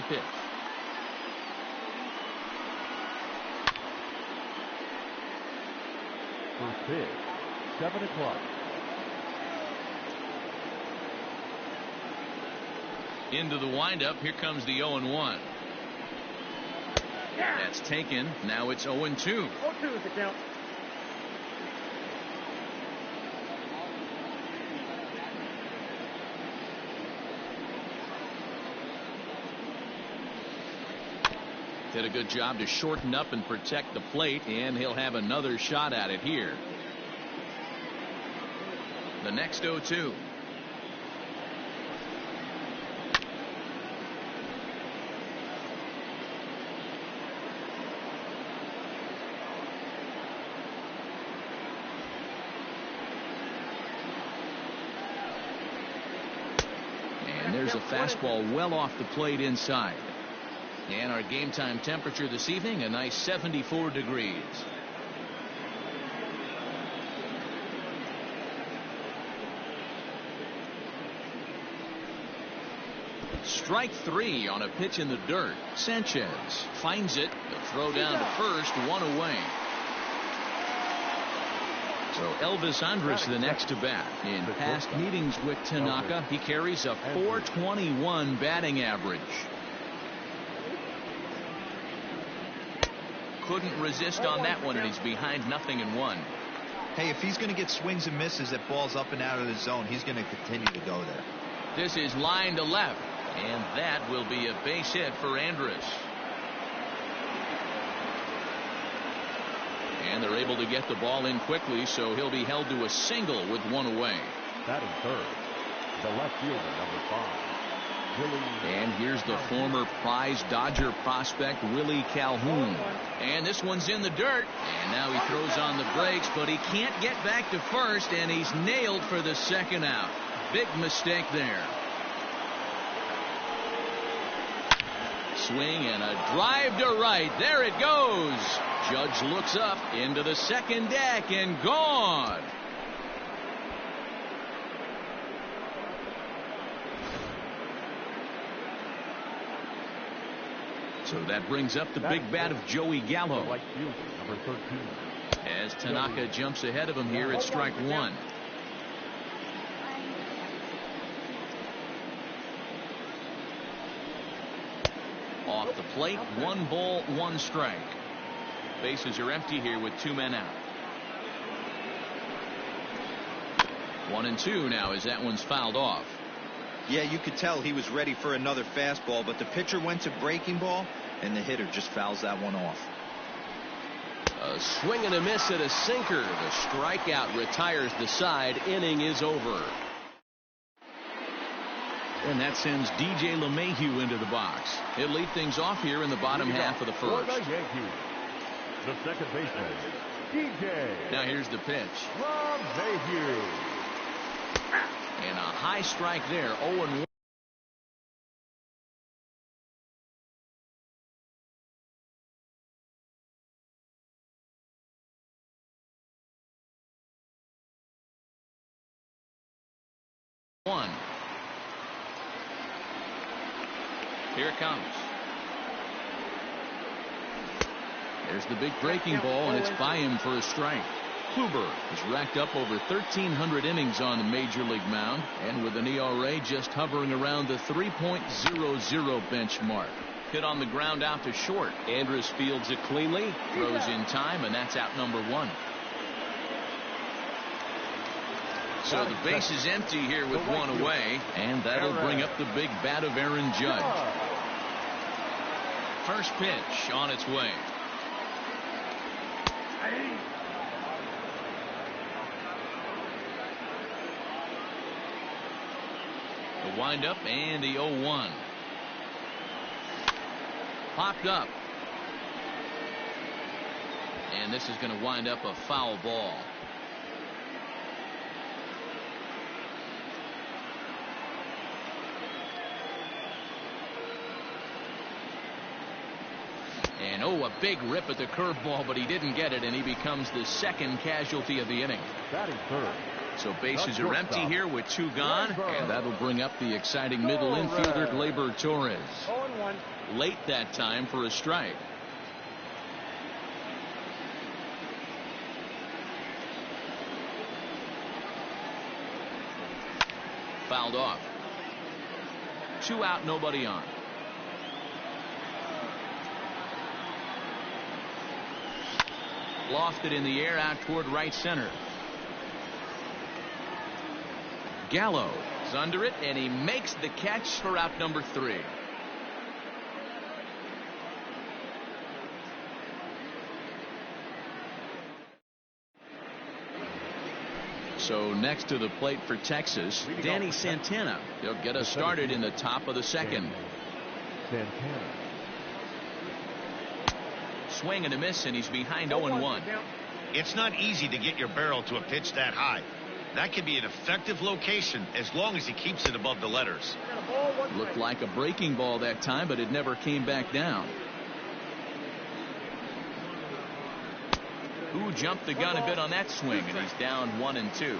the pitch. First pitch, 7 o'clock. Into the windup. Here comes the 0-1. That's taken. Now it's 0-2. 0-2 is the count. Did a good job to shorten up and protect the plate, and he'll have another shot at it here. The next 0-2. And there's a fastball well off the plate inside. And our game time temperature this evening, a nice 74 degrees. Strike 3 on a pitch in the dirt. Sanchez finds it. The throw down to first, 1 away. So Elvis Andrus the next to bat. In past meetings with Tanaka, he carries a .421 batting average. Couldn't resist on that one, and he's behind 0-1. Hey, if he's going to get swings and misses at balls up and out of the zone, he's going to continue to go there. This is line to left, and that will be a base hit for Andrus. And they're able to get the ball in quickly, so he'll be held to a single with 1 away. Batting third, the left fielder, number 5. And here's the former prize Dodger prospect, Willie Calhoun. And this one's in the dirt. And now he throws on the brakes, but he can't get back to first, and he's nailed for the second out. Big mistake there. Swing and a drive to right. There it goes. Judge looks up into the second deck and gone. So that brings up the big bat of Joey Gallo. Right fielder, number 13. As Tanaka jumps ahead of him here at strike 1. Off the plate, 1 ball, 1 strike. Bases are empty here with 2 men out. 1-2 now as that one's fouled off. Yeah, you could tell he was ready for another fastball, but the pitcher went to breaking ball, and the hitter just fouls that one off. A swing and a miss at a sinker. The strikeout retires the side. Inning is over. And that sends DJ LeMahieu into the box. He'll lead things off here in the bottom half of the first. For the Yankees, the second baseman, DJ. Now here's the pitch. LeMahieu. And a high strike there, 0-1. Here it comes. There's the big breaking ball, and it's by him for a strike. Kluber has racked up over 1,300 innings on the major league mound, and with an ERA just hovering around the 3.00 benchmark. Hit on the ground out to short. Andrus fields it cleanly. Throws in time, and that's out number 1. So the base is empty here with 1 away, and that'll bring up the big bat of Aaron Judge. First pitch on its way. The windup and the 0-1. Popped up. And this is going to wind up a foul ball. And a big rip at the curveball, but he didn't get it, and he becomes the second casualty of the inning. Batting third, So bases are empty here with 2 gone, and that'll bring up the exciting middle infielder Gleyber Torres. Late that time for a strike. Fouled off. 2 out, nobody on. Lofted in the air out toward right center. Gallo is under it, and he makes the catch for out number 3. So next to the plate for Texas, Danny Santana. He'll get us started in the top of the second. Santana. Swing and a miss, and he's behind 0-1. It's not easy to get your barrel to a pitch that high. That can be an effective location as long as he keeps it above the letters. Looked like a breaking ball that time, but it never came back down. Who jumped the gun a bit on that swing, and he's down 1-2.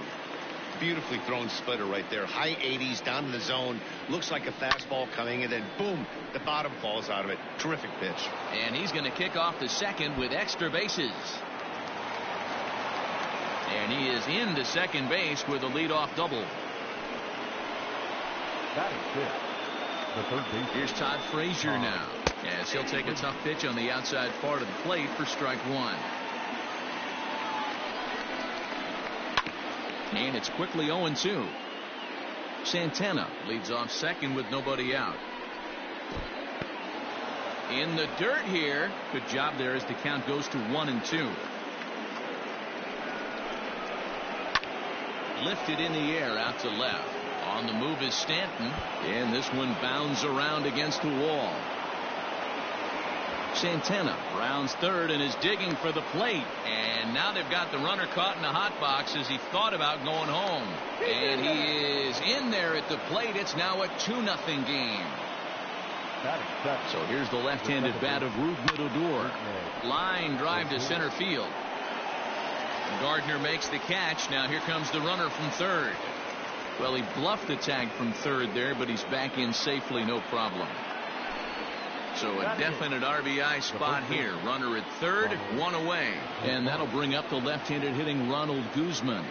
Beautifully thrown splitter right there. High 80s down in the zone. Looks like a fastball coming, and then boom, the bottom falls out of it. Terrific pitch. And he's going to kick off the second with extra bases. And he is into second base with a leadoff double. That is it. The third base. Here's Todd Frazier now, as he'll take a tough pitch on the outside part of the plate for strike 1. And it's quickly 0-2. Santana leads off second with nobody out. In the dirt here. Good job there as the count goes to 1-2. Lifted in the air out to left. On the move is Stanton. And this one bounds around against the wall. Santana rounds third and is digging for the plate. And now they've got the runner caught in the hot box as he thought about going home. And he is in there at the plate. It's now a 2-0 game. So here's the left-handed bat of Rube Midodor. Line drive to center field. Gardner makes the catch. Now here comes the runner from third. Well, he bluffed the tag from third there, but he's back in safely, no problem. So a definite RBI spot here. Runner at third, 1 away. And that'll bring up the left-handed hitting Ronald Guzman.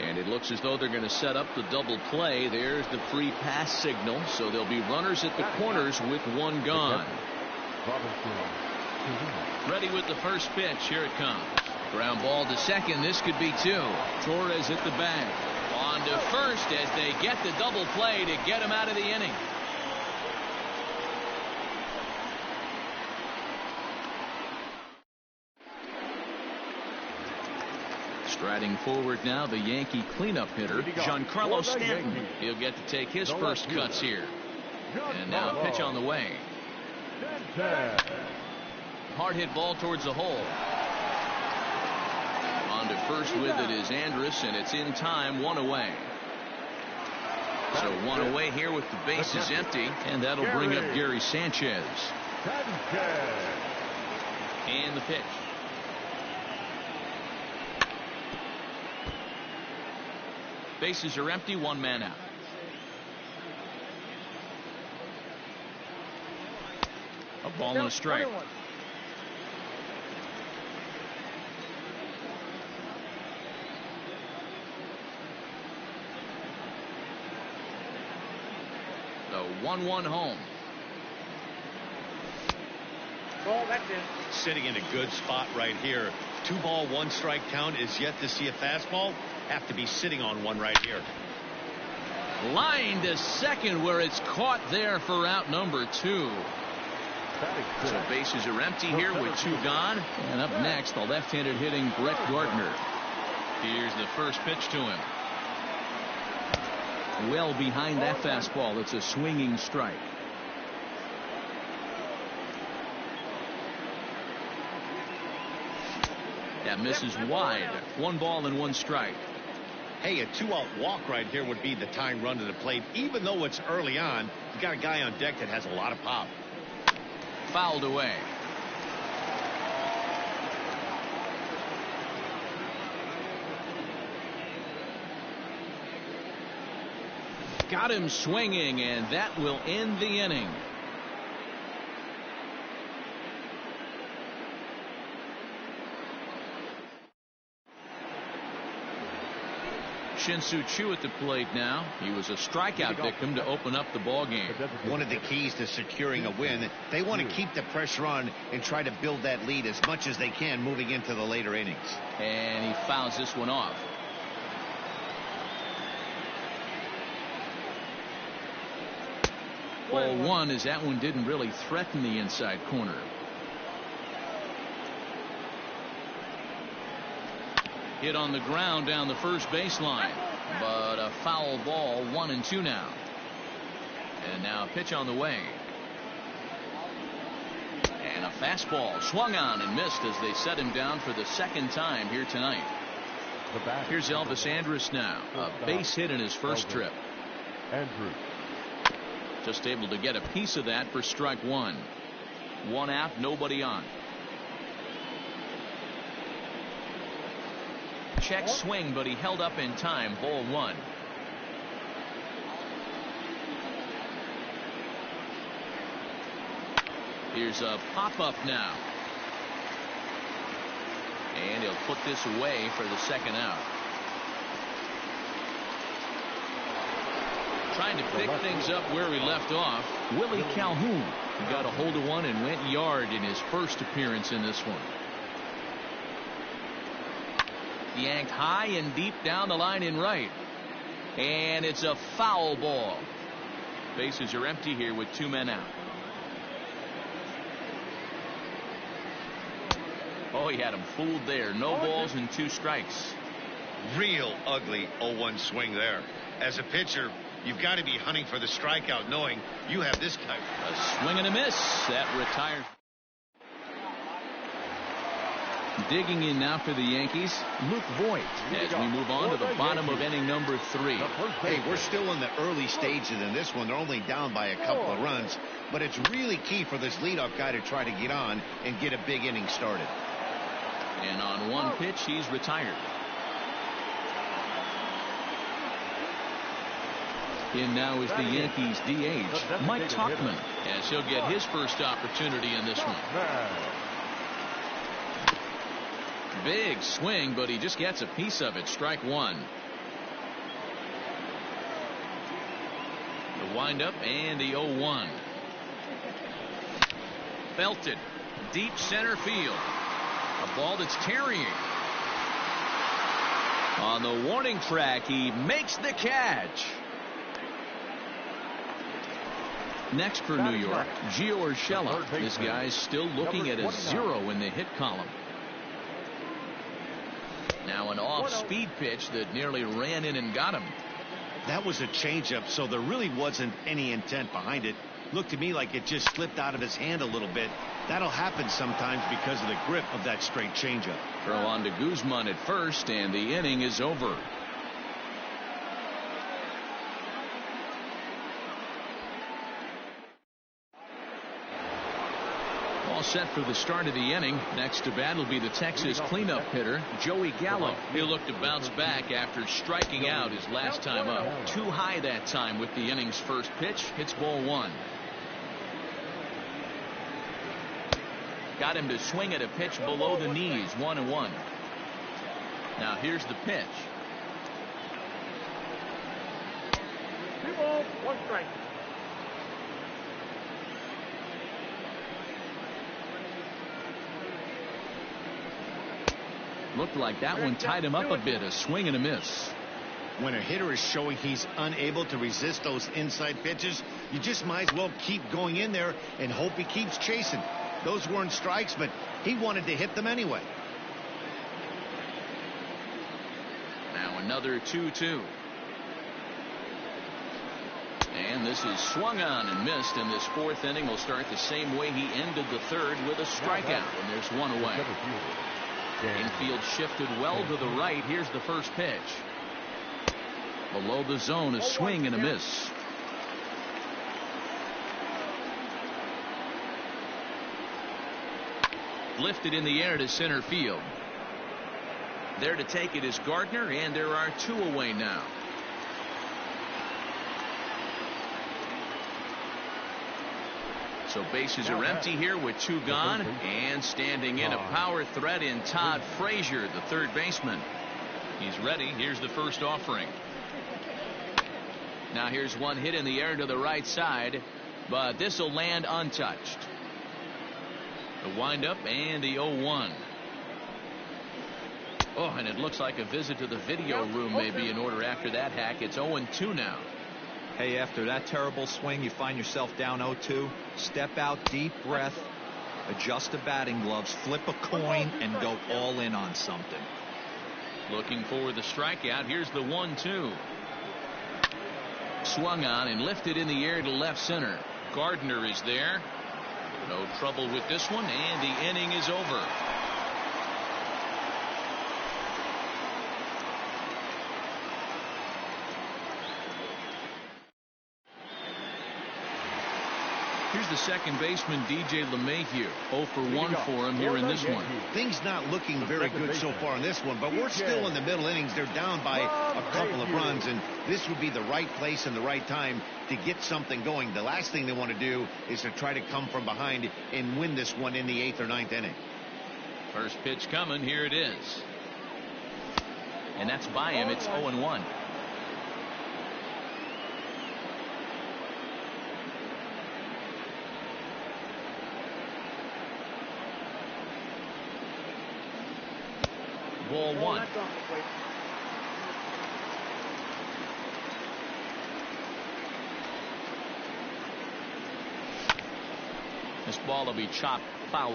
And it looks as though they're going to set up the double play. There's the free pass signal. So there'll be runners at the corners with 1 gone. Ready with the first pitch. Here it comes. Ground ball to second. This could be 2. Torres at the bag. On to first as they get the double play to get him out of the inning. Striding forward now, the Yankee cleanup hitter, Giancarlo Stanton. He'll get to take his first cuts here. And now a pitch on the way. Hard hit ball towards the hole. On to first with it is Andrus, and it's in time, 1 away. So 1 away here with the bases empty, and that'll bring up Gary Sanchez. And the pitch. Bases are empty, 1 man out. A ball and a strike. The 1-1 home. Ball, that's it. Sitting in a good spot right here. 2 ball, 1 strike count is yet to see a fastball. Have to be sitting on one right here. Line to second where it's caught there for out number 2. So bases are empty here with 2 gone. And up next, the left-handed hitting Brett Gardner. Here's the first pitch to him. Well behind that fastball. It's a swinging strike. That misses wide. 1 ball and 1 strike. Hey, a 2-out walk right here would be the tying run to the plate. Even though it's early on, you got a guy on deck that has a lot of pop. Fouled away. Got him swinging, and that will end the inning. Shin-Soo Choo at the plate now. He was a strikeout victim to open up the ball game. One of the keys to securing a win, they want to keep the pressure on and try to build that lead as much as they can moving into the later innings. And he fouls this one off. Ball one, as that one didn't really threaten the inside corner. Hit on the ground down the first baseline, but a foul ball. 1-2 now. And now a pitch on the way. And a fastball swung on and missed as they set him down for the second time here tonight. Here's Elvis Andrus now. A base hit in his first trip. Andrews. Just able to get a piece of that for strike one. One out, nobody on. Check swing, but he held up in time. Ball one. Here's a pop-up now. And he'll put this away for the second out. Trying to pick things up where he left off. Willie Calhoun got a hold of one and went yard in his first appearance in this one. Yanked high and deep down the line in right. And it's a foul ball. Bases are empty here with two men out. Oh, he had him fooled there. No balls and two strikes. Real ugly 0-1 swing there. As a pitcher, you've got to be hunting for the strikeout, knowing you have this type. A swing and a miss. That retires. Digging in now for the Yankees, Luke Voigt, as we move on to the bottom of inning number 3. Hey, we're still in the early stages in this one. They're only down by a couple of runs, but it's really key for this leadoff guy to try to get on and get a big inning started. And on one pitch, he's retired. In now is the Yankees DH, Mike Tauchman, as he'll get his first opportunity in this one. Big swing, but he just gets a piece of it. Strike one. The windup and the 0-1. Belted deep center field. A ball that's carrying. On the warning track, he makes the catch. Next for New York, Gio Urshela. This guy's still looking at a 0 in the hit column. Now an off-speed pitch that nearly ran in and got him. That was a changeup, so there really wasn't any intent behind it. Looked to me like it just slipped out of his hand a little bit. That'll happen sometimes because of the grip of that straight changeup. Throw on to Guzman at first, and the inning is over. All set for the start of the inning. Next to bat will be the Texas cleanup hitter, Joey Gallo. He'll look to bounce back after striking out his last time up. Too high that time with the inning's first pitch. Hits ball one. Got him to swing at a pitch below the knees. 1-1. Now here's the pitch. 2 balls, 1 strike. Looked like that one tied him up a bit. A swing and a miss. When a hitter is showing he's unable to resist those inside pitches, you just might as well keep going in there and hope he keeps chasing. Those weren't strikes, but he wanted to hit them anyway. Now another 2-2. And this is swung on and missed, and this fourth inning will start the same way he ended the third, with a strikeout, and there's one away. Infield shifted well to the right. Here's the first pitch. Below the zone, a swing and a miss. Lifted in the air to center field. There to take it is Gardner, and there are 2 away now. So bases are empty here with 2 gone, and standing in a power threat in Todd Frazier, the third baseman. He's ready. Here's the first offering. Now here's one hit in the air to the right side, but this will land untouched. The windup and the 0-1. Oh, and it looks like a visit to the video room may be in order after that hack. It's 0-2 now. Hey, after that terrible swing, you find yourself down 0-2. Step out, deep breath, adjust the batting gloves, flip a coin, and go all in on something. Looking for the strikeout. Here's the 1-2. Swung on and lifted in the air to left center. Gardner is there. No trouble with this one, and the inning is over. Here's the second baseman, DJ LeMahieu. 0 for 1 for him here in this one. Things not looking very good so far in this one, but we're still in the middle innings. They're down by a couple of runs, and this would be the right place and the right time to get something going. The last thing they want to do is to try to come from behind and win this one in the 8th or 9th inning. First pitch coming. Here it is. And that's by him. It's 0-1. Ball 1. This ball will be chopped foul.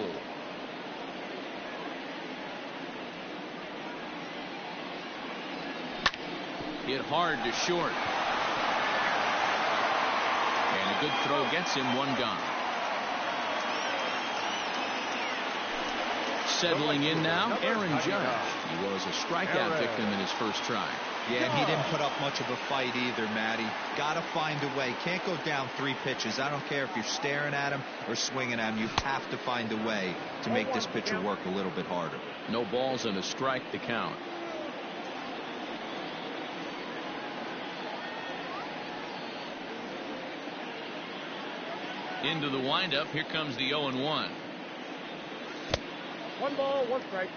Hit hard to short. And a good throw gets him 1 gone. Settling in now, Aaron Judge. He was a strikeout victim in his first try. Yeah, and he didn't put up much of a fight either, Matty. Got to find a way. Can't go down 3 pitches. I don't care if you're staring at him or swinging at him. You have to find a way to make this pitcher work a little bit harder. No balls and a strike to count. Into the windup. Here comes the 0-1. 1 ball, 1 strike.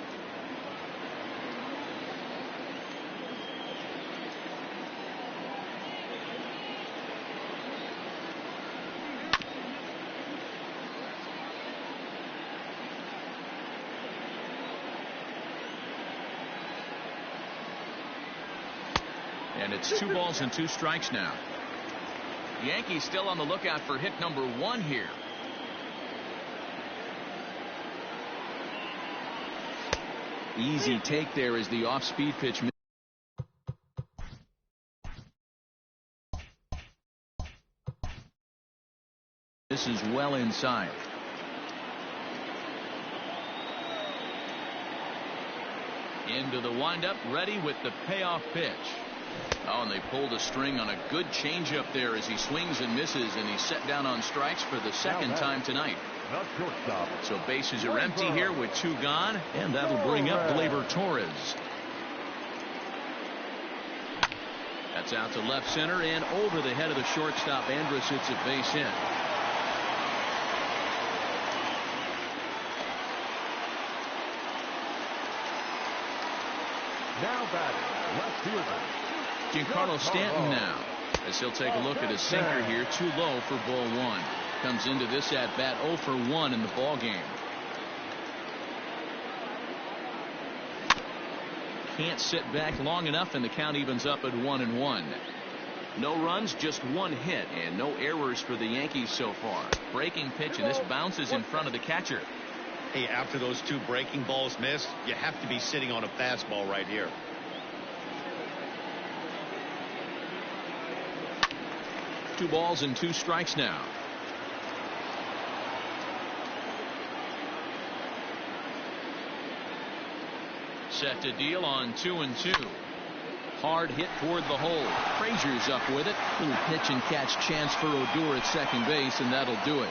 And it's 2 balls and 2 strikes now. Yankees still on the lookout for hit number 1 here. Easy take there as the off-speed pitch. This is well inside. Into the windup, ready with the payoff pitch. Oh, and they pulled a string on a good changeup there as he swings and misses, and he's set down on strikes for the second time tonight. So bases are empty here with 2 gone, and that'll bring up Gleyber Torres. That's out to left center and over the head of the shortstop. Andrus hits a base hit. Now batting, left fielder Giancarlo Stanton now, as he'll take a look at his sinker here. Too low for ball 1. Comes into this at bat 0 for 1 in the ball game. Can't sit back long enough, and the count evens up at 1-1. No runs, just 1 hit, and no errors for the Yankees so far. Breaking pitch, and this bounces in front of the catcher. Hey, after those 2 breaking balls missed, you have to be sitting on a fastball right here. 2 balls and 2 strikes now. Set to deal on 2-2. Hard hit toward the hole. Frazier's up with it. Little pitch and catch chance for Odor at second base, and that'll do it.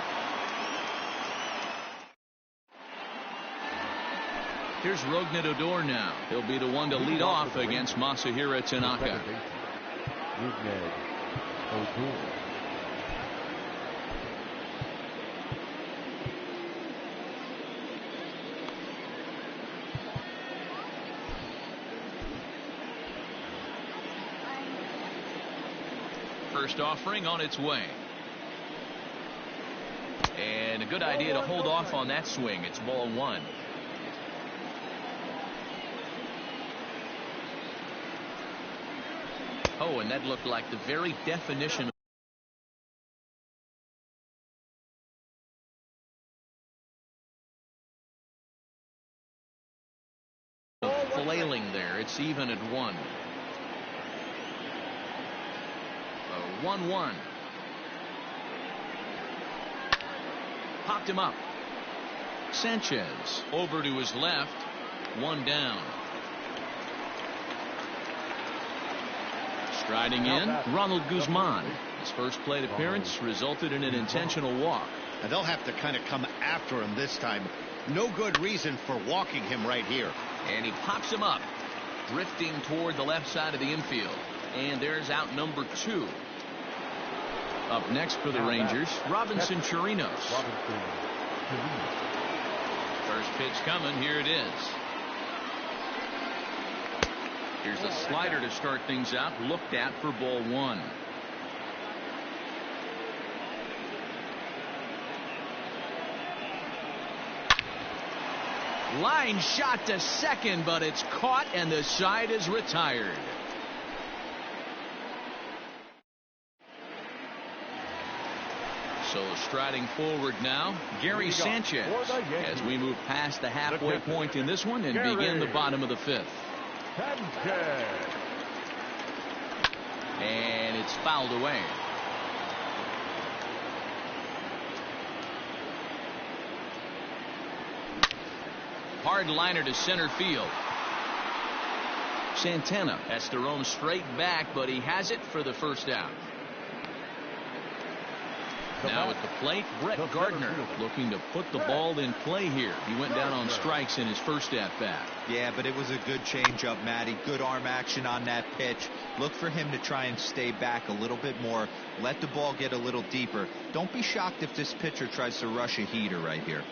Here's Rougned Odor now. He'll be the one to lead off against Masahiro Tanaka. first offering on its way. And a good idea to hold off on that swing. It's ball one. Oh, and that looked like the very definition of flailing there. It's even at 1. 1-1. Popped him up. Sanchez over to his left. 1 down. Striding in, Ronald Guzman. His first plate appearance resulted in an intentional walk. And they'll have to kind of come after him this time. No good reason for walking him right here. And he pops him up, drifting toward the left side of the infield. And there's out number 2. Up next for the Rangers, Robinson Chirinos. First pitch coming. Here it is. Here's the slider to start things out. Looked at for ball 1. Line shot to second, but it's caught and the side is retired. So striding forward now, Gary Sanchez, as we move past the halfway point in this one and begin the bottom of the 5th. And it's fouled away. Hard liner to center field. Santana has to roam straight back, but he has it for the first out. Now at the plate, Brett Gardner looking to put the ball in play here. He went down on strikes in his first at-bat. Yeah, but it was a good changeup, Matty. Good arm action on that pitch. Look for him to try and stay back a little bit more. Let the ball get a little deeper. Don't be shocked if this pitcher tries to rush a heater right here.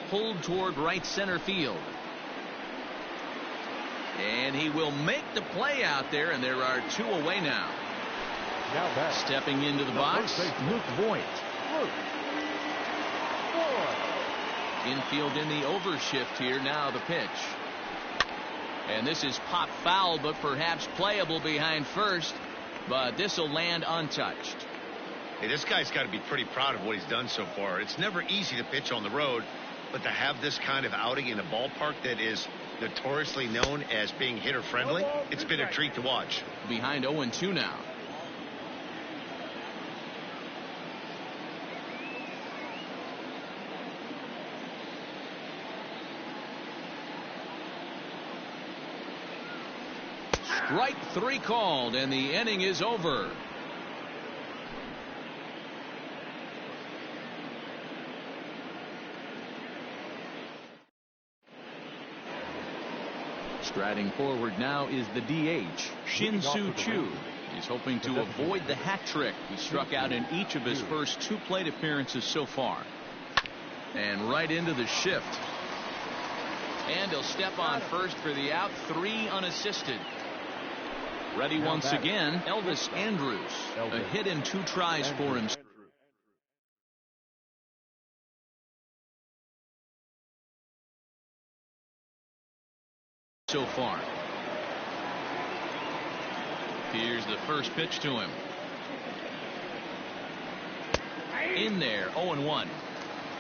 Pulled toward right center field. And he will make the play out there, and there are 2 away now. Stepping into the box, Luke Voigt. Infield in the overshift here. Now the pitch. And this is pop foul, but perhaps playable behind first. But this will land untouched. Hey, this guy's got to be pretty proud of what he's done so far. It's never easy to pitch on the road, but to have this kind of outing in a ballpark that is notoriously known as being hitter friendly, it's been a treat to watch. Behind 0-2 now. Strike 3 called, and the inning is over. Striding forward now is the DH, Shin-Soo Choo. He's hoping to avoid the hat trick. He struck out in each of his first 2 plate appearances so far. And right into the shift. And he'll step on first for the out. 3 unassisted. Ready once again, Elvis Andrus. A hit in 2 tries for him so far. Here's the first pitch to him. In there, 0-1.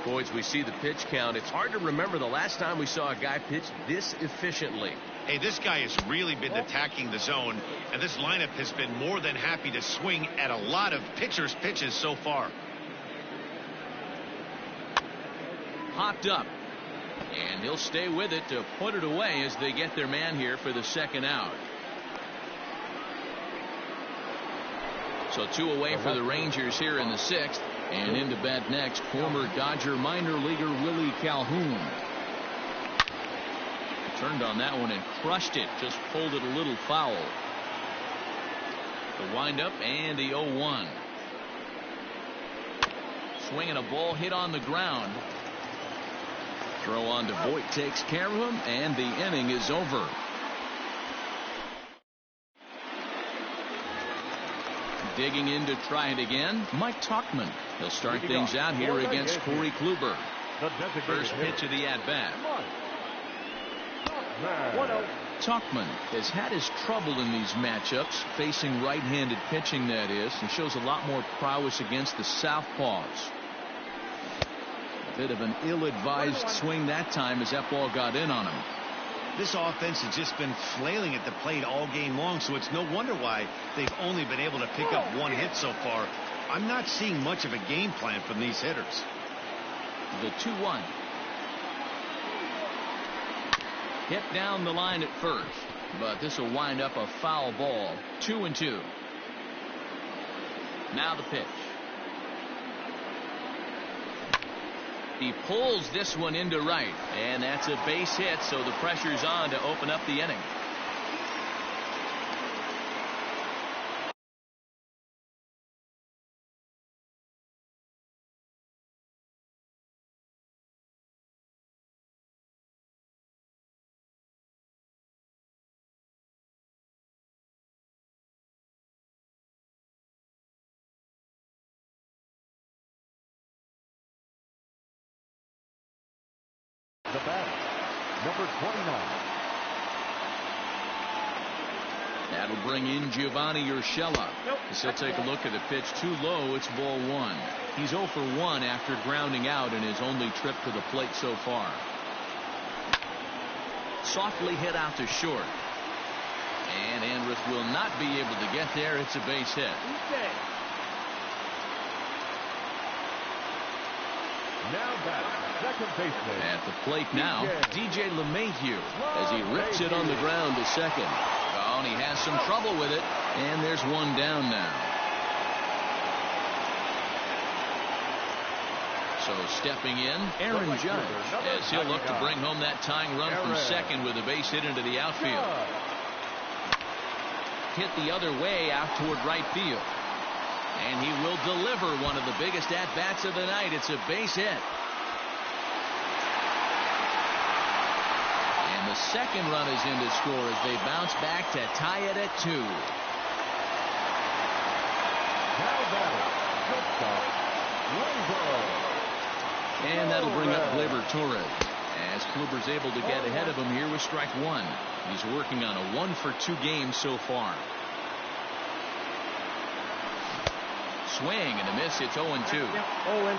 Boys, we see the pitch count. It's hard to remember the last time we saw a guy pitch this efficiently. Hey, this guy has really been attacking the zone, and this lineup has been more than happy to swing at a lot of pitchers' pitches so far. Popped up. And he'll stay with it to put it away as they get their man here for the second out. So 2 away for the Rangers here in the 6th. And into bat next, former Dodger minor leaguer Willie Calhoun. Turned on that one and crushed it. Just pulled it a little foul. The windup and the 0-1. Swinging a ball hit on the ground. Throw on to Voit takes care of him, and the inning is over. Digging in to try it again, Mike Tauchman. He'll start things out here against Corey Kluber. First pitch of the at-bat. Tauchman has had his trouble in these matchups, facing right-handed pitching, that is. He shows a lot more prowess against the southpaws. A bit of an ill-advised swing that time as that ball got in on him. This offense has just been flailing at the plate all game long, so it's no wonder why they've only been able to pick up one hit so far. I'm not seeing much of a game plan from these hitters. The 2-1. Hit down the line at first, but this will wind up a foul ball. 2-2. Now the pitch. He pulls this one into right, and that's a base hit, so the pressure's on to open up the inning. The batter, number 29. That'll bring in Giovanni Urshela. As he'll take a look at the pitch. Too low. It's ball one. He's 0 for 1 after grounding out in his only trip to the plate so far. Softly hit out to short. And Andrus will not be able to get there. It's a base hit. Now batting, second baseman. At the plate now, DJ LeMahieu as he rips it on the ground to second. Oh, and he has some trouble with it. And there's one down now. So stepping in, Aaron Judge, as he'll look to bring home that tying run from second with a base hit into the outfield. Hit the other way out toward right field. And he will deliver one of the biggest at-bats of the night. It's a base hit. And the second run is in to score as they bounce back to tie it at 2. Now batting, shortstop, Gleyber. And that'll bring up Gleyber Torres as Kluber's able to get ahead of him here with strike 1. He's working on a 1-for-2 game so far. Swing and a miss. It's 0-2.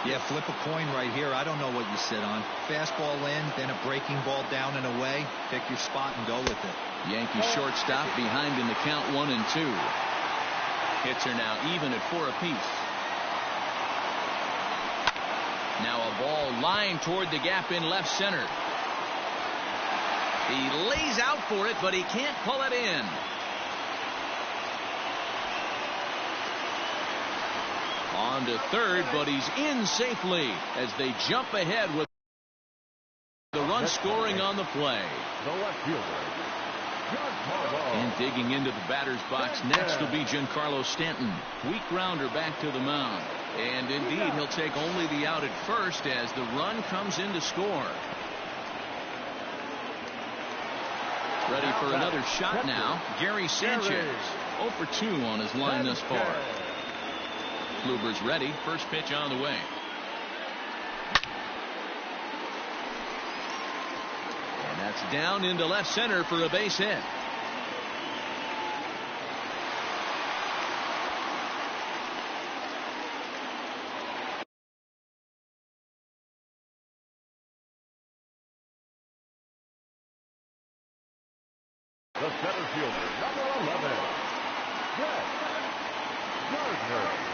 Yeah, flip a coin right here. I don't know what you sit on. Fastball in, then a breaking ball down and away. Pick your spot and go with it. Yankee shortstop behind in the count 1-2. Hits are now even at 4 apiece. Now a ball lined toward the gap in left center. He lays out for it, but he can't pull it in. On to third, but he's in safely as they jump ahead with the run scoring on the play. The left fielder, Giancarlo. And digging into the batter's box next will be Giancarlo Stanton. Weak grounder back to the mound. And indeed, he'll take only the out at first as the run comes in to score. Ready for another shot now. Gary Sanchez. 0 for 2 on his line thus far. Kluber's ready. First pitch on the way. And that's down into left center for a base hit. The center fielder, number 11, Brett Gardner.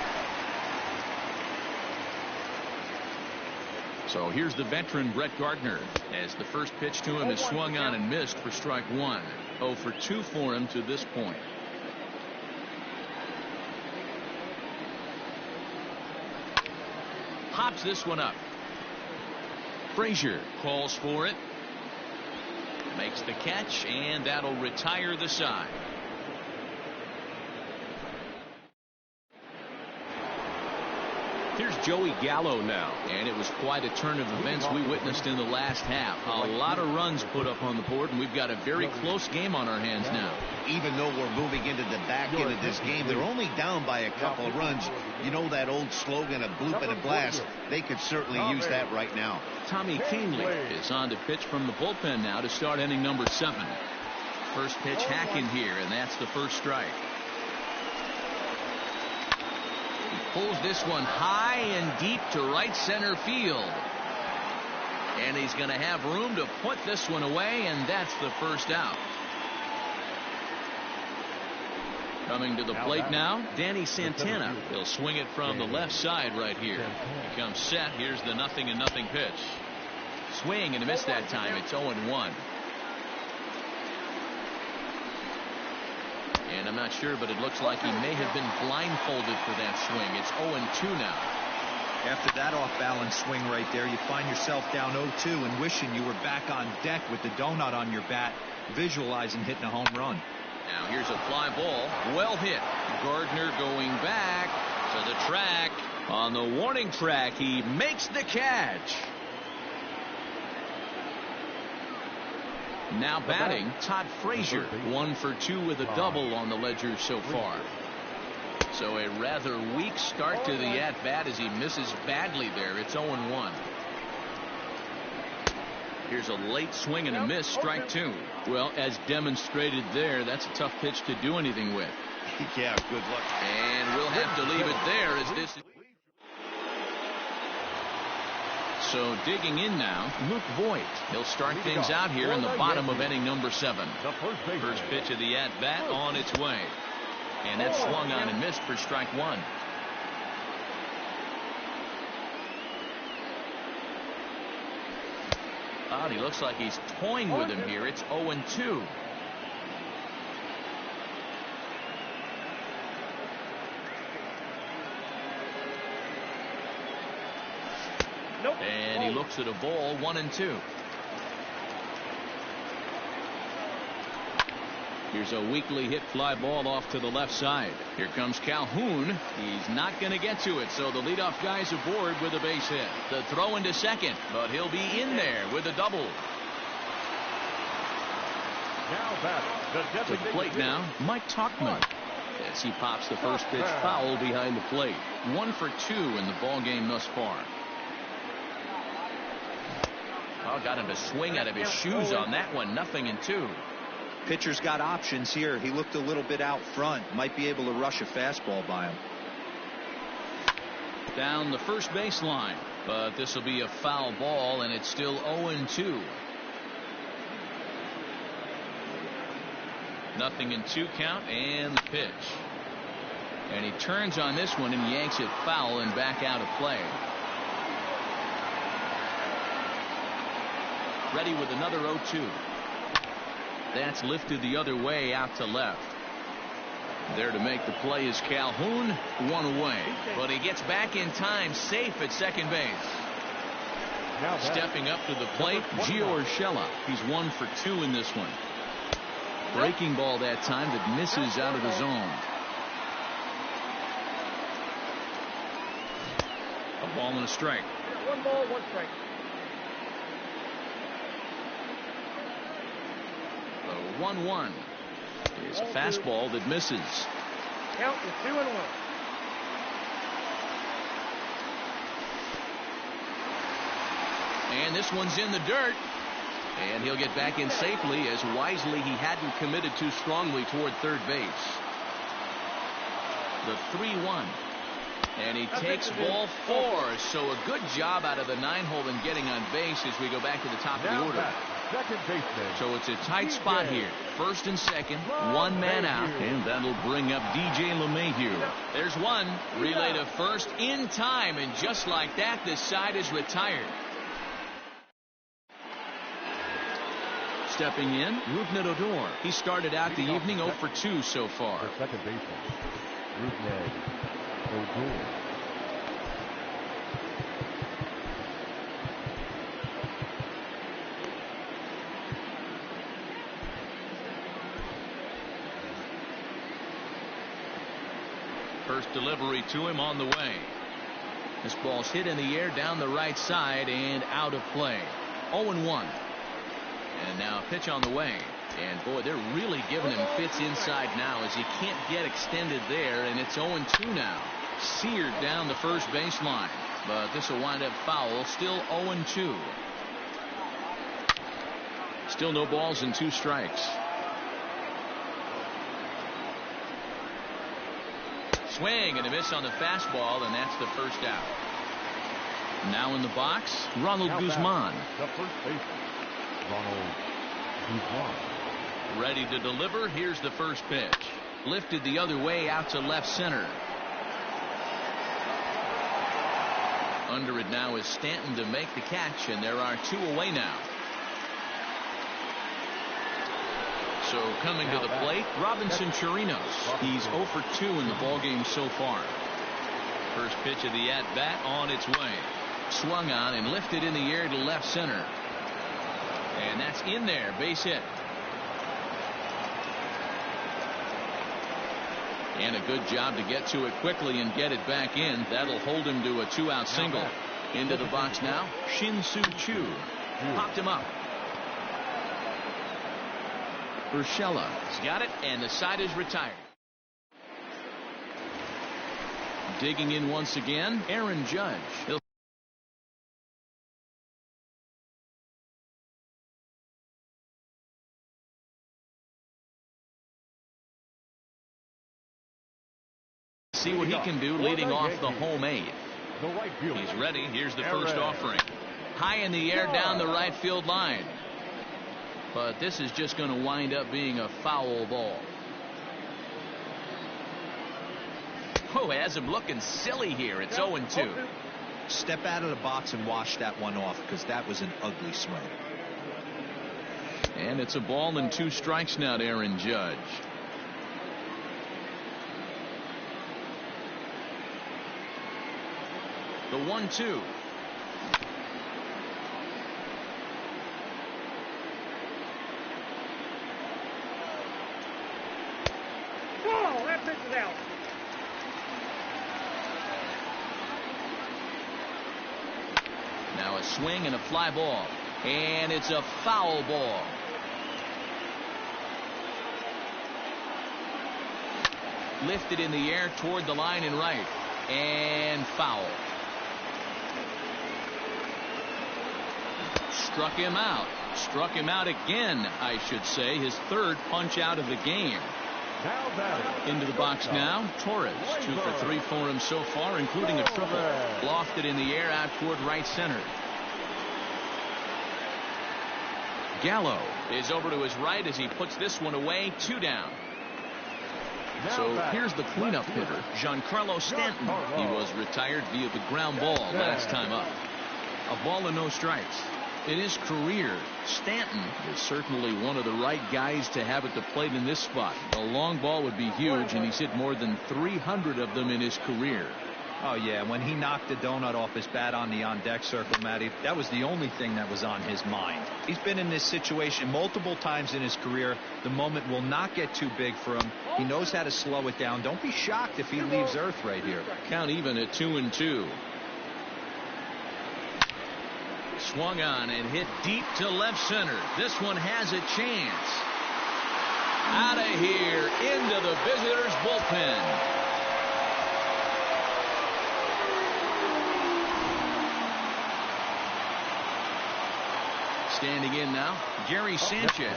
So here's the veteran Brett Gardner as the first pitch to him is swung on and missed for strike 1. 0 for 2 for him to this point. Hops this one up. Frazier calls for it. Makes the catch, and that'll retire the side. Here's Joey Gallo now. And it was quite a turn of events we witnessed in the last half. A lot of runs put up on the board, and we've got a very close game on our hands now. Even though we're moving into the back end of this game, they're only down by a couple of runs. You know that old slogan of bloop and a blast? They could certainly use that right now. Tommy Canley is on to pitch from the bullpen now to start inning number 7. First pitch hacking here, and that's the first strike. He pulls this one high and deep to right center field. And he's going to have room to put this one away, and that's the first out. Coming to the plate now, Danny Santana. He'll swing it from the left side right here. He comes set. Here's the 0-0 pitch. Swing and a miss that time. It's 0-1. And I'm not sure, but it looks like he may have been blindfolded for that swing. It's 0-2 now. After that off-balance swing right there, you find yourself down 0-2 and wishing you were back on deck with the donut on your bat, visualizing hitting a home run. Now here's a fly ball. Well hit. Gardner going back to the track. On the warning track, he makes the catch. Now batting, Todd Frazier. 1 for 2 with a double on the ledger so far. So a rather weak start to the at-bat as he misses badly there. It's 0-1. Here's a late swing and a miss, strike 2. Well, as demonstrated there, that's a tough pitch to do anything with. Yeah, good luck. And we'll have to leave it there as this. So digging in now, Luke Voigt. He'll start things out here in the bottom of inning number 7. First pitch of the at-bat on its way. And that's swung on and missed for strike 1. Oh, he looks like he's toying with him here. It's 0-2. Nope. And he looks at a ball, 1-2. Here's a weakly hit fly ball off to the left side. Here comes Calhoun. He's not going to get to it, so the leadoff guy's aboard with a base hit. The throw into second, but he'll be in there with a double. Now back. To the plate now, Mike Tauchman. As he pops the first pitch foul behind the plate. 1 for 2 in the ball game thus far. Oh, got him to swing out of his shoes on that one. 0-2. Pitcher's got options here. He looked a little bit out front. Might be able to rush a fastball by him. Down the first baseline. But this will be a foul ball, and it's still 0-2. 0-2 count, and the pitch. And he turns on this one and yanks it foul and back out of play. Ready with another 0-2. That's lifted the other way out to left. There to make the play is Calhoun. 1 away. But he gets back in time, safe at second base. Stepping up to the plate, Gio Urshela. He's 1 for 2 in this one. Breaking ball that time that misses out of the zone. A ball and a strike. 1 ball, 1 strike. The 1-1 is a fastball that misses. Count is 2-1. And this one's in the dirt. And he'll get back in safely, as wisely he hadn't committed too strongly toward third base. The 3-1. And he takes ball 4. So a good job out of the 9-hole in getting on base as we go back to the top of the order. Second baseman. So it's a tight spot here. First and second, 1 man out, and that'll bring up DJ LeMahieu. There's one. Relay to first in time, and just like that, this side is retired. Stepping in, Rougned Odor. He started out the evening 0 for 2 so far. For second baseman, Rougned Odor. First delivery to him on the way. This ball's hit in the air down the right side and out of play. 0-1. And now a pitch on the way. And boy, they're really giving him fits inside now as he can't get extended there, and it's 0-2 now. Seared down the first baseline, but this will wind up foul. Still 0-2. Still no balls and 2 strikes. Swing and a miss on the fastball, and that's the first out. Now in the box, Ronald Guzman. The first baseman, Ronald Guzman. Ready to deliver. Here's the first pitch. Lifted the other way out to left center. Under it now is Stanton to make the catch, and there are 2 away now. So coming to the plate, Robinson Chirinos. He's 0 for 2 in the ballgame so far. First pitch of the at-bat on its way. Swung on and lifted in the air to left center. And that's in there. Base hit. And a good job to get to it quickly and get it back in. That'll hold him to a 2-out single. Into the box now, Shin-Soo Choo. Popped him up. Urshela has got it, and the side is retired. Digging in once again, Aaron Judge. He'll see what he can do leading off the home 8. He's ready. Here's the first offering. High in the air down the right field line. But this is just going to wind up being a foul ball. Oh, has him looking silly here. It's 0-2. Step out of the box and wash that one off, because that was an ugly swing. And it's a ball and 2 strikes now to Aaron Judge. The 1-2. Whoa, that pitch is out. Now a swing and a fly ball. And it's a foul ball. Lifted in the air toward the line and right. And foul. Struck him out. Struck him out again, I should say. His 3rd punch out of the game. Into the box now, Torres. 2 for 3 for him so far, including a triple. Lofted in the air out toward right center. Gallo is over to his right as he puts this one away. 2 down. So here's the cleanup hitter, Giancarlo Stanton. He was retired via the ground ball last time up. A ball and no strikes. In his career, Stanton is certainly one of the right guys to have at the plate in this spot. A long ball would be huge, and he's hit more than 300 of them in his career. Oh, yeah, when he knocked the donut off his bat on the on-deck circle, Matty, that was the only thing that was on his mind. He's been in this situation multiple times in his career. The moment will not get too big for him. He knows how to slow it down. Don't be shocked if he leaves Earth right here. Count even at 2-2. Swung on and hit deep to left center. This one has a chance. Out of here into the visitors' bullpen. Standing in now, Gary Sanchez.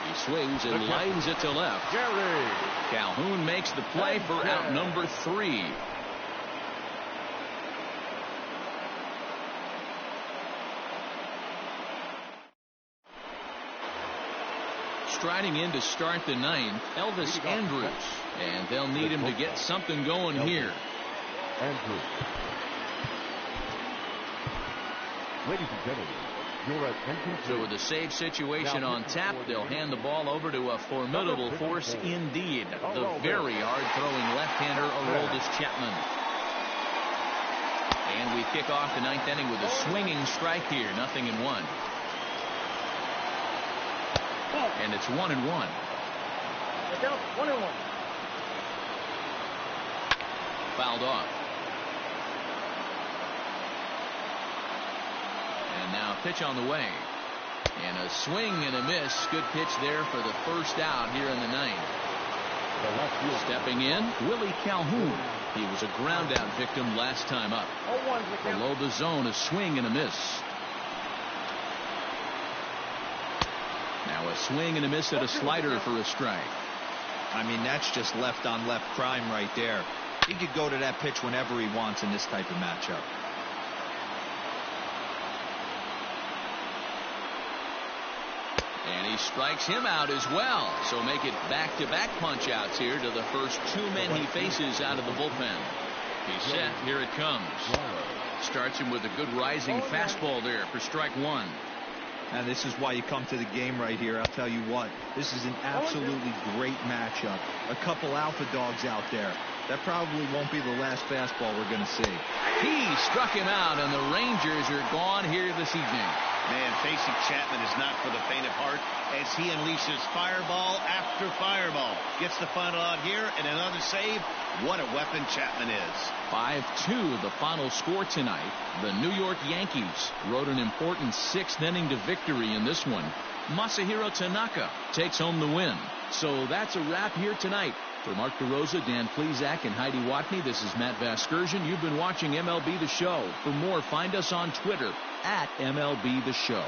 He swings and lines it to left. Calhoun makes the play for out number 3. Striding in to start the 9th, Elvis Andrus. And they'll need him to get something going here. Andrus. Ladies and gentlemen, your attention. So with a save situation on tap, they'll hand the ball over to a formidable force indeed. The very hard-throwing left-hander, Aroldis Chapman. And we kick off the 9th inning with a swinging strike here. 0-1. And it's 1-1. Look out, 1-1. Fouled off. And now pitch on the way. And a swing and a miss. Good pitch there for the first out here in the ninth. The left field. Stepping in, Willie Calhoun. He was a ground out victim last time up. 0-1's the count. Below the zone, a swing and a miss. Now a swing and a miss at a slider for a strike. I mean, that's just left on left crime right there. He could go to that pitch whenever he wants in this type of matchup. And he strikes him out as well. So make it back-to-back punch-outs here to the first two men he faces out of the bullpen. He's set. Here it comes. Starts him with a good rising fastball there for strike one. And this is why you come to the game right here. I'll tell you what, this is an absolutely great matchup. A couple alpha dogs out there. That probably won't be the last fastball we're going to see. He struck him out, and the Rangers are gone here this evening. Man, facing Chapman is not for the faint of heart as he unleashes fireball after fireball. Gets the final out here and another save. What a weapon Chapman is. 5-2 the final score tonight. The New York Yankees rode an important sixth inning to victory in this one. Masahiro Tanaka takes home the win. So that's a wrap here tonight. For Mark DeRosa, Dan Plesac, and Heidi Watney, this is Matt Vasgersian. You've been watching MLB The Show. For more, find us on Twitter at MLB The Show.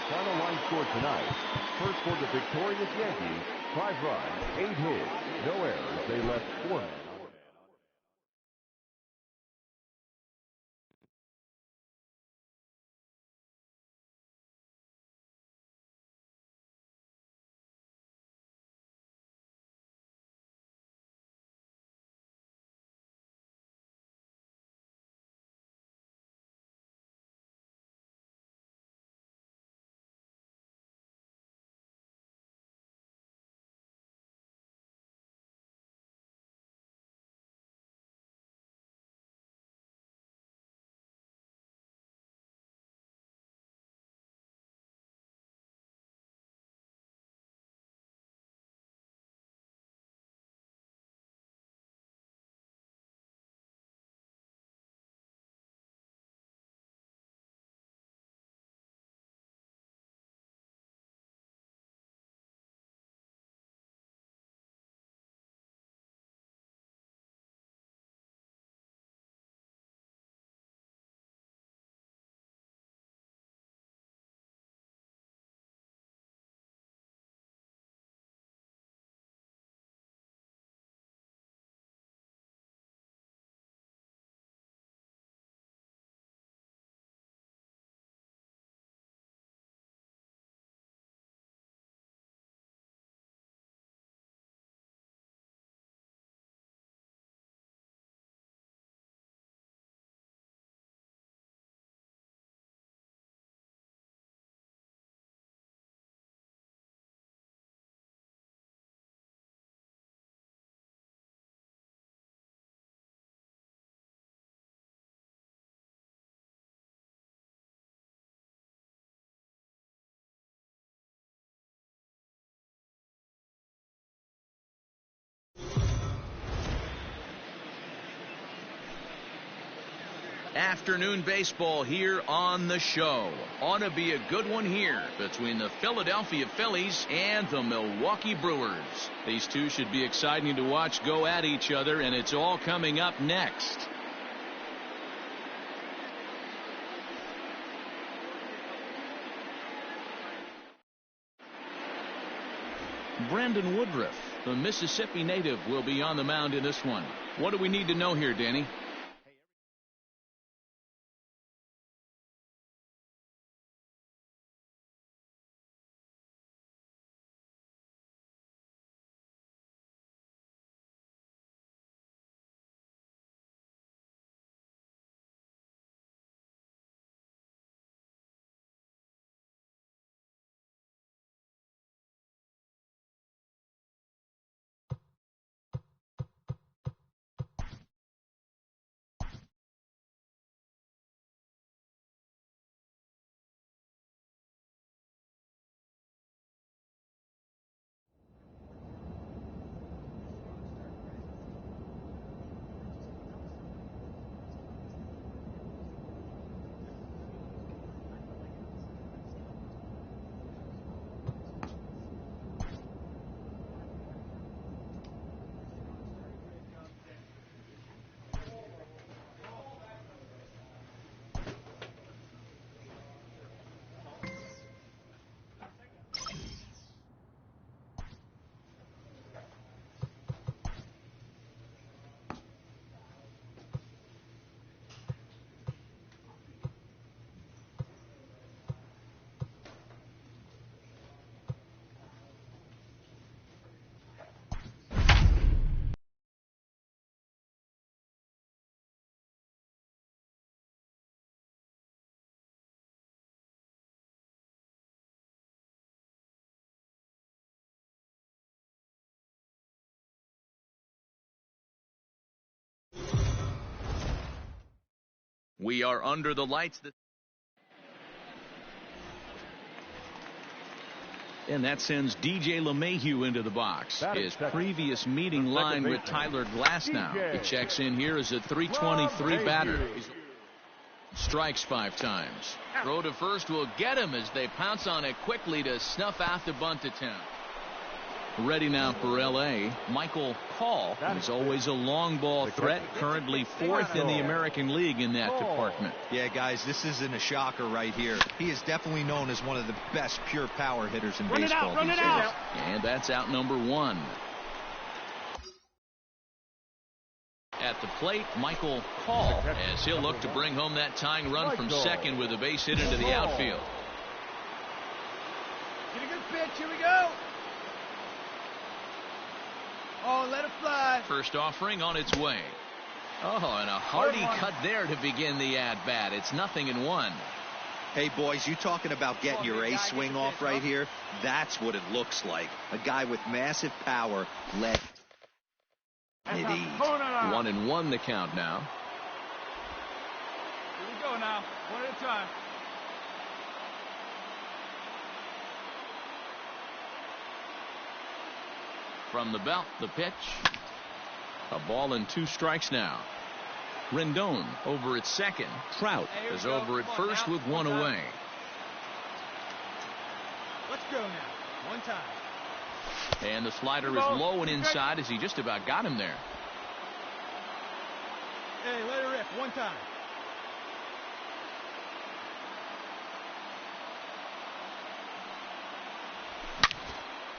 Final line score tonight. First for the victorious Yankees, 5 runs, 8 hits, no errors. They left 4 men. Afternoon baseball here on the show. Ought to be a good one here between the Philadelphia Phillies and the Milwaukee Brewers. These two should be exciting to watch go at each other, and it's all coming up next. Brandon Woodruff, the Mississippi native, will be on the mound in this one. What do we need to know here, Danny? We are under the lights. And that sends DJ LeMahieu into the box. His previous meeting line with Tyler Glasnow. He checks in here as a .323 batter. Strikes 5 times. Throw to first will get him as they pounce on it quickly to snuff out the bunt attempt. Ready now for L.A. Michael Call is always a long ball threat, currently 4th in the American League in that department. Yeah, guys, this isn't a shocker right here. He is definitely known as one of the best pure power hitters in baseball these days. And that's out number 1. At the plate, Michael Call, as he'll look to bring home that tying run from second with a base hit into the outfield. Get a good pitch. Here we go. Oh, let it fly. First offering on its way. Oh, and a hearty cut there to begin the at-bat. It's 0-1. Hey, boys, you talking about getting your ace swing off right here? That's what it looks like. A guy with massive power let it eat. 1-1 the count now. Here we go now. One at a time. From the belt, the pitch. A ball and 2 strikes now. Rendon over at second. Trout is over at first with 1 away. Let's go now. One time. And the slider is low and inside as he just about got him there. Hey, let it rip. One time.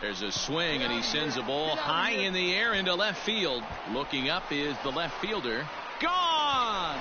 There's a swing, and he sends a ball high in the air into left field. Looking up is the left fielder. Gone!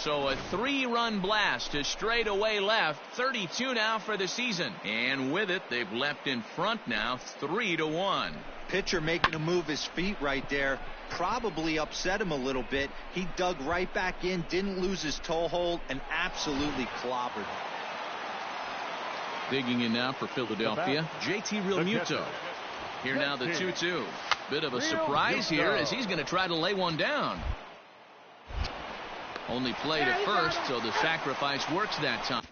So a 3-run blast to straightaway left. 32 now for the season. And with it, they've left in front now 3-1. Pitcher making a move his feet right there. Probably upset him a little bit. He dug right back in, didn't lose his toe hold, and absolutely clobbered. Digging in now for Philadelphia, JT Realmuto. Here now the 2-2. Bit of a surprise here as he's going to try to lay one down. Only played at first, so the sacrifice works that time.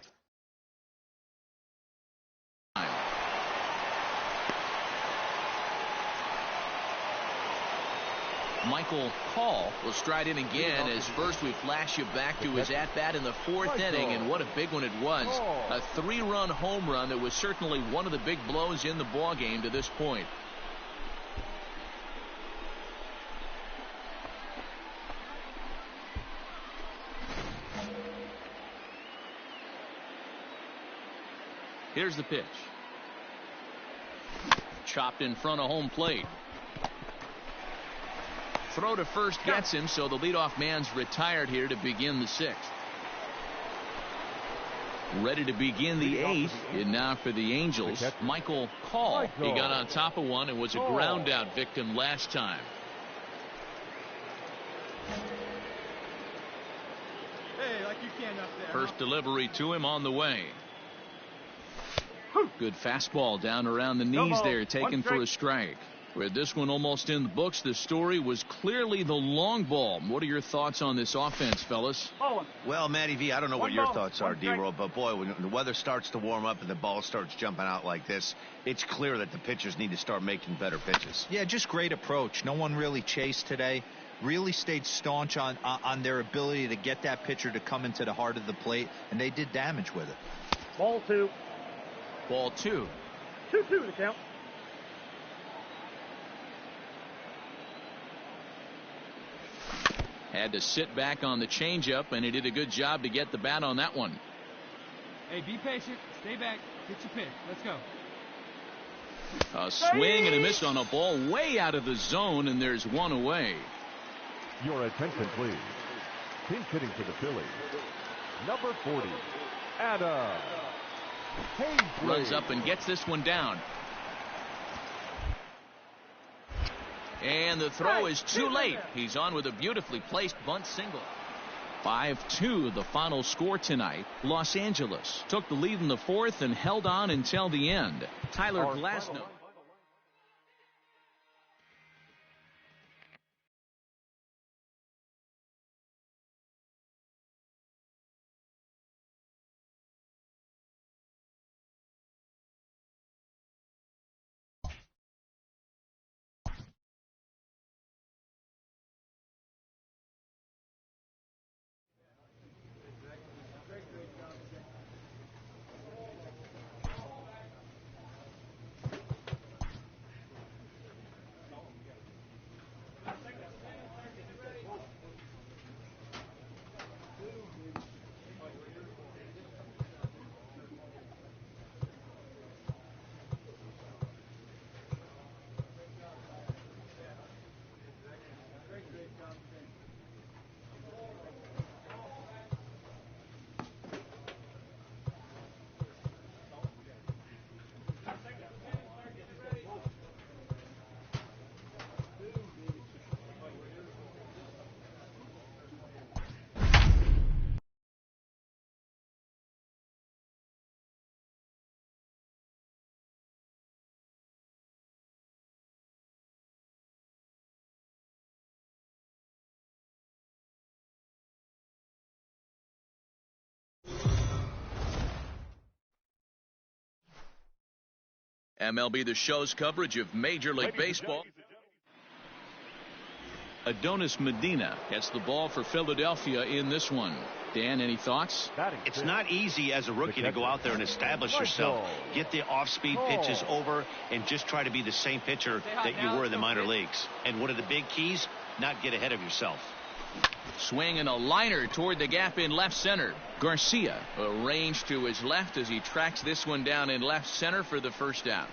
Michael Call will stride in again as first we flash you back to his at-bat in the 4th inning, and what a big one it was. A 3-run home run that was certainly one of the big blows in the ballgame to this point. Here's the pitch. Chopped in front of home plate. Throw to first gets him, so the leadoff man's retired here to begin the 6th. Ready to begin the 8th, and now for the Angels, Michael Call. He got on top of one and was a ground out victim last time. like you can up there. First delivery to him on the way. Good fastball down around the knees there, taken for a strike. With this one almost in the books, the story was clearly the long ball. What are your thoughts on this offense, fellas? Well, Matty V, I don't know what your thoughts are, D-Roll, but boy, when the weather starts to warm up and the ball starts jumping out like this, it's clear that the pitchers need to start making better pitches. Yeah, just great approach. No one really chased today. Really stayed staunch on their ability to get that pitcher to come into the heart of the plate, and they did damage with it. Ball 2. Ball 2. 2-2 the count. Had to sit back on the changeup, and he did a good job to get the bat on that one. Hey, be patient. Stay back. Get your pitch. Let's go. A swing and a miss on a ball way out of the zone, and there's one away. Your attention, please. Pinch hitting for the Phillies. Number 40, Adam Hayes. Runs up and gets this one down. And the throw is too late. He's on with a beautifully placed bunt single. 5-2 the final score tonight. Los Angeles took the lead in the fourth and held on until the end. Tyler Glasnow. MLB The Show's coverage of Major League Baseball. Adonis Medina gets the ball for Philadelphia in this one. Dan, any thoughts? It's not easy as a rookie to go out there and establish yourself, get the off-speed pitches over, and just try to be the same pitcher that you were in the minor leagues. And one of the big keys, not get ahead of yourself. Swing and a liner toward the gap in left center. Garcia arranged to his left as he tracks this one down in left center for the first out.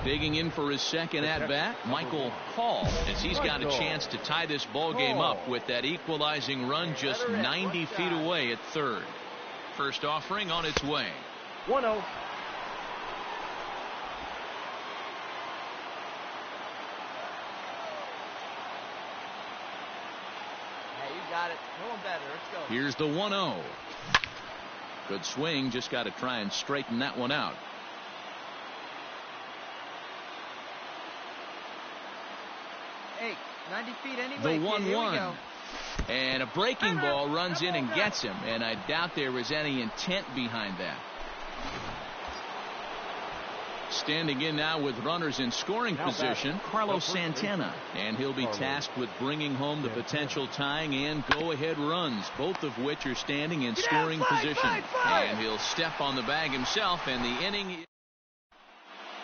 Digging in for his second at-bat, Michael Hall, as he's got a chance to tie this ball game up with that equalizing run just 90 feet away at third. First offering on its way. 1-0. Got it. No one better. Let's go. Here's the 1-0. Good swing. Just got to try and straighten that one out. Hey, 90 feet anyway. The 1-1. And a breaking Timeout. ball runs in and gets him. And I doubt there was any intent behind that. Standing in now with runners in scoring position, Carlos Santana. And he'll be tasked with bringing home the potential tying and go-ahead runs, both of which are standing in scoring position. And he'll step on the bag himself, and the inning.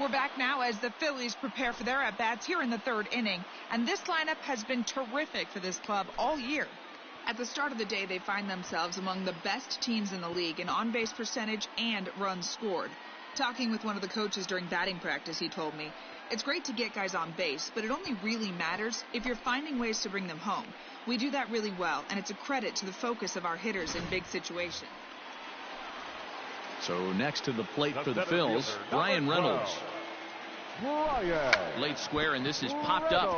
We're back now as the Phillies prepare for their at-bats here in the third inning. And this lineup has been terrific for this club all year. At the start of the day, they find themselves among the best teams in the league in on-base percentage and runs scored. Talking with one of the coaches during batting practice, he told me, it's great to get guys on base, but it only really matters if you're finding ways to bring them home. We do that really well, and it's a credit to the focus of our hitters in big situations. So next to the plate for the Phils, Brian Reynolds. Late square, and this is popped up.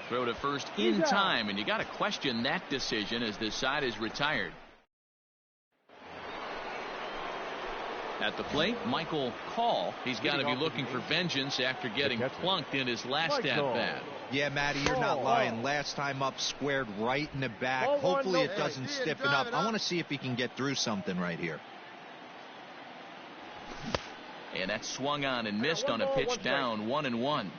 Throw to first in time, and you got to question that decision as this side is retired. At the plate, Michael Call. He's got to be looking for vengeance after getting plunked in his last at-bat. Yeah, Matty, you're not lying. Last time up, squared right in the back. Hopefully it doesn't stiffen up. I want to see if he can get through something right here. And that swung on and missed on a pitch down, 1-1.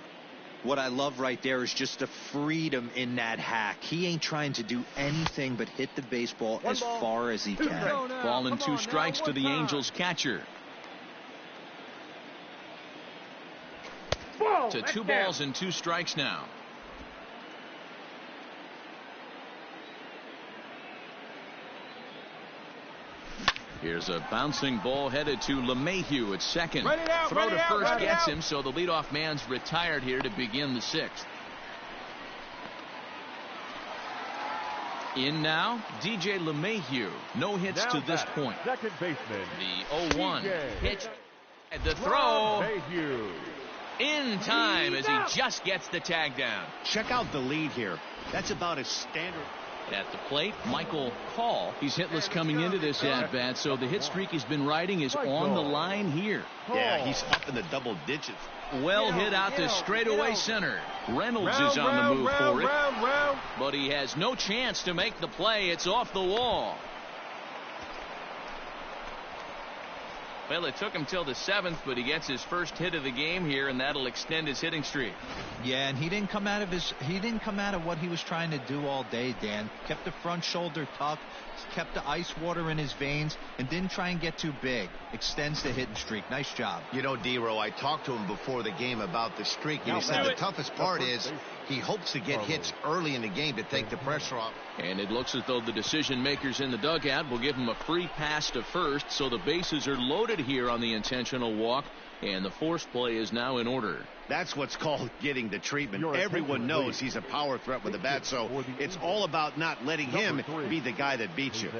What I love right there is just the freedom in that hack. He ain't trying to do anything but hit the baseball as far as he can. Ball and 2 strikes to the Angels catcher. To 2 balls and 2 strikes now. Here's a bouncing ball headed to LeMahieu at second. Throw to first gets him, so the leadoff man's retired here to begin the 6th. In now, DJ LeMahieu. No hits to this point. Second baseman. The 0-1 pitch. At the throw. In time as he just gets the tag down. Check out the lead here. That's about as standard. At the plate, Michael Call. He's hitless coming into this at-bat, so the hit streak he's been riding is on the line here. Yeah, he's up in the double digits. Well hit out to straightaway center. Reynolds is on the move for it, but he has no chance to make the play. It's off the wall. Well, it took him till the 7th, but he gets his first hit of the game here, and that'll extend his hitting streak. Yeah, and he didn't come out of what he was trying to do all day, Dan. Kept the front shoulder tough, kept the ice water in his veins, and didn't try and get too big. Extends the hitting streak. Nice job. You know, D-Row, I talked to him before the game about the streak, and he said the toughest part is he hopes to get hits early in the game to take the pressure off. And it looks as though the decision makers in the dugout will give him a free pass to first, so the bases are loaded here on the intentional walk, and the force play is now in order. That's what's called getting the treatment. Everyone knows he's a power threat with the bat, so it's all about not letting him be the guy that beats you.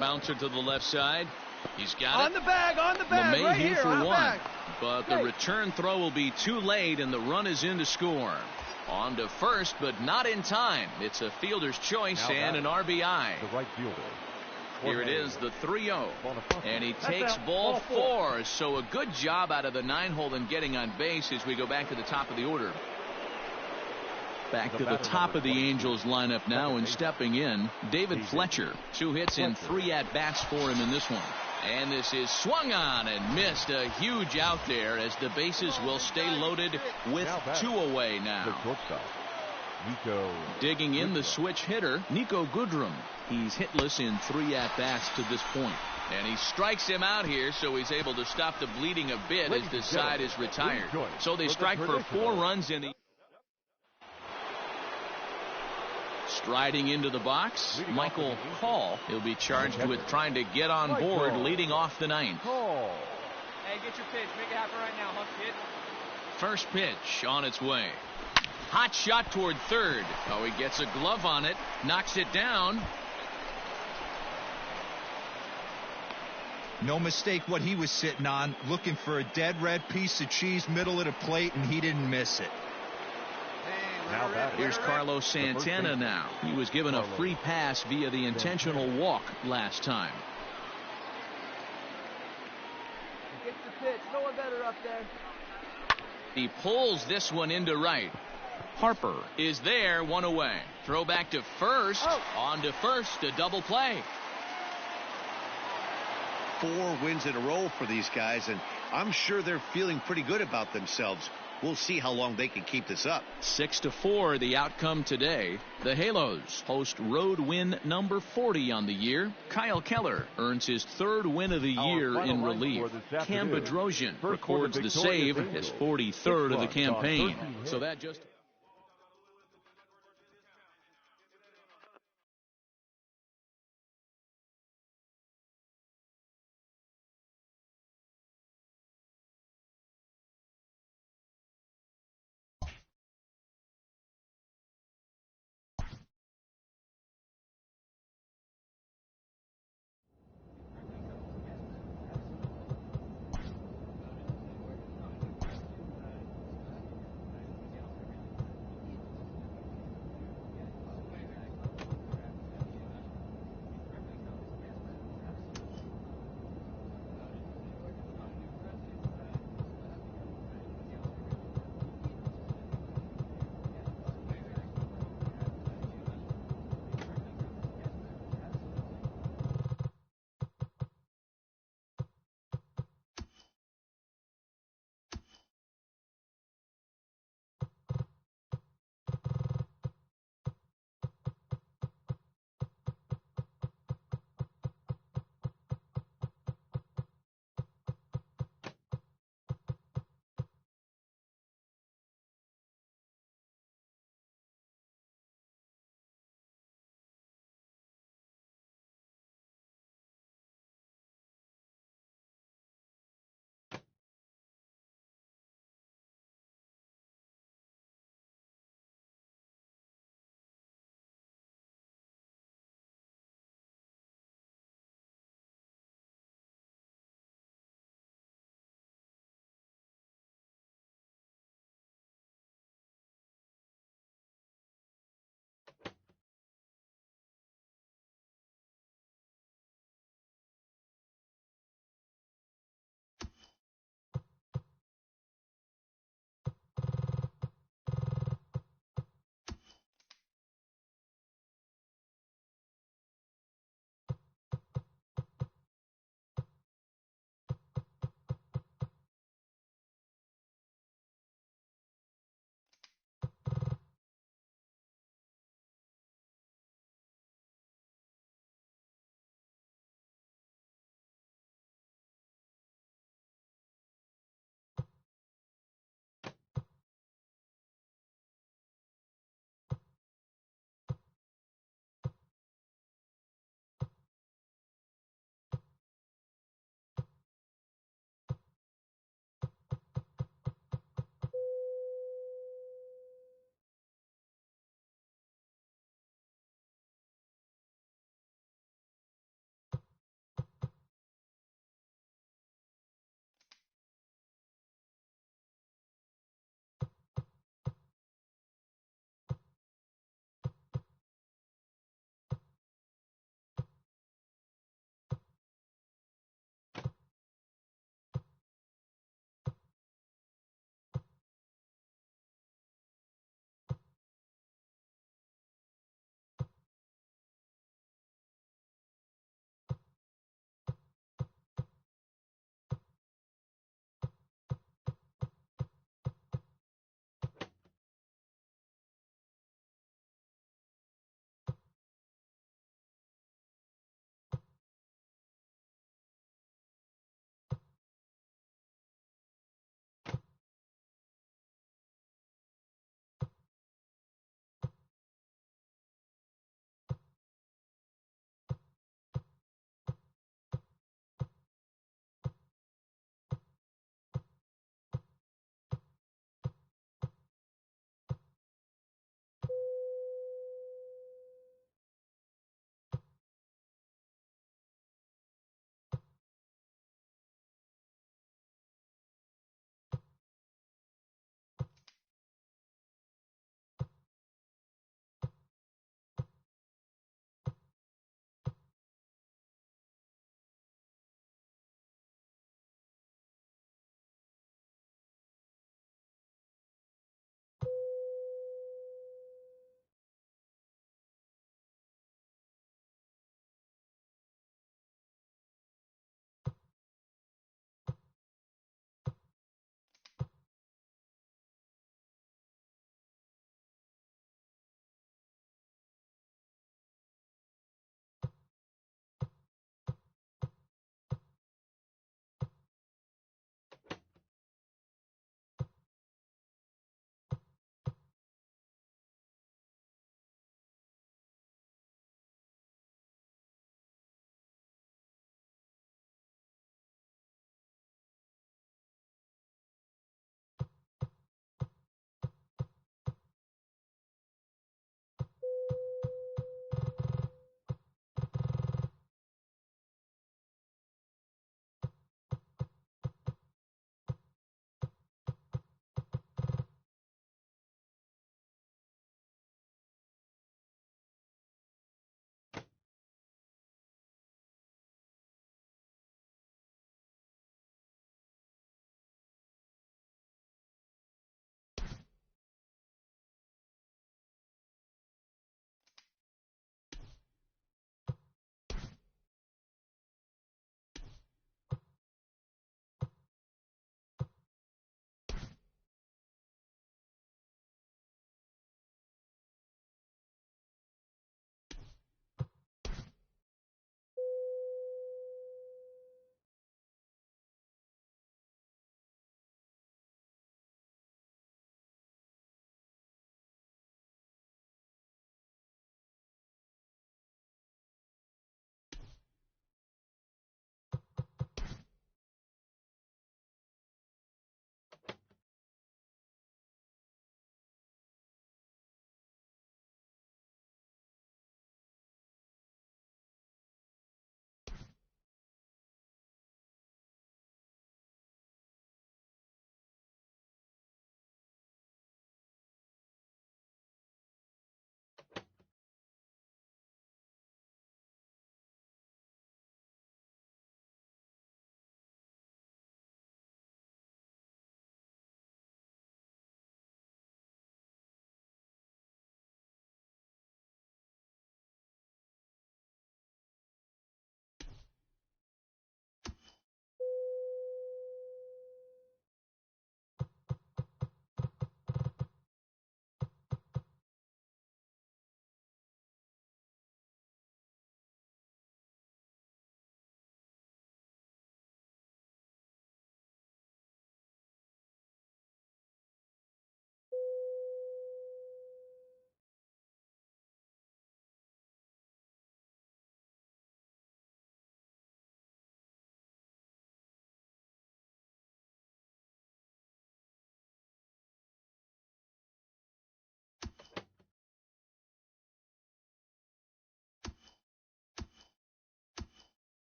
Bouncer to the left side. He's got on it. The bag, LeMahieu right here, for on the 1. bag. But the return throw will be too late, and the run is in to score. On to first, but not in time. It's a fielder's choice and an RBI. The right fielder. Here it is, the 3-0. And he takes ball 4. So a good job out of the 9-hole in getting on base as we go back to the top of the order. Back to the top of the Angels lineup now, and stepping in, David Fletcher. 2 hits and 3 at-bats for him in this one. And this is swung on and missed. A huge out there as the bases will stay loaded with 2 away now. Digging in the switch hitter, Nico Goodrum. He's hitless in 3 at-bats to this point. And he strikes him out here, so he's able to stop the bleeding a bit as this side is retired. So they strike for 4 runs in the... Striding into the box, Michael Call. He'll be charged with trying to get on board, leading off the 9th. Hey, get your pitch. Make it happen right now, Huck, kid. First pitch on its way. Hot shot toward third. Oh, he gets a glove on it, knocks it down. No mistake what he was sitting on, looking for a dead red piece of cheese middle of the plate, and he didn't miss it. Here's Carlos Santana now. He was given a free pass via the intentional walk last time. Get the pitch. No one better up there. He pulls this one into right. Harper is there, 1 away. Throw back to first. On to first, a double play. 4 wins in a row for these guys, and I'm sure they're feeling pretty good about themselves. We'll see how long they can keep this up. 6-4 the outcome today. The Halos host road win number 40 on the year. Kyle Keller earns his 3rd win of the year in relief. Cam Bedrosian records the save, his 43rd of the campaign. So that just...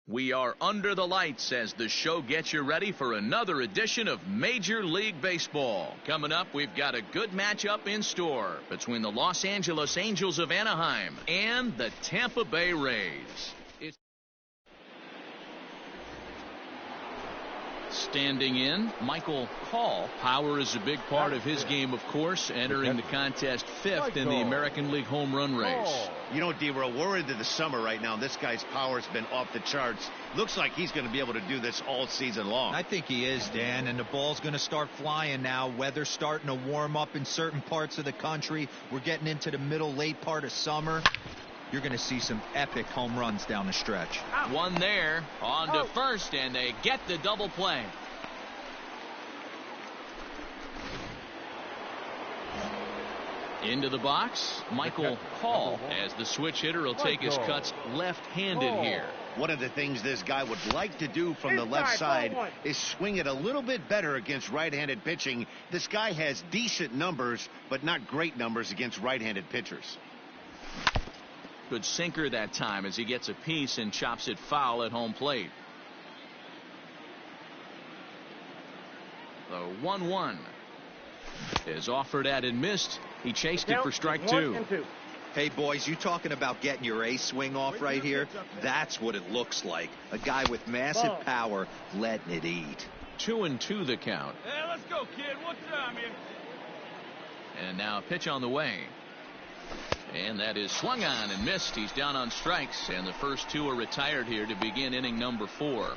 We are under the lights as the show gets you ready for another edition of Major League Baseball. Coming up, we've got a good matchup in store between the Los Angeles Angels of Anaheim and the Tampa Bay Rays. Standing in, Michael Hall. Power is a big part of his game, of course, entering the contest fifth in the American League home run race. You know, D-Row, we're into the summer right now. This guy's power's been off the charts. Looks like he's going to be able to do this all season long. I think he is, Dan, and the ball's going to start flying now. Weather's starting to warm up in certain parts of the country. We're getting into the late part of summer. You're going to see some epic home runs down the stretch. One there, on to first, and they get the double play. Into the box, Michael Hall, as the switch hitter will take his cuts left-handed here. One of the things this guy would like to do from the left side is swing it a little bit better against right-handed pitching. This guy has decent numbers, but not great numbers against right-handed pitchers. Good sinker that time as he gets a piece and chops it foul at home plate. The 1-1 is offered at and missed. He chased it for strike two. Hey, boys, you talking about getting your A swing off right here? That's what it looks like. A guy with massive power letting it eat. 2-2 the count. Hey, let's go, kid. What's time here? And now a pitch on the way. And that is swung on and missed. He's down on strikes, and the first two are retired here to begin inning number 4.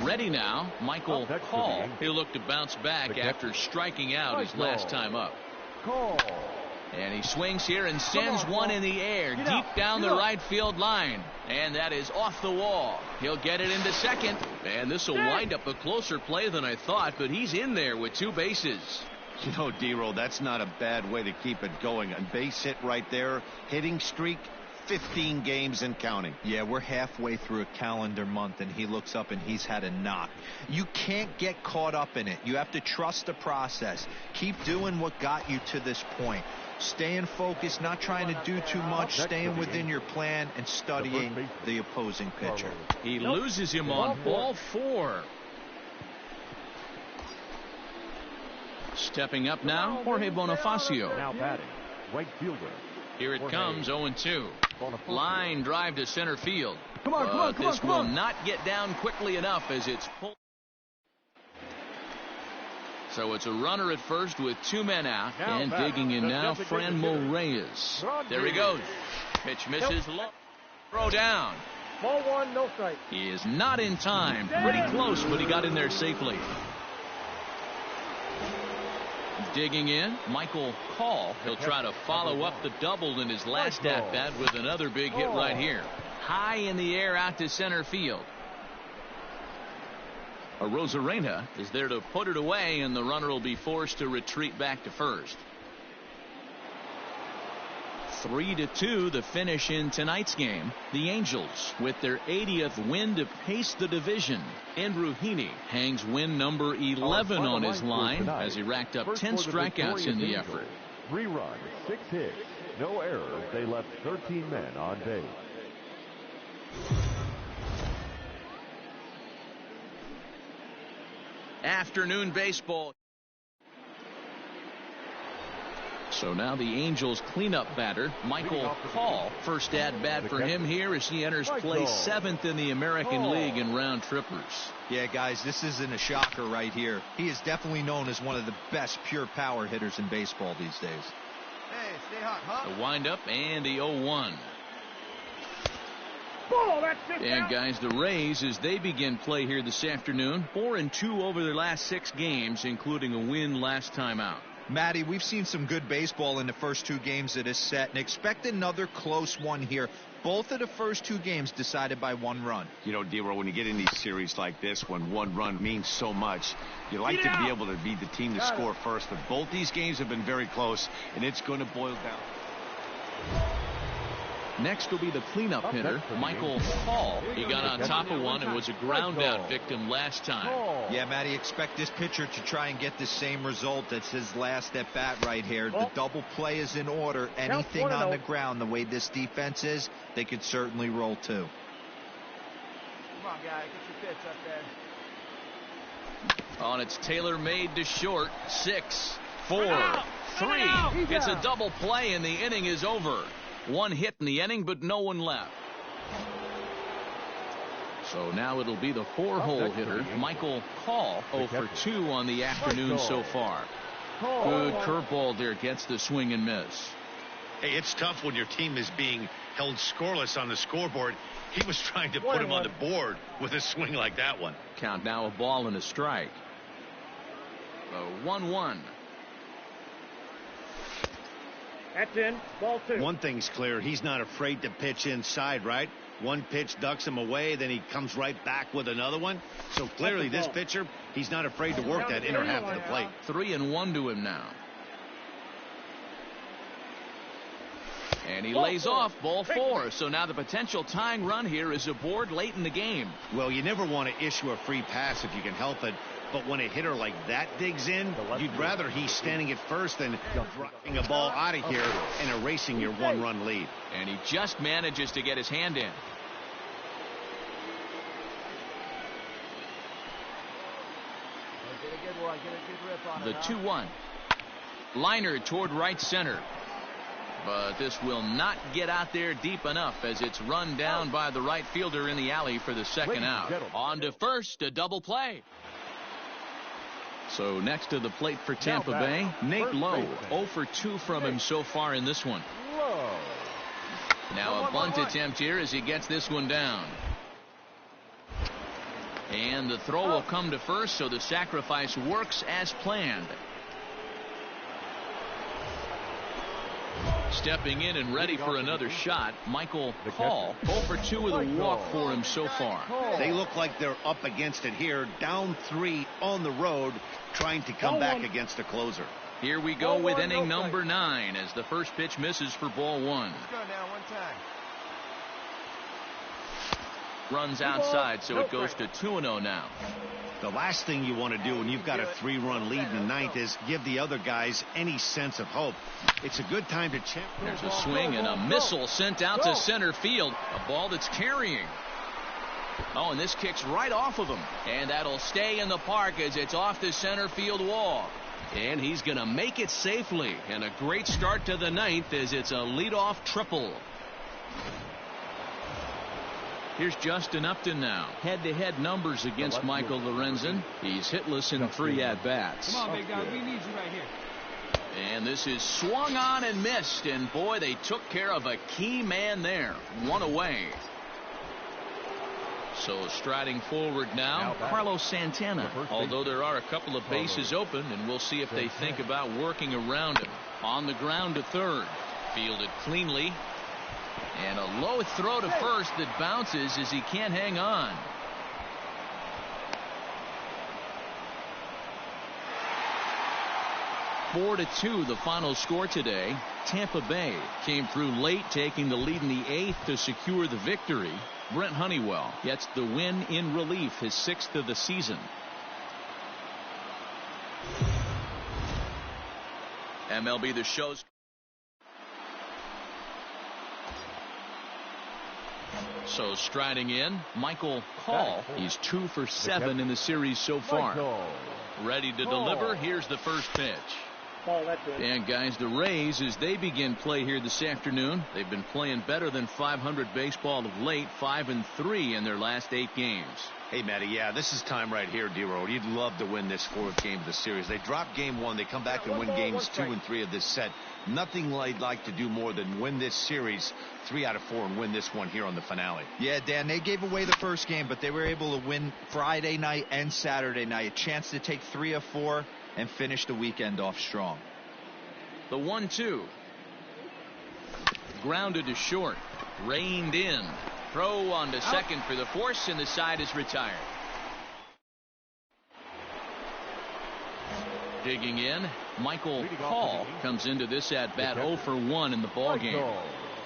Ready now, Michael Hall. He'll look to bounce back after striking out his last time up. And he swings here and sends one in the air deep down the right field line. And that is off the wall. He'll get it into second. And this will wind up a closer play than I thought, but he's in there with 2 bases. You know, D-Roll, that's not a bad way to keep it going. A base hit right there, hitting streak, 15 games and counting. Yeah, we're halfway through a calendar month, and he looks up and he's had a knock. You can't get caught up in it. You have to trust the process. Keep doing what got you to this point. Staying focused, not trying to do too much, staying within your plan, and studying the opposing pitcher. He loses him on ball 4. Stepping up now, Jorge Bonifacio. Now batting, right fielder. Here it comes, 0-2. Line drive to center field. Come on, this will not get down quickly enough as it's pulled. So it's a runner at first with 2 men out. And digging in now, Franmil Reyes. There he goes. Pitch misses low. Throw down. Ball 1, no strike. He is not in time. Pretty close, but he got in there safely. Digging in, Michael Hall. He'll try to follow up the double in his last at-bat with another big hit right here. High in the air out to center field. Arozarena is there to put it away, and the runner will be forced to retreat back to first. 3-2 the finish in tonight's game. The Angels with their 80th win to pace the division. Andrew Heaney hangs win number 11 on his line as he racked up 10 strikeouts in the effort. 3 runs, 6 hits, no errors. They left 13 men on base. Afternoon baseball. So now the Angels cleanup batter, Michael Hall. First at-bat for him here as he enters play 7th in the American League in round trippers. Yeah, guys, this isn't a shocker right here. He is definitely known as one of the best pure power hitters in baseball these days. Hey, stay hot, huh? The windup and the 0-1. And guys, the Rays, as they begin play here this afternoon, 4-2 over their last 6 games, including a win last time out. Matty, we've seen some good baseball in the first 2 games of this set, and expect another close one here. Both of the first 2 games decided by 1 run. You know, D-Roll, when you get in these series like this, when 1 run means so much, you like to be able to be the team to score first. But both these games have been very close, and it's going to boil down. Next will be the cleanup hitter, Michael Hall. He got on top of one and was a ground out victim last time. Yeah, Matty, expect this pitcher to try and get the same result as his last at bat right here. The double play is in order. Anything on the ground, the way this defense is, they could certainly roll too. Come on, guy. Get your pitch up there. On its tailor-made to short. 6, 4, 3. It's a double play and the inning is over. One hit in the inning, but no one left. So now it'll be the 4-hole hitter, Michael Hall, 0 for 2 on the afternoon so far. Good curveball there, gets the swing and miss. Hey, it's tough when your team is being held scoreless on the scoreboard. He was trying to put him on the board with a swing like that one. Count now, a ball and a strike. 1-1. That's in. Ball 2. One thing's clear. He's not afraid to pitch inside, right? One pitch ducks him away, then he comes right back with another one. So clearly this pitcher, he's not afraid to work that inner half of the plate. 3-1 to him now. And he lays off ball 4. So now the potential tying run here is aboard late in the game. Well, you never want to issue a free pass if you can help it. But when a hitter like that digs in, you'd rather he's standing at first than dropping a ball out of here and erasing your one-run lead. And he just manages to get his hand in. The 2-1. Liner toward right center. But this will not get out there deep enough as it's run down by the right fielder in the alley for the second out. On to first, a double play. So next to the plate for Tampa Bay, Nate Lowe. 0 for 2 from him so far in this one. Now a bunt attempt here as he gets this one down. And the throw will come to first, so the sacrifice works as planned. Stepping in and ready for another shot, Michael Hall. 0 for 2 with a walk for him so far. They look like they're up against it here, down 3 on the road, trying to come back against the closer. Here we go with inning number 9 as the first pitch misses for ball 1. Let's go now, one time. Runs outside, so it goes to 2-0 now. The last thing you want to do when you've got a 3-run lead in the 9th is give the other guys any sense of hope. It's a good time to check. There's a swing and a missile sent out to center field. A ball that's carrying. Oh, and this kicks right off of him. And that'll stay in the park as it's off the center field wall. And he's going to make it safely. And a great start to the 9th as it's a leadoff triple. Here's Justin Upton now. Head-to-head numbers against Michael Lorenzen. He's hitless in 3 at-bats. Come on, big guy. We need you right here. And this is swung on and missed. And, boy, they took care of a key man there. 1 away. So striding forward now, Carlos Santana. Although there are a couple of bases open, and we'll see if they think about working around him. On the ground to third. Fielded cleanly. And a low throw to first that bounces as he can't hang on. Four to 2 the final score today. Tampa Bay came through late, taking the lead in the 8th to secure the victory. Brent Honeywell gets the win in relief, his 6th of the season. MLB The Show's so striding in, Michael Hall. He's 2 for 7 in the series so far. Ready to deliver. Here's the first pitch. And guys, the Rays, as they begin play here this afternoon, they've been playing better than .500 baseball of late, 5-3 in their last 8 games. Hey, Matty, yeah, this is time right here, D-Road. You'd love to win this 4th game of the series. They dropped game 1. They come back and win games 2 and 3 of this set. Nothing they'd like to do more than win this series 3 out of 4 and win this one here on the finale. Yeah, Dan, they gave away the first game, but they were able to win Friday night and Saturday night. A chance to take 3 of 4 and finish the weekend off strong. The 1-2. Grounded to short. Reined in. Throw on to second for the force, and the side is retired. Digging in, Michael Hall comes into this at bat 0 for 1 in the ball game.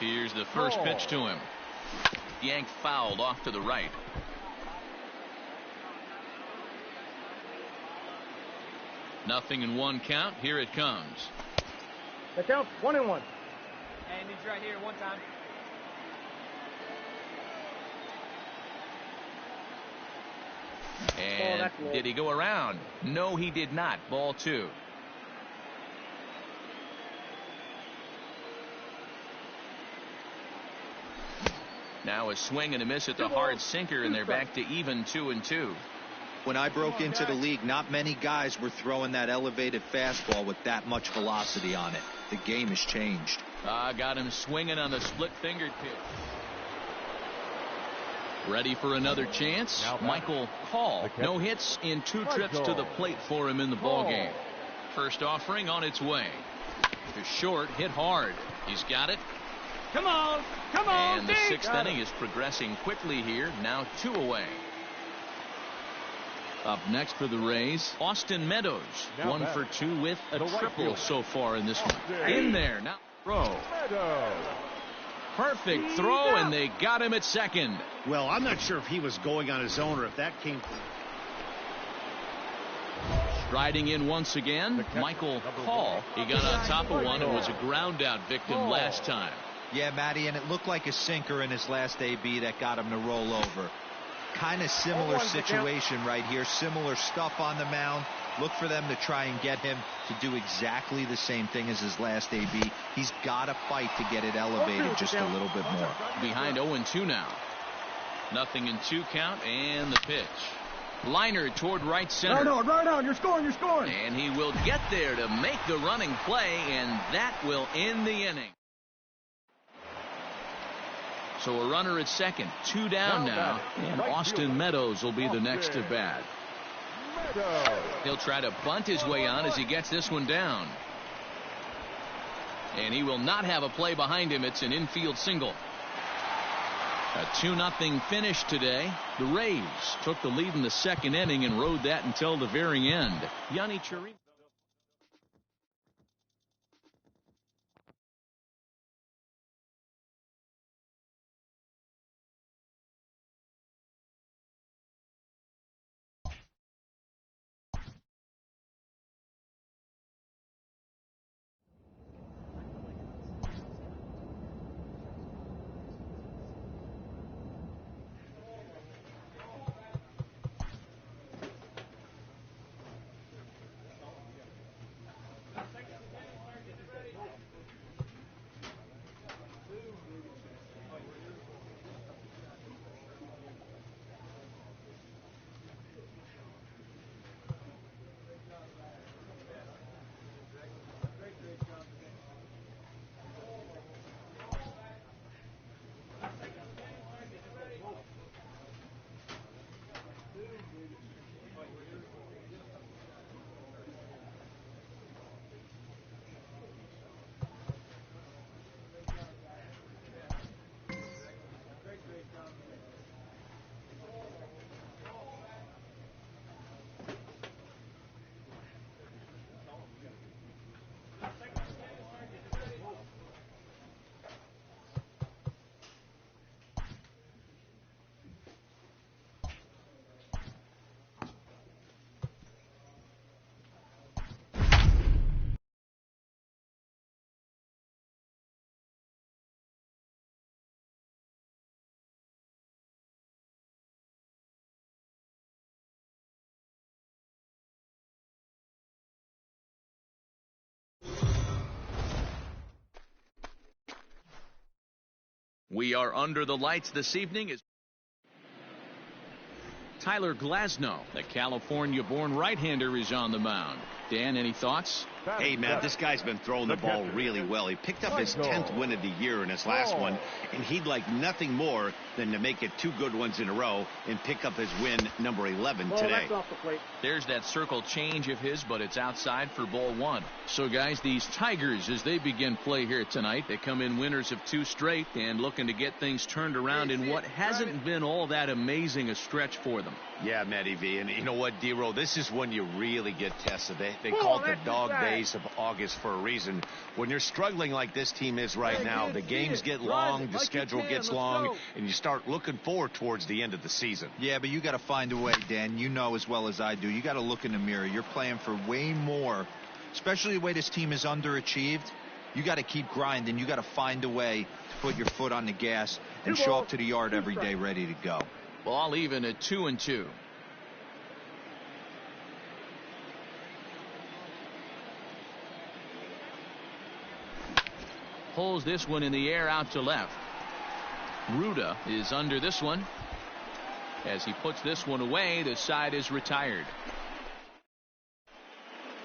Here's the first pitch to him. Yanked fouled off to the right. Nothing in one count. Here it comes. The count 1-1. And he's right here one time. And did he go around? No, he did not. Ball 2. Now a swing and a miss at the hard sinker, and they're back to even 2-2. When I broke into the league, not many guys were throwing that elevated fastball with that much velocity on it. The game has changed. Got him swinging on the split-fingered pitch. Ready for another chance. Michael Hall. No hits in 2 trips to the plate for him in the ballgame. First offering on its way. To short, hit hard. He's got it. Come on. Come on. And the 6th inning is progressing quickly here. Now 2 away. Up next for the Rays, Austin Meadows. 1 for 2 with a triple so far in this one. In there. Now throw. Perfect throw, and they got him at second. Well, I'm not sure if he was going on his own or if that came. Striding in once again, Michael Hall. He got on top of one and was a ground out victim last time. Yeah, Matty, and it looked like a sinker in his last AB that got him to roll over. Kind of similar situation right here. Similar stuff on the mound. Look for them to try and get him to do exactly the same thing as his last AB. He's got to fight to get it elevated just a little bit more. Behind 0-2 now. Nothing in 2 count, and the pitch. Liner toward right center. Right on. You're scoring. And he will get there to make the running play, and that will end the inning. So a runner at second, 2 down now, and Austin Meadows will be the next to bat. He'll try to bunt his way on as he gets this one down. And he will not have a play behind him. It's an infield single. A 2-0 finish today. The Rays took the lead in the 2nd inning and rode that until the very end. Yanni Chirino. We are under the lights this evening as Tyler Glasnow, the California-born right-hander, is on the mound. Dan, any thoughts? Hey, man, this guy's been throwing the ball really well. He picked up his 10th win of the year in his last one, and he'd like nothing more than to make it 2 good ones in a row and pick up his win number 11 today. There's that circle change of his, but it's outside for ball 1. So, guys, these Tigers, as they begin play here tonight, they come in winners of 2 straight and looking to get things turned around in what hasn't been all that amazing a stretch for them. Yeah, Matty V, and you know what, D-Row, this is when you really get tested. They call it the dog days. days of August for a reason. When you're struggling like this team is right now, the games get long, the schedule gets long, and you start looking forward towards the end of the season. Yeah, but you got to find a way, Dan. You know as well as I do. You got to look in the mirror. You're playing for way more, especially the way this team is underachieved. You got to keep grinding. You got to find a way to put your foot on the gas and show up to the yard every day ready to go. Ball even at 2-2. Pulls this one in the air out to left. Ruda is under this one. As he puts this one away, the side is retired.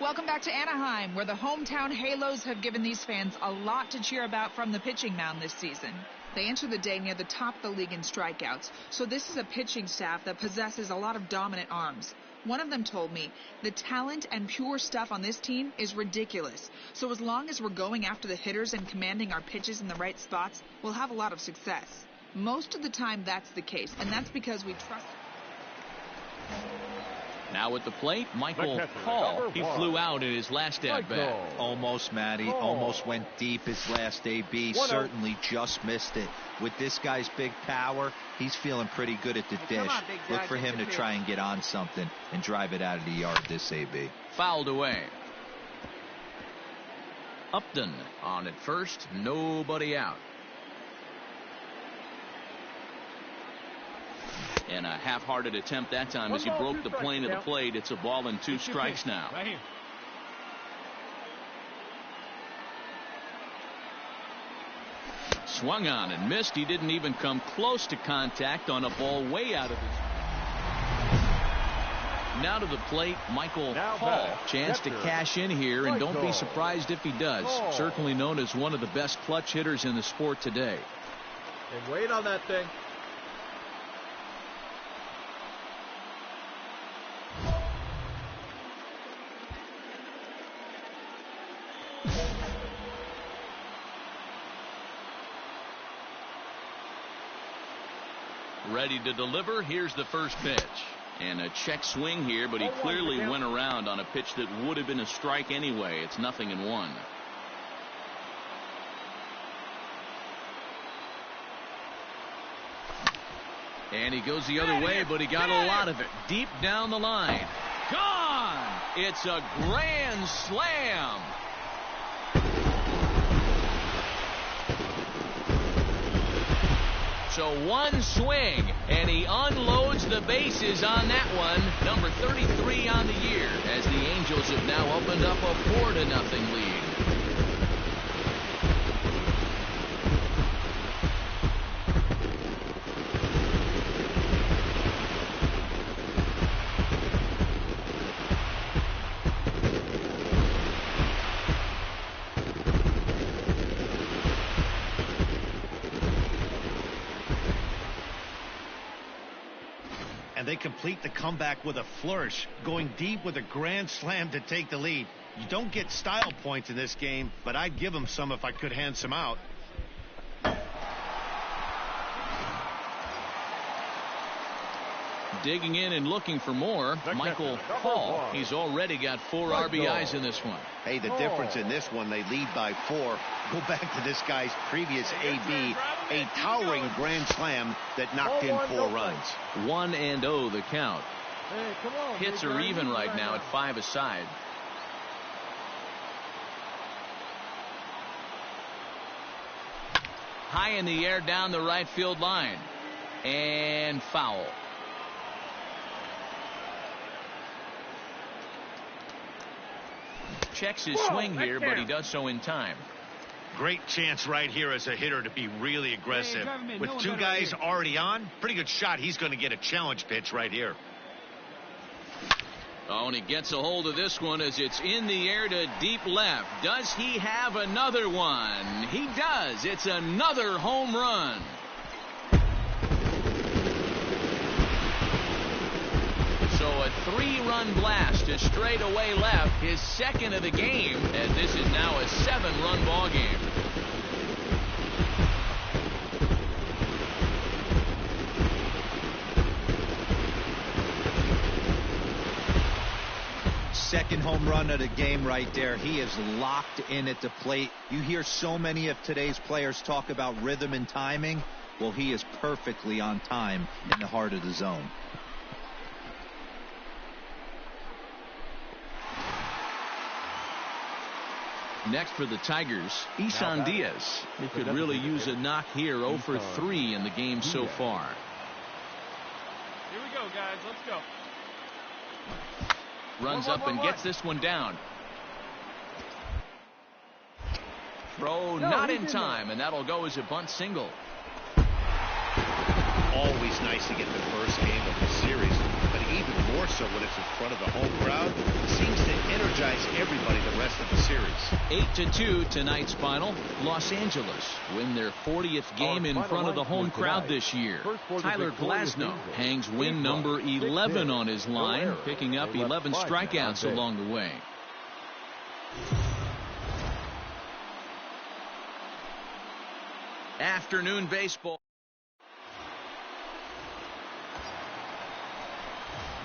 Welcome back to Anaheim, where the hometown Halos have given these fans a lot to cheer about from the pitching mound this season. They enter the day near the top of the league in strikeouts, so this is a pitching staff that possesses a lot of dominant arms. One of them told me, the talent and pure stuff on this team is ridiculous. So as long as we're going after the hitters and commanding our pitches in the right spots, we'll have a lot of success. Most of the time that's the case, and that's because we trust. Now at the plate, Michael Hall. He flew out in his last at-bat. Almost, Matty. Almost went deep his last AB. Certainly just missed it. With this guy's big power, he's feeling pretty good at the dish. Look for him to try and get on something and drive it out of the yard this AB. Fouled away. Upton on at first. Nobody out. And a half-hearted attempt that time as he broke the plane of the plate. It's a ball and 2 strikes now. Right here. Swung on and missed. He didn't even come close to contact on a ball way out of his. Now to the plate, Michael Hall. Chance to cash in here, and don't be surprised if he does. Certainly known as one of the best clutch hitters in the sport today. And wait on that thing. Ready to deliver. Here's the first pitch. And a check swing here, but he clearly went around on a pitch that would have been a strike anyway. It's 0-1. And he goes the other way, but he got a lot of it. Deep down the line. Gone! It's a grand slam. So one swing, and he unloads the bases on that one. Number 33 on the year, as the Angels have now opened up a 4-0 lead. And they complete the comeback with a flourish, going deep with a grand slam to take the lead. You don't get style points in this game, but I'd give them some if I could hand some out. Digging in and looking for more, Michael Hall. He's already got 4 RBIs in this one. Hey, the difference in this one, they lead by 4. Go back to this guy's previous AB, a towering grand slam that knocked in 4 runs. 1-0 the count. Hey, come on, hits are even right now at 5 aside. High in the air down the right field line. And foul. Checks his swing here, but he does so in time. Great chance right here as a hitter to be really aggressive. With 2 guys already on, pretty good shot. He's going to get a challenge pitch right here. Oh, and he gets a hold of this one as it's in the air to deep left. Does he have another one? He does. It's another home run. So a 3-run blast to straightaway left, his second of the game, as this is now a 7-run ball game. second home run of the game right there. He is locked in at the plate. You hear so many of today's players talk about rhythm and timing. Well, he is perfectly on time in the heart of the zone. Next for the Tigers, Isan Diaz. He could really use a knock here. 0 for 3 in the game so far. Here we go, guys. Let's go. Runs up and gets this one down. Throw not in time, and that'll go as a bunt single. Always nice to get the first game of the series, but even more so when it's in front of the home crowd. It seems to energize everybody the rest of the series. 8-2 tonight's final. Los Angeles win their 40th game in front of the home crowd this year. Tyler Glasnow hangs win number 11 on his line, picking up 11 strikeouts along the way. Afternoon baseball.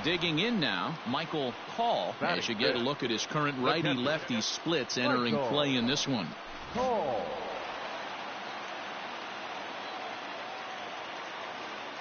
Digging in now, Michael Hall, as you get a look at his current righty-lefty splits entering play in this one. All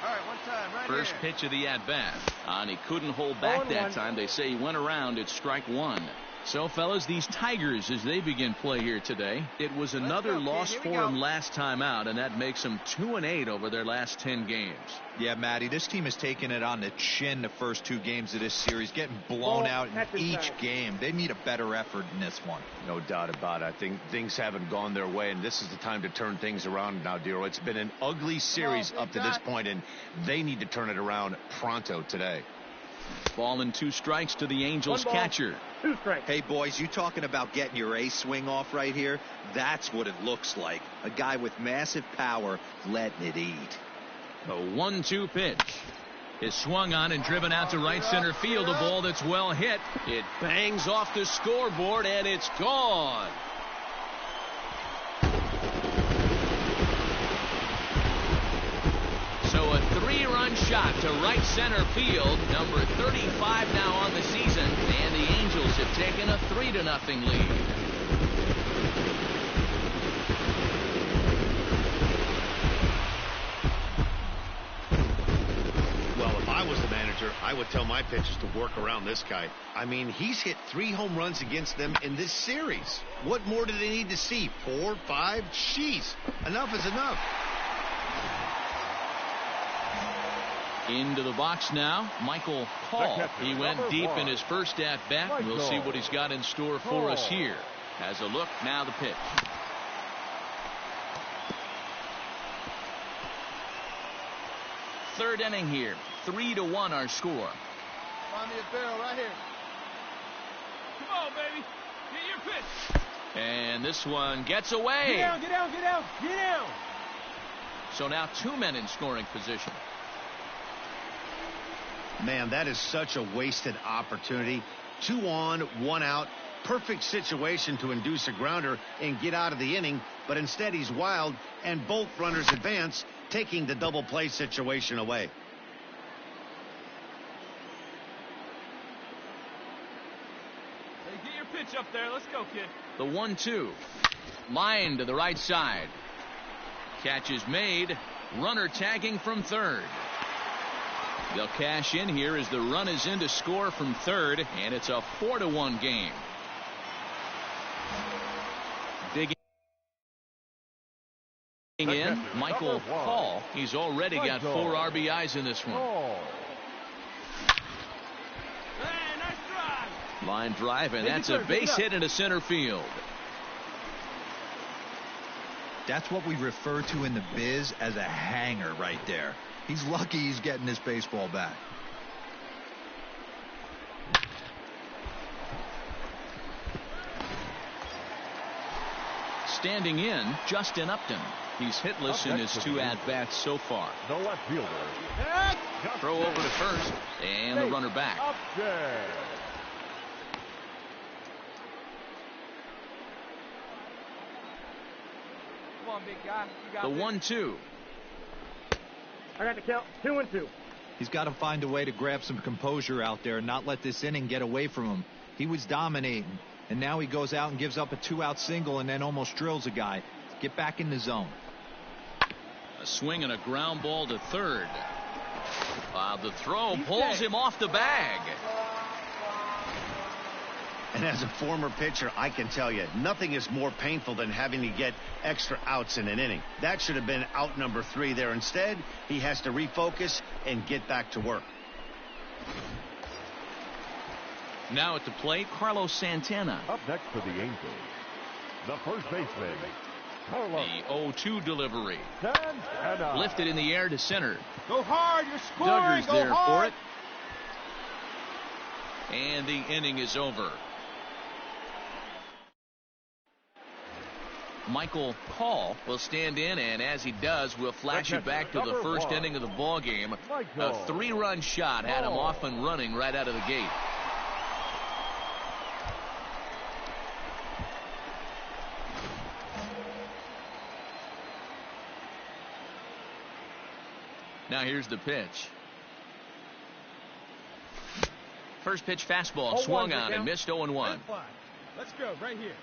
right, one time, right First here. pitch of the at-bat. And he couldn't hold back that time. They say he went around at strike one. So, fellas, these Tigers, as they begin play here today, it was another loss for them last time out, and that makes them 2-8 over their last 10 games. Yeah, Matty, this team has taken it on the chin the first 2 games of this series, getting blown out in each game. They need a better effort in this one. No doubt about it. I think things haven't gone their way, and this is the time to turn things around now, Dero. It's been an ugly series up to this point, and they need to turn it around pronto today. Ball and 2 strikes to the Angels catcher. 2 strikes. Hey, boys, you talking about getting your A swing off right here? That's what it looks like. A guy with massive power letting it eat. The 1-2 pitch is swung on and driven out to right center field. A ball that's well hit. It bangs off the scoreboard, and it's gone. So a 3-run shot to right center field. Number 35 now on the season. And the Angels have taken a 3-0 lead. Well, if I was the manager, I would tell my pitchers to work around this guy. I mean, he's hit 3 home runs against them in this series. What more do they need to see? 4, 5? Jeez, enough is enough. Into the box now, Michael Hall. He went deep in his first at-bat. We'll see what he's got in store for us here. Has a look, now the pitch. Third inning here, 3-1 our score. Find me a barrel right here. Come on, baby. Get your pitch. And this one gets away. Get down, get down, get down, get down. So now 2 men in scoring position. Man, that is such a wasted opportunity. 2 on, 1 out. Perfect situation to induce a grounder and get out of the inning, but instead he's wild, and both runners advance, taking the double play situation away. Hey, get your pitch up there. Let's go, kid. The 1-2. Line to the right side. Catch is made. Runner tagging from third. They'll cash in here as the run is in to score from third, and it's a 4-1 game. Digging in, Michael Hall. He's already got 4 RBIs in this one. Hey, nice drive. Line drive, and that's a base hit into center field. That's what we refer to in the biz as a hanger right there. He's lucky he's getting this baseball back. Standing in, Justin Upton. He's hitless in his 2 at-bats so far. The left fielder. Throw over to first, and the runner back. Upton. Come on, big guy. You got The this. 1-2. I got the count. 2-2. He's got to find a way to grab some composure out there and not let this inning get away from him. He was dominating, and now he goes out and gives up a 2-out single and then almost drills a guy. Get back in the zone. A swing and a ground ball to third. The throw pulls him off the bag. And as a former pitcher, I can tell you, nothing is more painful than having to get extra outs in an inning. That should have been out number 3 there. Instead, he has to refocus and get back to work. Now at the plate, Carlos Santana. Up next for the Angels, the first baseman, Carlos. The 0-2 delivery. Santana. Lifted in the air to center. Go hard. You're scoring. Duggar's Go there hard. for it. And the inning is over. Michael Call will stand in, and as he does, we'll flash you back to the first inning of the ball game. A 3-run shot had him off and running right out of the gate. Now here's the pitch. First pitch fastball swung on and missed 0-1. Let's go right here.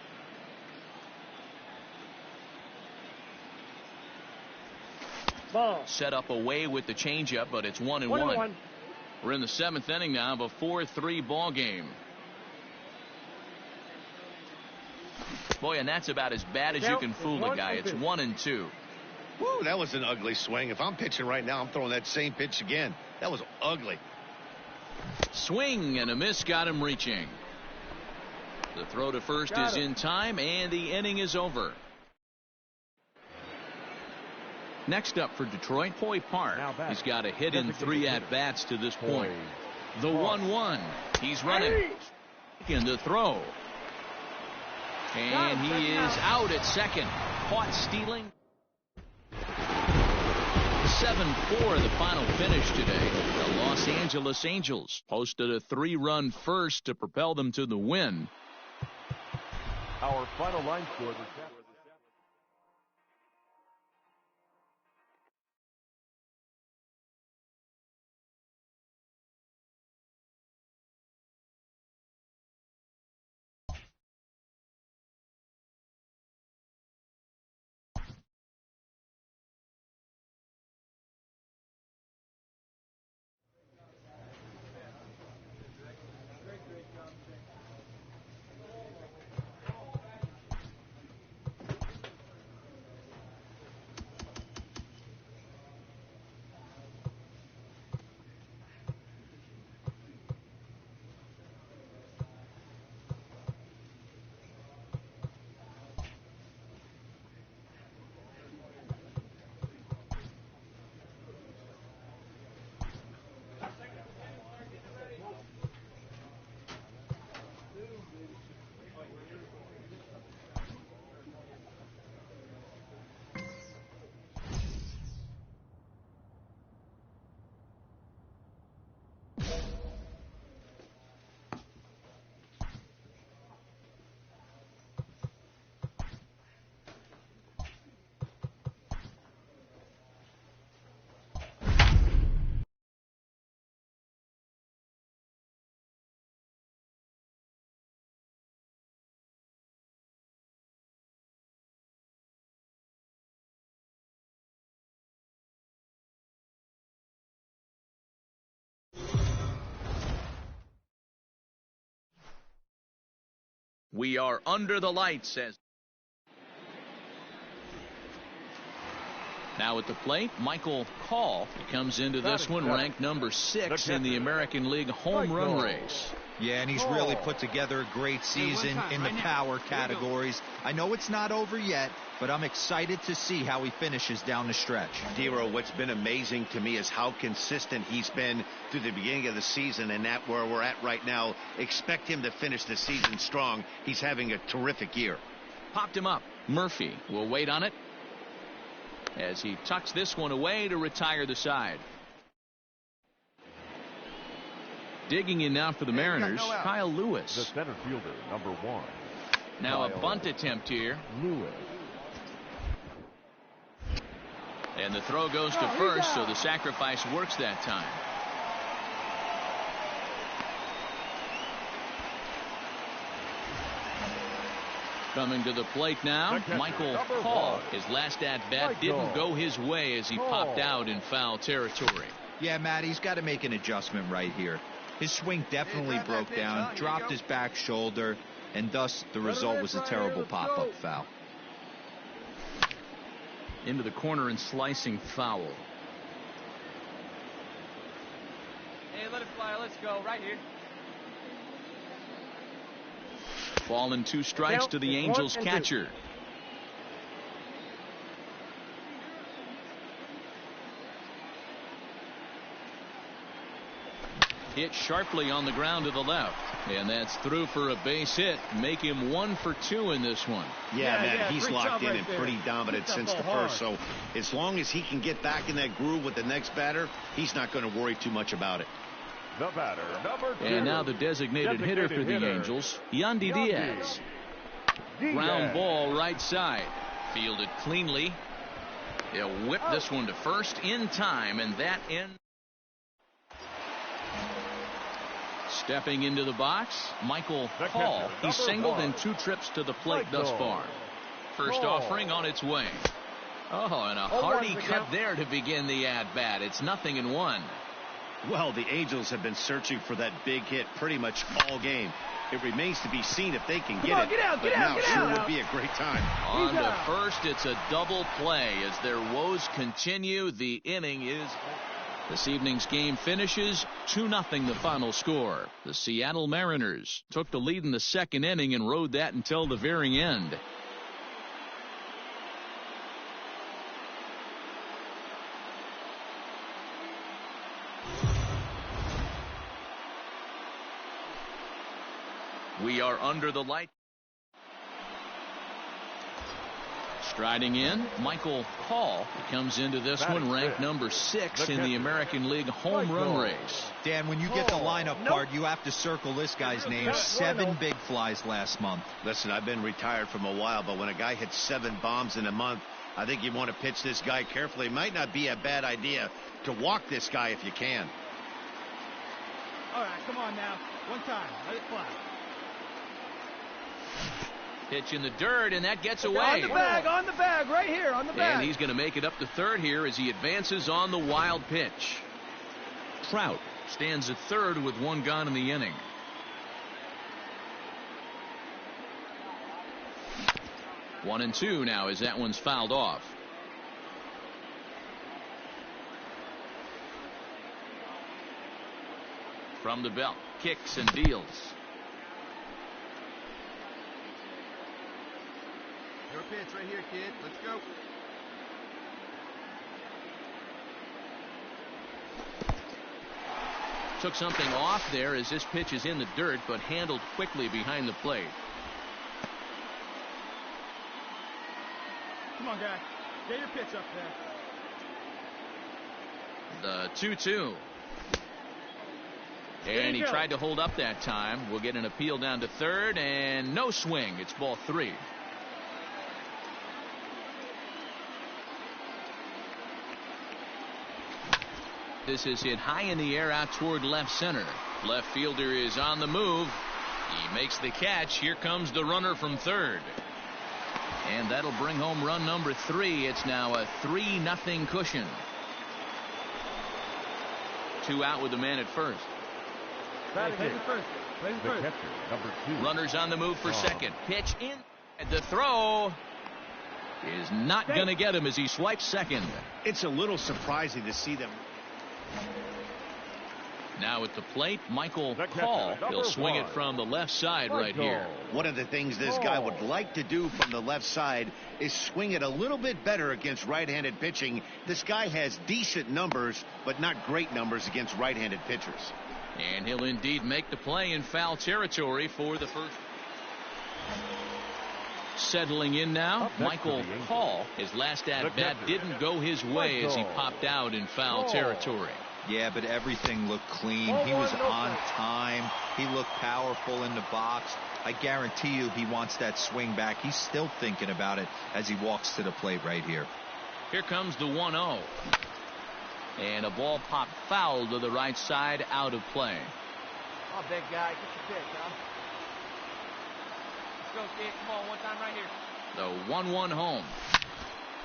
Ball. Set up away with the changeup, but it's 1-1. We're in the 7th inning now of a 4-3 ball game. Boy, and that's about as bad as you can fool a guy. It's 1-2. Woo, that was an ugly swing. If I'm pitching right now, I'm throwing that same pitch again. That was ugly. Swing and a miss got him reaching. The throw to first is in time, and the inning is over. Next up for Detroit, Hoy Park. He's got a hit in 3 at-bats to this point. The 1-1. He's running. In the throw. And he is out at second. Caught stealing. 7-4 the final finish today. The Los Angeles Angels posted a 3-run first to propel them to the win. Our final line score. We are under the lights, says. Now at the plate, Michael Call. He comes into this one ranked number 6 in the American League home run race. Yeah, and he's really put together a great season in the power categories. I know it's not over yet, but I'm excited to see how he finishes down the stretch. Dero, what's been amazing to me is how consistent he's been through the beginning of the season, and that where we're at right now. Expect him to finish the season strong. He's having a terrific year. Popped him up. Murphy will wait on it as he tucks this one away to retire the side. Digging in now for the Mariners, Kyle Lewis. The center fielder, number 1. Now a bunt attempt here. Lewis. And the throw goes to first, so the sacrifice works that time. Coming to the plate now, Michael Hall. His last at-bat didn't go his way as he popped out in foul territory. Yeah, Matt, he's got to make an adjustment right here. His swing definitely broke down, dropped his back shoulder, and thus the result was a terrible pop-up foul. Into the corner and slicing foul. Hey, let it fly. Let's go. Right here. Ball and 2 strikes to the Angels catcher. Hit sharply on the ground to the left, and that's through for a base hit. Make him 1 for 2 in this one. Yeah, man, he's locked in and pretty dominant since the first. So as long as he can get back in that groove with the next batter, he's not going to worry too much about it. The batter, number 2. And now the designated hitter for the Angels, Yandy Diaz. Ground ball right side. Fielded cleanly. He'll whip this one to first in time, and that ends. Stepping into the box, Michael Hall. He's singled in 2 trips to the plate thus far. First offering on its way. Oh, and a hearty cut there to begin the at-bat. It's 0-1. Well, the Angels have been searching for that big hit pretty much all game. It remains to be seen if they can get it. But now sure would be a great time. On to first, it's a double play as their woes continue. The inning is. This evening's game finishes 2-0 the final score. The Seattle Mariners took the lead in the second inning and rode that until the very end. We are under the light. Striding in, Michael Hall comes into this one ranked number 6 in the American League home run race. Dan, when you get the lineup card, you have to circle this guy's name. 7 big flies last month. Listen, I've been retired from a while, but when a guy hits 7 bombs in a month, I think you want to pitch this guy carefully. It might not be a bad idea to walk this guy if you can. All right, come on now. One time. Let it fly. Pitch in the dirt, and that gets away. On the bag, right here, on the bag. And he's going to make it up to third here as he advances on the wild pitch. Trout stands at third with 1 gone in the inning. One and 2 now as that one's fouled off. From the belt, kicks and deals. Your pitch right here, kid. Let's go. Took something off there as this pitch is in the dirt, but handled quickly behind the plate. Come on, guy. Get your pitch up there. The 2-2. And he tried to hold up that time. We'll get an appeal down to third, and no swing. It's ball 3. This is hit high in the air out toward left center. Left fielder is on the move. He makes the catch. Here comes the runner from third. And that'll bring home run number 3. It's now a 3-0 cushion. 2 out with the man at first. Play first. Catcher, number 2. Runners on the move for second. Pitch in. The throw is not going to get him as he swipes second. It's a little surprising to see them. Now at the plate, Michael Hall. He'll swing it from the left side right here. One of the things this guy would like to do from the left side is swing it a little bit better against right-handed pitching. This guy has decent numbers, but not great numbers against right-handed pitchers. And he'll indeed make the play in foul territory for the first. Settling in now, Michael Hall. His last at-bat didn't go his way as he popped out in foul territory. Yeah, but everything looked clean. He was on time. He looked powerful in the box. I guarantee you he wants that swing back. He's still thinking about it as he walks to the plate right here. Here comes the 1-0. And a ball popped foul to the right side, out of play. Oh, big guy. Get your pitch, huh? Let's go, go, kid. Come on, one time right here. The 1-1 home.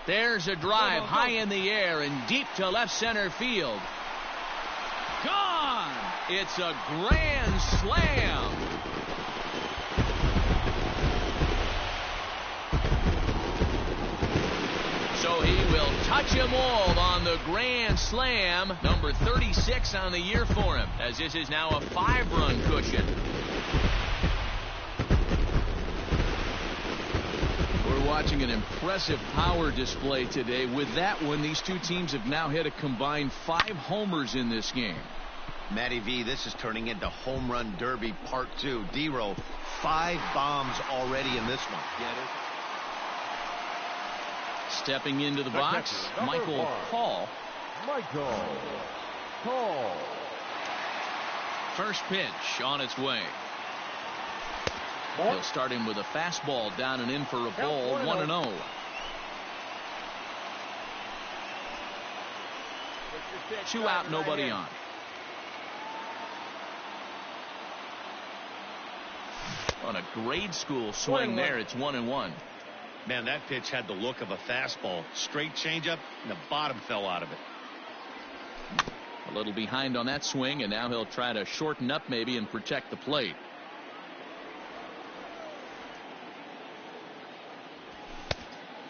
There's a drive high in the air and deep to left center field. Gone! It's a grand slam. So he will touch them all on the grand slam. Number 36 on the year for him, as this is now a 5-run cushion. We're watching an impressive power display today. With that one, these two teams have now hit a combined 5 homers in this game. Matty V, this is turning into home run derby part 2. D-Row, 5 bombs already in this one. Stepping into the box, Michael Hall. Michael Hall. First pitch on its way. He'll start him with a fastball down and in for a ball. 1-0. 2 out, nobody on. On a grade school swing there, it's 1-1. Man, that pitch had the look of a fastball. Straight changeup, and the bottom fell out of it. A little behind on that swing, and now he'll try to shorten up maybe and protect the plate.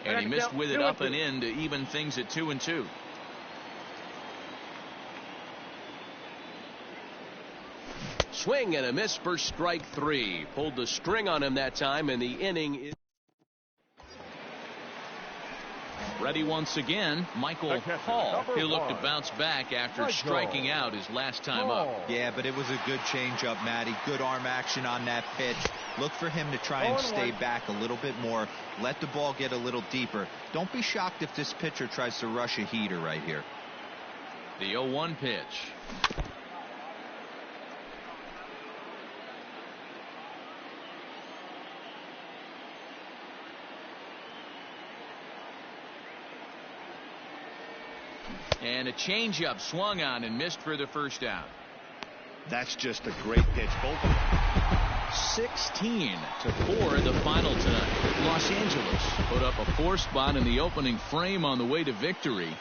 And he missed with it up and in to even things at 2-2. Swing and a miss for strike 3. Pulled the string on him that time, and the inning is ready once again. Michael Hall. He'll look to bounce back after striking out his last time up. Yeah, but it was a good changeup, Matty. Good arm action on that pitch. Look for him to try and stay back a little bit more. Let the ball get a little deeper. Don't be shocked if this pitcher tries to rush a heater right here. The 0-1 pitch. And a changeup swung on and missed for the first out. That's just a great pitch. Both of them. 16-4 the final tonight. Los Angeles put up a 4 spot in the opening frame on the way to victory.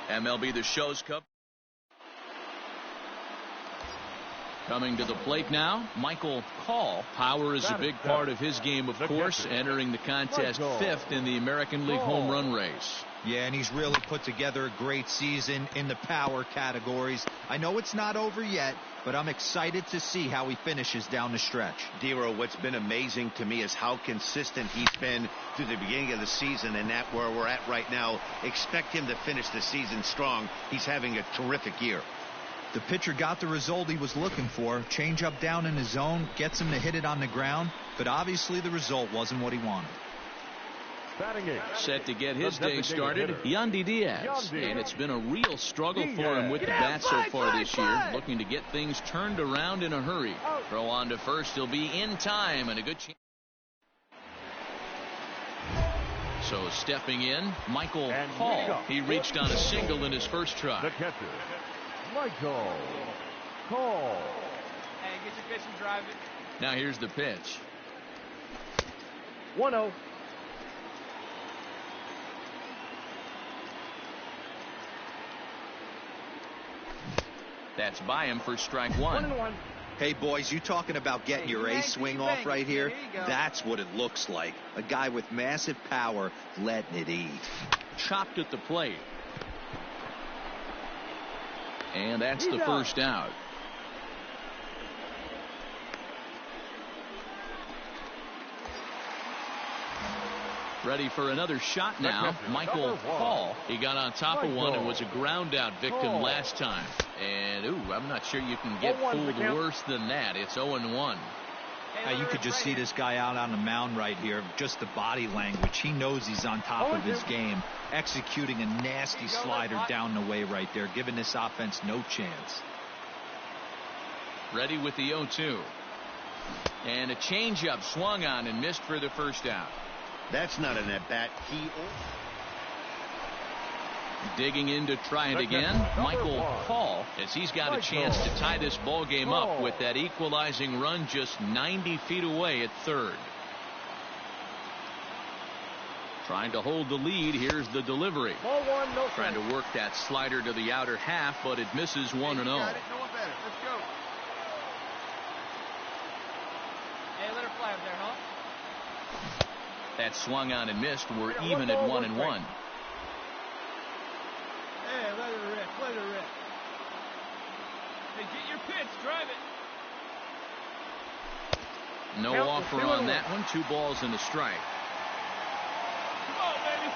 MLB The Show's Cup. Coming to the plate now, Michael Hall. Power is a big part of his game, of course, entering the contest 5th in the American League home run race. Yeah, and he's really put together a great season in the power categories. I know it's not over yet, but I'm excited to see how he finishes down the stretch. D-Row, what's been amazing to me is how consistent he's been through the beginning of the season, and that where we're at right now. Expect him to finish the season strong. He's having a terrific year. The pitcher got the result he was looking for. Change up down in his zone, gets him to hit it on the ground, but obviously the result wasn't what he wanted. Set to get his day started, Yandy Diaz. And it's been a real struggle for him with the bat so far this year. Looking to get things turned around in a hurry. Throw on to first. He'll be in time and a good chance. So stepping in, Michael Hall. He reached on a single in his first try. The catcher, Michael Hall. Hey, get your pitch and drive it. Now here's the pitch. 1-0. That's by him for strike 1. 1-1. Hey, boys, you talking about getting your ace swing off right here? That's what it looks like. A guy with massive power letting it eat. Chopped at the plate. And that's the first out. Ready for another shot now. Michael Hall. He got on top of one and was a ground out victim last time. And, I'm not sure you can get fooled worse than that. It's 0-1. You could just see this guy out on the mound right here. Just the body language. He knows he's on top of his game. Executing a nasty slider down the way right there. Giving this offense no chance. Ready with the 0-2. And a changeup swung on and missed for the first out. That's not an at-bat. Digging in to try it again, Michael Hall, as he's got a chance to tie this ball game up with that equalizing run just 90 feet away at third. Trying to hold the lead. Here's the delivery. Trying to work that slider to the outer half, but it misses 1-0. No one better. Let's go. Hey, let her fly up there, huh? That swung on and missed. We're even at 1-1. Hey, let her rip. Let her rip. Hey, get your pitch. Drive it. No offer on that one. 2 balls and a strike. Come on, baby.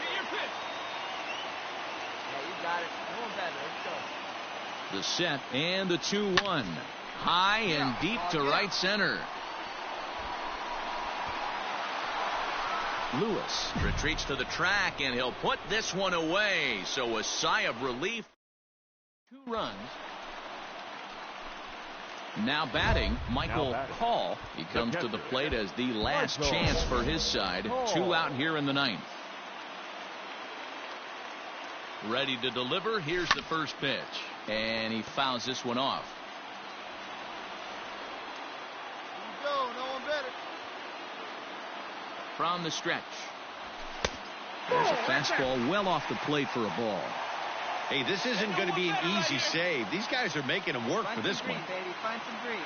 Get your pitch. Yeah, you got it. No one better. Let's go. The set and the 2-1. High and deep to right center. Lewis retreats to the track, and he'll put this one away. So a sigh of relief. 2 runs. Now batting, Michael Hall. He comes to the plate as the last chance for his side. 2 out here in the 9th. Ready to deliver. Here's the first pitch. And he fouls this one off. Here we go. No one better. From the stretch. There's a fastball well off the plate for a ball. Hey, this isn't going to be an easy save. These guys are making them work for this one. Baby. Find some green.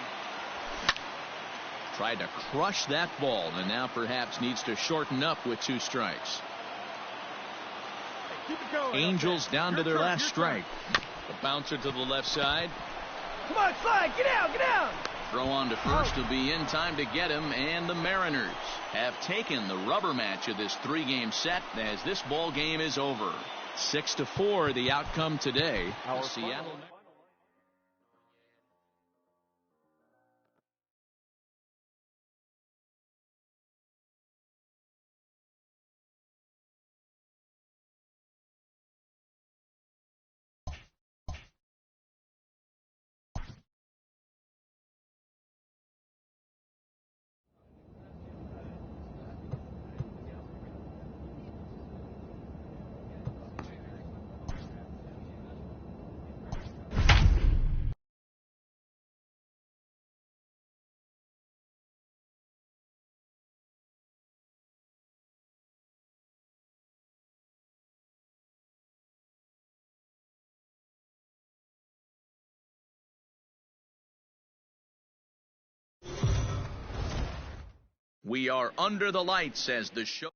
Tried to crush that ball, and now perhaps needs to shorten up with 2 strikes. Keep it going. Angels down to their last strike. The bouncer to the left side. Come on, slide. Get out. Get out. Throw on to first will be in time to get him, and the Mariners have taken the rubber match of this 3-game set as this ball game is over. 6-4 the outcome today. Seattle. We are under the lights as the show.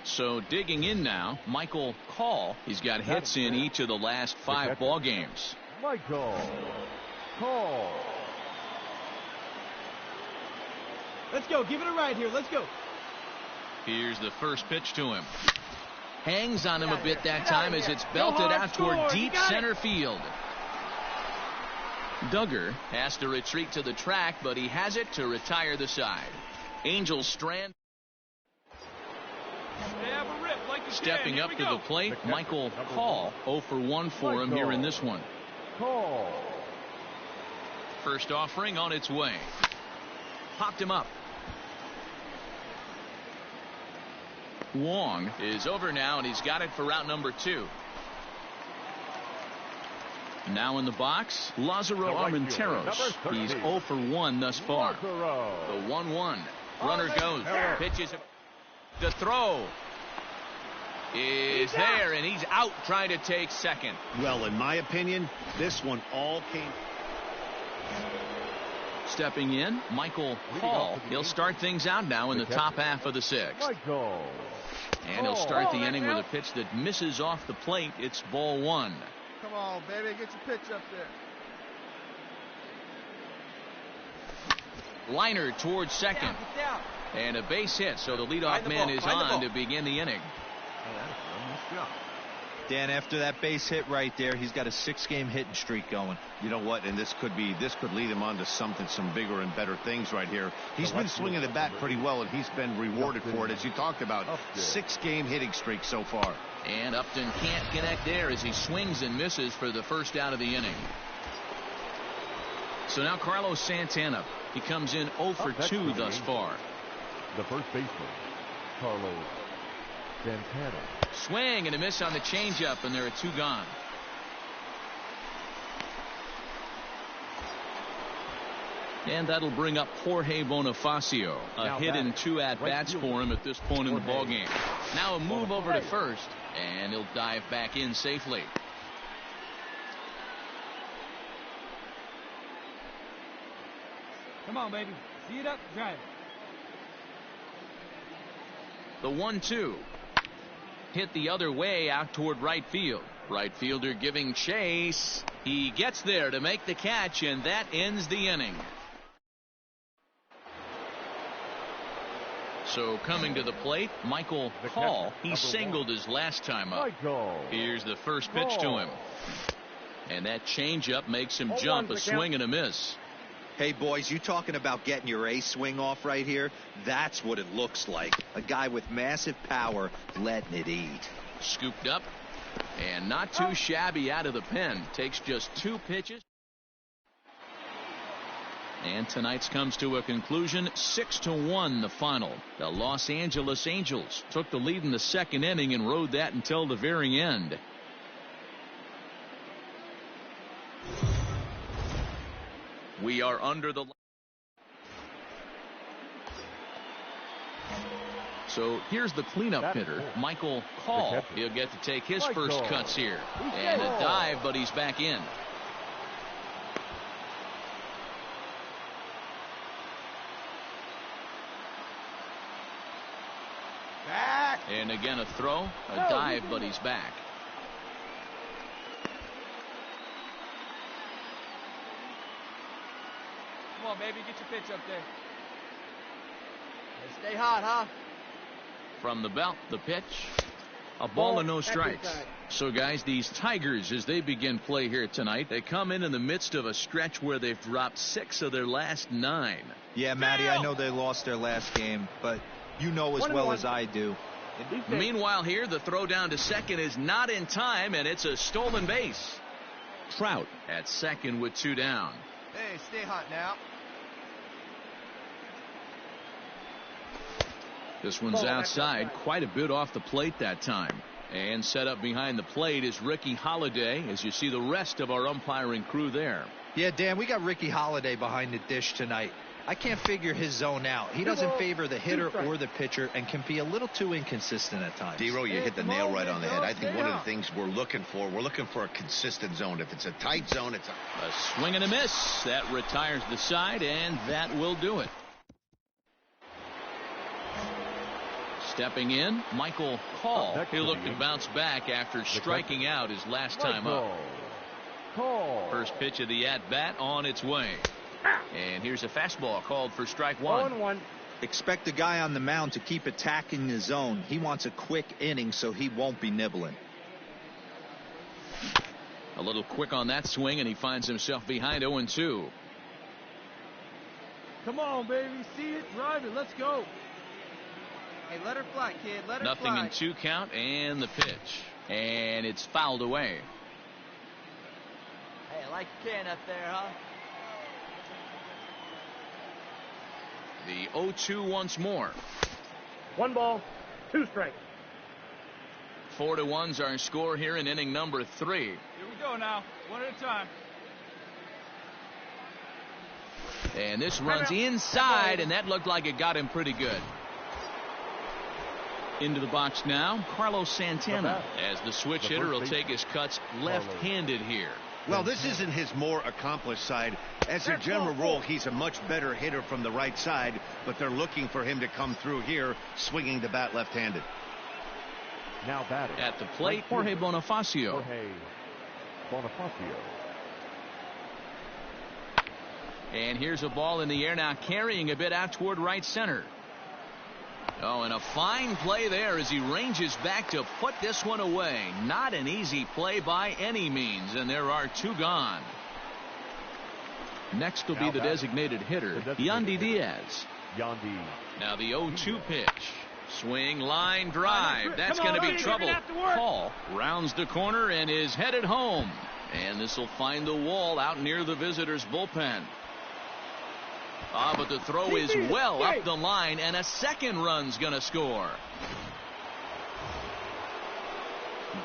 So digging in now, Michael Hall. He's got hits in each of the last 5 ball games. Michael Hall. Let's go. Give it a ride here. Let's go. Here's the first pitch to him. Hangs on him a bit that time as it's belted out toward deep center field. Duggar has to retreat to the track, but he has it to retire the side. Angels strand. Stepping up to the plate, Michael Hall. 0 for 1 for him here in this one. First offering on its way. Popped him up. Wong is over now, and he's got it for route number 2. Now in the box, Lázaro Armenteros. He's 0 for 1 thus far. The 1-1. Runner goes. Pitches to throw. Is there, and he's out trying to take second. Well, in my opinion, this one all came. Stepping in, Michael Hall. He'll start things out now in the top half of the 6th. And he'll start the inning with a pitch that misses off the plate. It's ball 1. Come on, baby. Get your pitch up there. Liner towards second. And a base hit, so the leadoff man is on to begin the inning. Dan, after that base hit right there, he's got a 6-game hitting streak going. You know what? And this could lead him on to some bigger and better things right here. He's been swinging the bat pretty well, and he's been rewarded for it, as you talked about. 6-game hitting streak so far. And Upton can't connect there as he swings and misses for the first out of the inning. So now Carlos Santana. He comes in 0 for 2 thus far. The first baseman, Carlos Santana. Swing and a miss on the changeup, and there are 2 gone. And that'll bring up Jorge Bonifacio. A hit and 2 at-bats for him at this point in the ballgame. Now a move over to first, and he'll dive back in safely. Come on, baby. See it up, drive it. The 1-2. Hit the other way out toward right field. Right fielder giving chase. He gets there to make the catch, and that ends the inning. So coming to the plate, Michael Hall. He singled his last time up. Here's the first pitch to him. And that changeup makes him jump. A swing and a miss. Hey, boys, you talking about getting your A swing off right here? That's what it looks like. A guy with massive power letting it eat. Scooped up and not too shabby out of the pen. Takes just 2 pitches. And tonight's comes to a conclusion. 6-1 the final. The Los Angeles Angels took the lead in the 2nd inning and rode that until the very end. We are under the. So here's the cleanup hitter, Michael Call. He'll get to take his first cuts here. And a dive, but he's back in. Back. And again a throw, a dive, but he's back. Come on, baby, get your pitch up there. Stay hot, huh? From the belt, the pitch. A ball and no strikes. So, guys, these Tigers, as they begin play here tonight, they come in the midst of a stretch where they've dropped 6 of their last 9. Yeah, Matty, I know they lost their last game, but you know as well as I do. Meanwhile here, the throw down to second is not in time, and it's a stolen base. Trout at second with 2 down. Hey, stay hot now. This one's outside, quite a bit off the plate that time. And set up behind the plate is Ricky Holiday, as you see the rest of our umpiring crew there. Yeah, Dan, we got Ricky Holiday behind the dish tonight. I can't figure his zone out. He doesn't favor the hitter or the pitcher and can be a little too inconsistent at times. D-Row, you hit the nail right on the head. I think one of the things we're looking for a consistent zone. If it's a tight zone, it's a swing and a miss. That retires the side, and that will do it. Stepping in, Michael Call. He'll look to bounce back after striking out his last time up. First pitch of the at-bat on its way. And here's a fastball called for strike 1. Expect the guy on the mound to keep attacking the zone. He wants a quick inning so he won't be nibbling. A little quick on that swing, and he finds himself behind 0-2. Come on, baby. See it, drive it. Let's go. Hey, let her fly, kid. Let her Nothing fly. in 2 count, and the pitch. And it's fouled away. Hey, I like your can up there, huh? The 0-2 once more. 1 ball, 2 strikes. 4-1's our score here in inning number 3. Here we go now. One at a time. And this runs inside, and that looked like it got him pretty good. Into the box now, Carlos Santana, as the switch hitter will take his cuts left-handed here. Well, this isn't his more accomplished side. As a general rule, he's a much better hitter from the right side, but they're looking for him to come through here, swinging the bat left-handed. Now batting at the plate, Jorge Bonifacio. And here's a ball in the air now, carrying a bit out toward right center. Oh, and a fine play there as he ranges back to put this one away. Not an easy play by any means, and there are 2 gone. Next will be the designated hitter, Yandy Diaz. Now the 0-2 pitch. Swing, line, drive. That's going to be trouble. Paul rounds the corner and is headed home. And this will find the wall out near the visitors' bullpen. But the throw is well up the line, and a second run's going to score.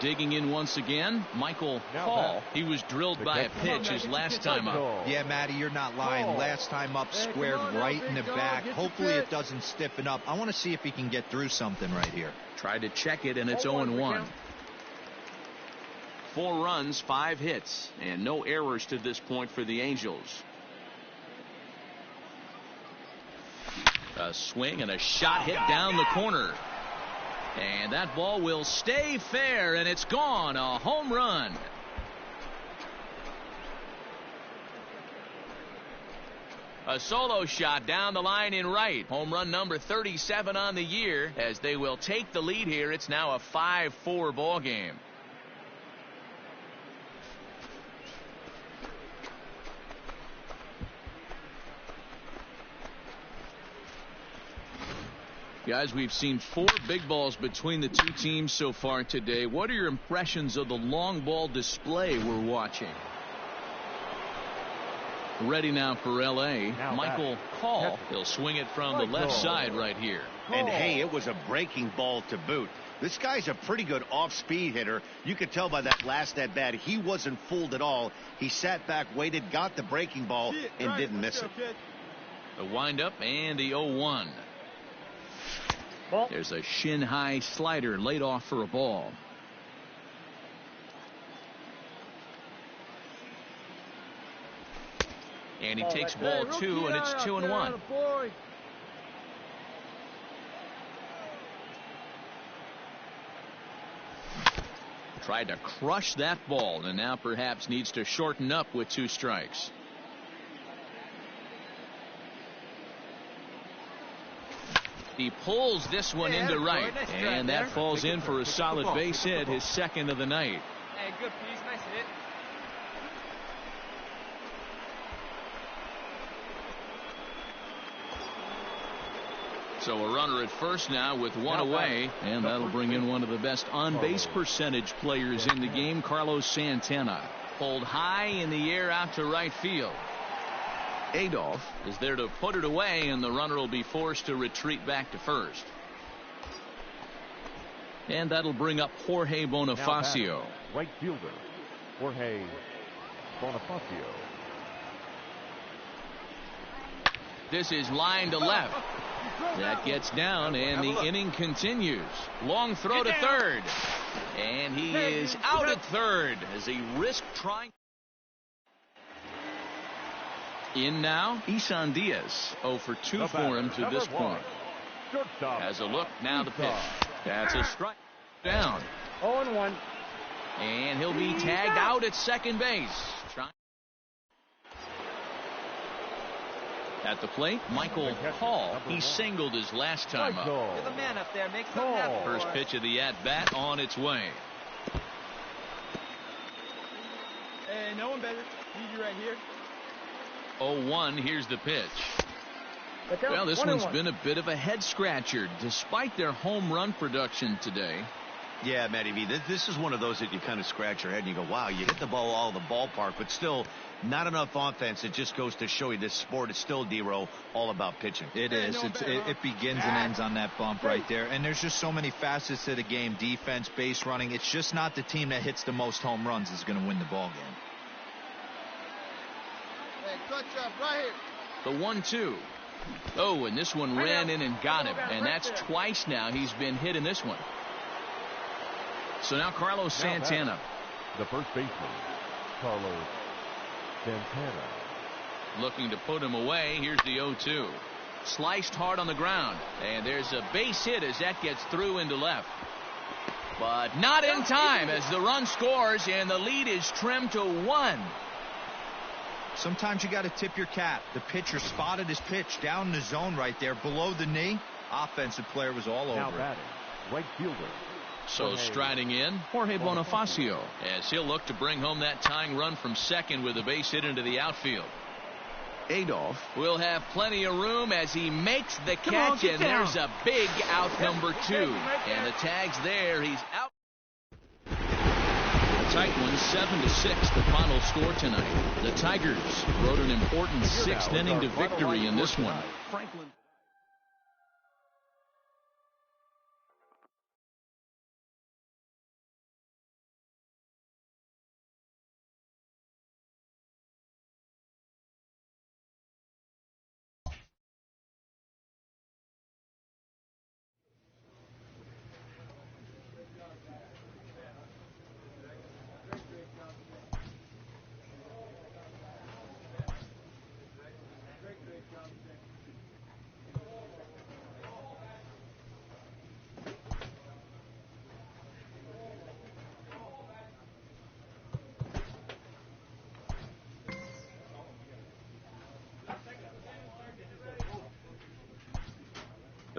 Digging in once again, Michael Hall. He was drilled by a pitch his last time up. Yeah, Matty, you're not lying. Last time up, squared right in the back. Hopefully it doesn't stiffen up. I want to see if he can get through something right here. Tried to check it, and it's 0-1. 4 runs, 5 hits, and no errors to this point for the Angels. A swing and a shot hit down the corner. And that ball will stay fair, and it's gone. A home run. A solo shot down the line in right. Home run number 37 on the year. As they will take the lead here, it's now a 5-4 ball game. Guys, we've seen 4 big balls between the two teams so far today. What are your impressions of the long ball display we're watching? Ready now for L.A. Michael Hall. He'll swing it from the left side right here. And hey, it was a breaking ball to boot. This guy's a pretty good off-speed hitter. You could tell by that last at bat he wasn't fooled at all. He sat back, waited, got the breaking ball, and didn't miss it. The windup and the 0-1. There's a shin-high slider laid off for a ball. And he takes ball 2, and it's 2-1. Tried to crush that ball, and now perhaps needs to shorten up with 2 strikes. He pulls this one into right, and that falls in for a solid base hit, his second of the night. Hey, good piece, nice hit. So a runner at first now with 1 away, and that'll bring in one of the best on-base percentage players in the game, Carlos Santana. Pulled high in the air out to right field. Adolph is there to put it away, and the runner will be forced to retreat back to first. And that'll bring up Jorge Bonifacio. Right fielder, Jorge Bonifacio. This is line to left. That gets down, and the inning continues. Long throw to third. And he is out at third as he risked trying. In now, Isan Diaz. 0 for 2 for him to this point. Has a look, now the pitch. That's a strike. Down. 0-1. And he'll be tagged out at second base. At the plate, Michael Hall. He singled his last time up. You're the man up there. Make something happen. First pitch of the at-bat on its way. Hey, no one better. Need you right here. 0-1, here's the pitch. Well, this one's been a bit of a head-scratcher, despite their home run production today. Yeah, Matty B, this is one of those that you kind of scratch your head and you go, wow, you hit the ball all the ballpark, but still not enough offense. It just goes to show you this sport is still, D-Row, all about pitching. It is. It begins and ends on that bump right there. And there's just so many facets to the game. Defense, base running. It's just not the team that hits the most home runs is going to win the ball game. Hey, touch up right here. The 1-2. Oh, and this one ran in and got him. And that's twice now he's been hit in this one. So now Carlos Santana. The first baseman, Carlos Santana. Looking to put him away. Here's the 0-2. Sliced hard on the ground. And there's a base hit as that gets through into left. But not in time as the run scores and the lead is trimmed to 1. Sometimes you got to tip your cap. The pitcher spotted his pitch down in the zone right there below the knee. Offensive player was all over it. Right fielder. So striding in, Jorge Bonifacio, as he'll look to bring home that tying run from second with a base hit into the outfield. Adolph will have plenty of room as he makes the catch, and there's a big out number 2. And the tag's there. He's out. A tight one, 7-6, the final score tonight. The Tigers rode an important 6th inning to victory in this one. Franklin.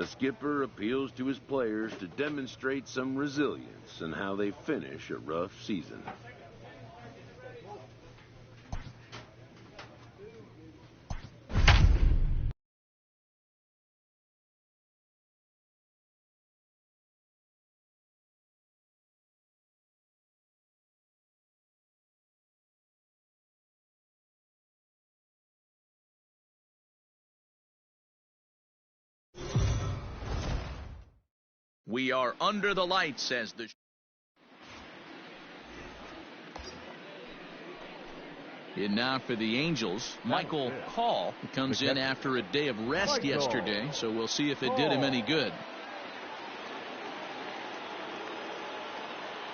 The skipper appeals to his players to demonstrate some resilience in how they finish a rough season. We are under the lights as the in now for the Angels. Michael Call comes in after a day of rest yesterday, so we'll see if it did him any good.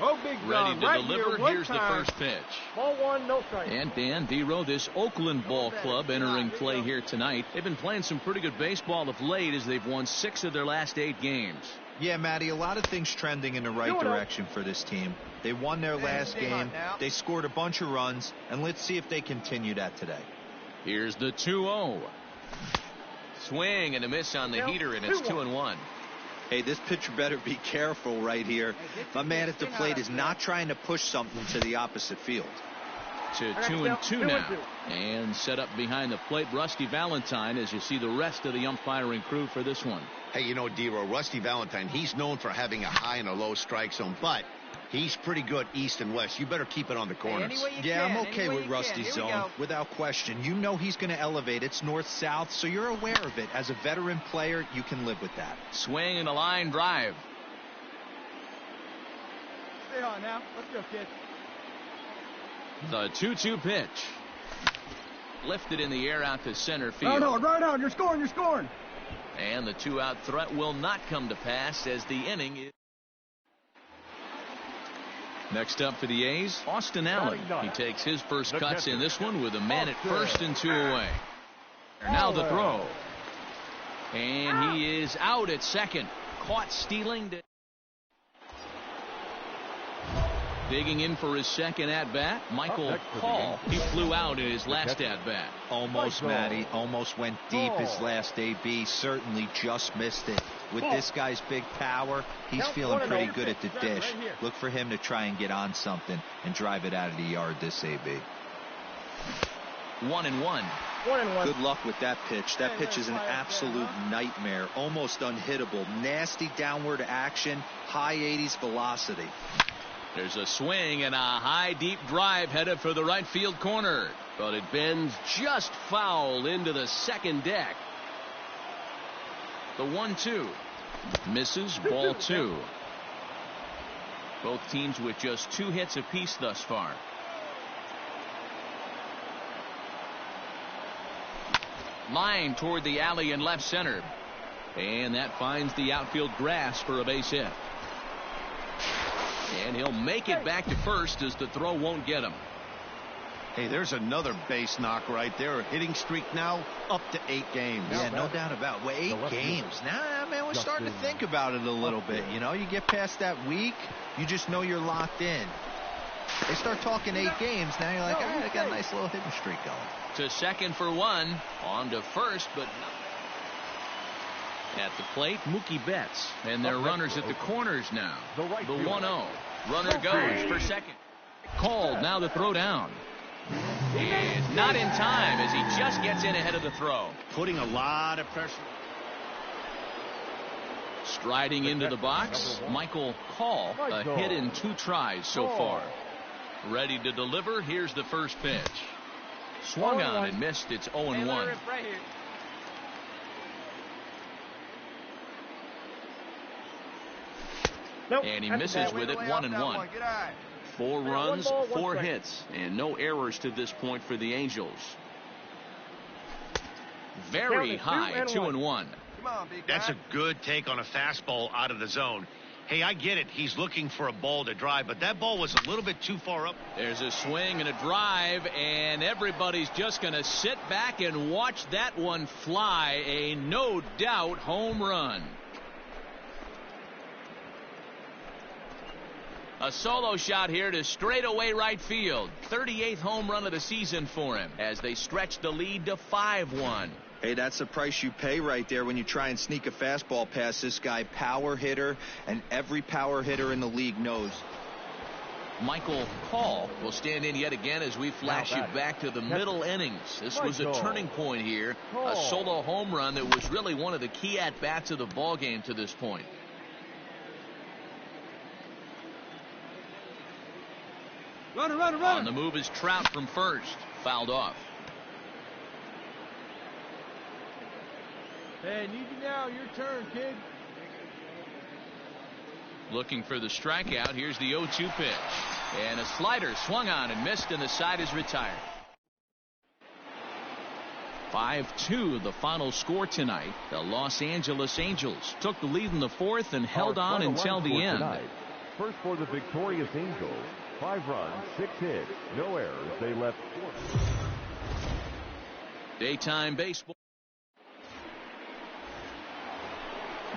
Oh, big Ready to right deliver. here, Here's the first pitch. Ball one, no strike. And Dan Vero, this Oakland ball club entering play here tonight. They've been playing some pretty good baseball of late as they've won 6 of their last 8 games. Yeah, Matty, a lot of things trending in the right direction for this team. They won their last game. They scored a bunch of runs, and let's see if they continue that today. Here's the 2-0. Swing and a miss on the heater, and it's 2-1. Hey, this pitcher better be careful right here. My man at the plate is not trying to push something to the opposite field. To 2-2 now. And set up behind the plate, Rusty Valentine, as you see the rest of the umpiring crew for this one. Hey, you know, Dero, Rusty Valentine, he's known for having a high and a low strike zone, but he's pretty good east and west. You better keep it on the corners. Yeah, I'm okay with Rusty's zone, without question. You know he's going to elevate. It's north-south, so you're aware of it. As a veteran player, you can live with that. Swing and a line drive. Stay on now. Let's go, kid. The 2-2 pitch. Lifted in the air out to center field. Right on. You're scoring. And the 2-out threat will not come to pass as the inning is. Next up for the A's, Austin Allen. He takes his first cuts in this one with a man at first and 2 away. Now the throw. And he is out at second. Caught stealing. Digging in for his second at-bat, Michael Call. He flew out in his last at-bat. Almost, Matty. Almost went deep his last AB. Certainly just missed it. With this guy's big power, he's feeling pretty good at the dish. Look for him to try and get on something and drive it out of the yard this AB. 1-1. Good luck with that pitch. That pitch is an absolute nightmare. Almost unhittable. Nasty downward action. High 80s velocity. There's a swing and a high deep drive headed for the right field corner, but it bends just foul into the second deck. The 1-2 misses, ball 2. Both teams with just 2 hits apiece thus far. Line toward the alley in left center, and that finds the outfield grass for a base hit. And he'll make it back to first as the throw won't get him. Hey, there's another base knock right there. A hitting streak now up to 8 games. Yeah, no doubt about it. Well, 8 games. Now, man, we're starting to think about it a little bit. You know, you get past that week, you just know you're locked in. They start talking 8 games, now you're like, all right, I got a nice little hitting streak going. To second for 1. On to first, but at the plate, Mookie Betts. And their runners at the corners now. The 1-0. Runner goes for second. Called, now the throw down. Is not in time as he just gets in ahead of the throw. Putting a lot of pressure. Striding into the box, Michael Call. A hit in 2 tries so far. Ready to deliver. Here's the first pitch. Swung on and missed. It's 0-1. And he misses with it. 1-1. 4 runs, 4 hits, and no errors to this point for the Angels. Very high, 2-1. That's a good take on a fastball out of the zone. Hey, I get it. He's looking for a ball to drive, but that ball was a little bit too far up. There's a swing and a drive, and everybody's just going to sit back and watch that one fly. A no doubt home run. A solo shot here to straightaway right field. 38th home run of the season for him as they stretch the lead to 5-1. Hey, that's the price you pay right there when you try and sneak a fastball past this guy. Power hitter, and every power hitter in the league knows. Michael Hall will stand in yet again as we flash you back to the middle innings. This was a turning point here. A solo home run that was really one of the key at-bats of the ball game to this point. Runner, runner, runner. On the move is Trout from first. Fouled off. Hey, need you now. Your turn, kid. Looking for the strikeout. Here's the 0-2 pitch. And a slider swung on and missed, and the side is retired. 5-2 the final score tonight. The Los Angeles Angels took the lead in the fourth and held on until the end. Tonight. First for the victorious Angels. 5 runs, 6 hits, no errors. They left 4. Daytime baseball.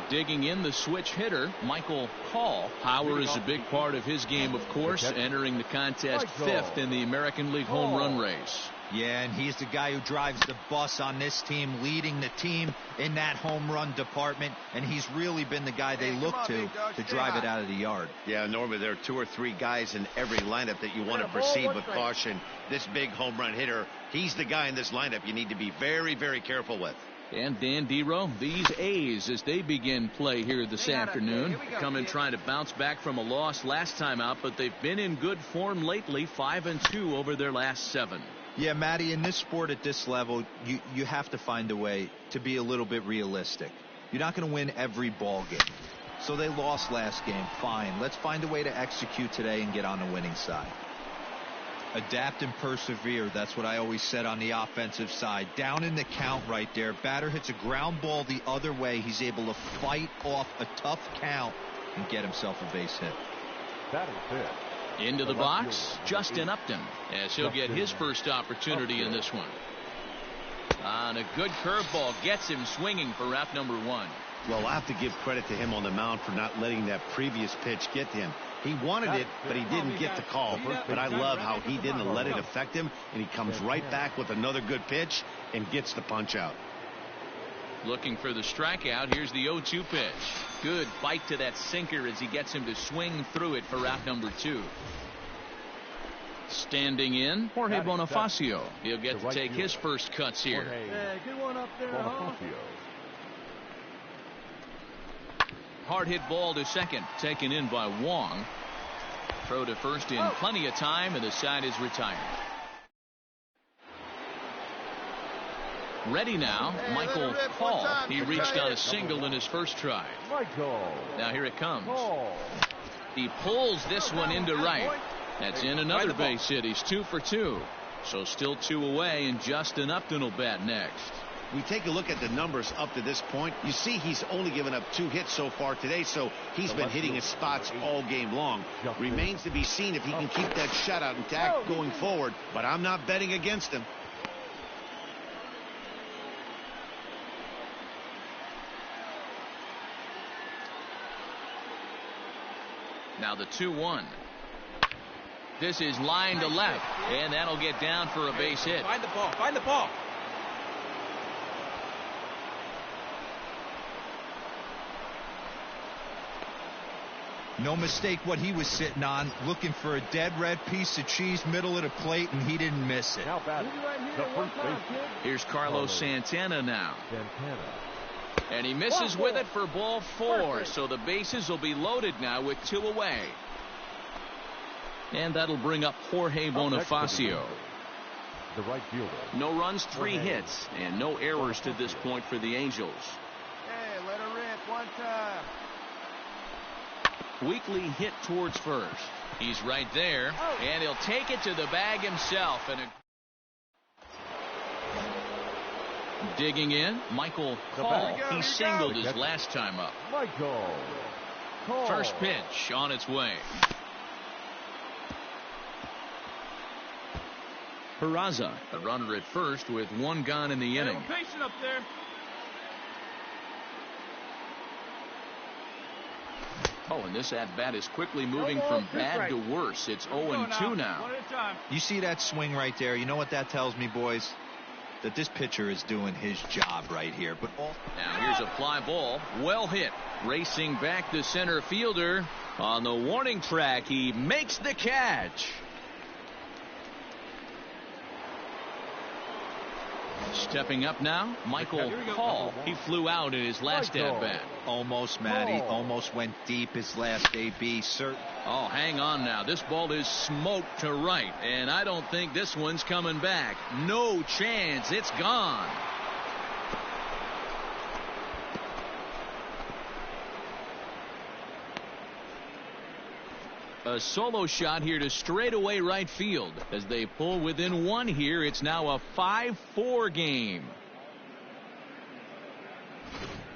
Digging in the switch hitter, Michael Hall. Power is a big part of his game, of course, entering the contest 5th in the American League home run race. Yeah, and he's the guy who drives the bus on this team, leading the team in that home run department, and he's really been the guy they look to drive it out of the yard. Yeah, Norman, there are 2 or 3 guys in every lineup that you want to proceed with caution. This big home run hitter, he's the guy in this lineup you need to be very, very careful with. And Dan Dero, these A's as they begin play here this afternoon. Come in trying to bounce back from a loss last time out, but they've been in good form lately, 5-2 over their last 7. Yeah, Matty, in this sport at this level, you have to find a way to be a little bit realistic. You're not going to win every ball game. So they lost last game. Fine. Let's find a way to execute today and get on the winning side. Adapt and persevere. That's what I always said on the offensive side. Down in the count right there. Batter hits a ground ball the other way. He's able to fight off a tough count and get himself a base hit. That is it. Into the box, Justin Upton, as he'll get his first opportunity in this one. On a good curveball, gets him swinging for route number 1. Well, I have to give credit to him on the mound for not letting that previous pitch get to him. He wanted it, but he didn't get the call. But I love how he didn't let it affect him, and he comes right back with another good pitch and gets the punch out. Looking for the strikeout. Here's the 0-2 pitch. Good bite to that sinker as he gets him to swing through it for route number 2. Standing in, Jorge Bonifacio. He'll get to take his first cuts here. Hey, good one up there, Hard hit ball to second, taken in by Wong. Throw to first in plenty of time, and the side is retired. Ready now, Michael Hall. He reached on a single in his first try. Now here it comes. He pulls this one into right. That's in another base hit. He's 2 for 2. So still 2 away, and Justin Upton will bat next. We take a look at the numbers up to this point. You see he's only given up 2 hits so far today, so he's been hitting his spots all game long. Remains to be seen if he can keep that shutout intact going forward, but I'm not betting against him. Now the 2-1. This is line to left, and that'll get down for a base hit. Find the ball. Find the ball. No mistake what he was sitting on, looking for a dead red piece of cheese middle of the plate, and he didn't miss it. Here's Carlos Santana now. And he misses with it for ball 4, so the bases will be loaded now with 2 away. And that'll bring up Jorge Bonifacio. The right fielder. No runs, 3 hits, and no errors to this point for the Angels. Hey, let her rip one time. Weekly hit towards first. He's right there, and he'll take it to the bag himself. And digging in, Michael Hall. He singled his last time up. First pitch on its way. Peraza, the runner at first with 1 gone in the inning. Patient up there. Oh, and this at-bat is quickly moving from bad to worse. It's 0-2 now. You see that swing right there? You know what that tells me, boys? that this pitcher is doing his job right here. But now here's a fly ball, well hit, racing back the center fielder on the warning track. He makes the catch. Stepping up now, Michael Hall. He flew out in his last at bat. Almost, Matty. Almost went deep his last AB. Oh, hang on now. This ball is smoked to right, and I don't think this one's coming back. No chance. It's gone. A solo shot here to straightaway right field. As they pull within one here, it's now a 5-4 game.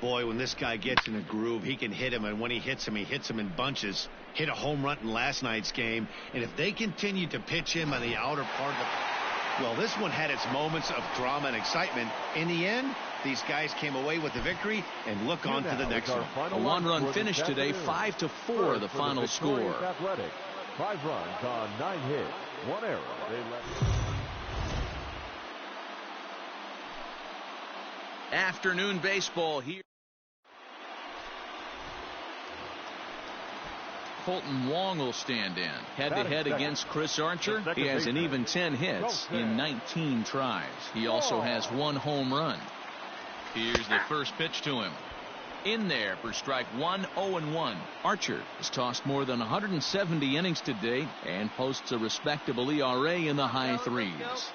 Boy, when this guy gets in a groove, he can hit him, and when he hits him in bunches. Hit a home run in last night's game, and if they continue to pitch him on the outer part of the... Well, this one had its moments of drama and excitement. In the end, these guys came away with the victory, and look on to the next one. A one-run finish today, 5-4, the final score. Athletics, 5 runs on 9 hits, 1 error. Afternoon baseball here. Colton Wong will stand in. Head-to-head against Chris Archer. He has an even 10 hits in 19 tries. He also has 1 home run. Here's the first pitch to him. In there for strike 1, 0-1. Archer has tossed more than 170 innings to date and posts a respectable ERA in the high 3s.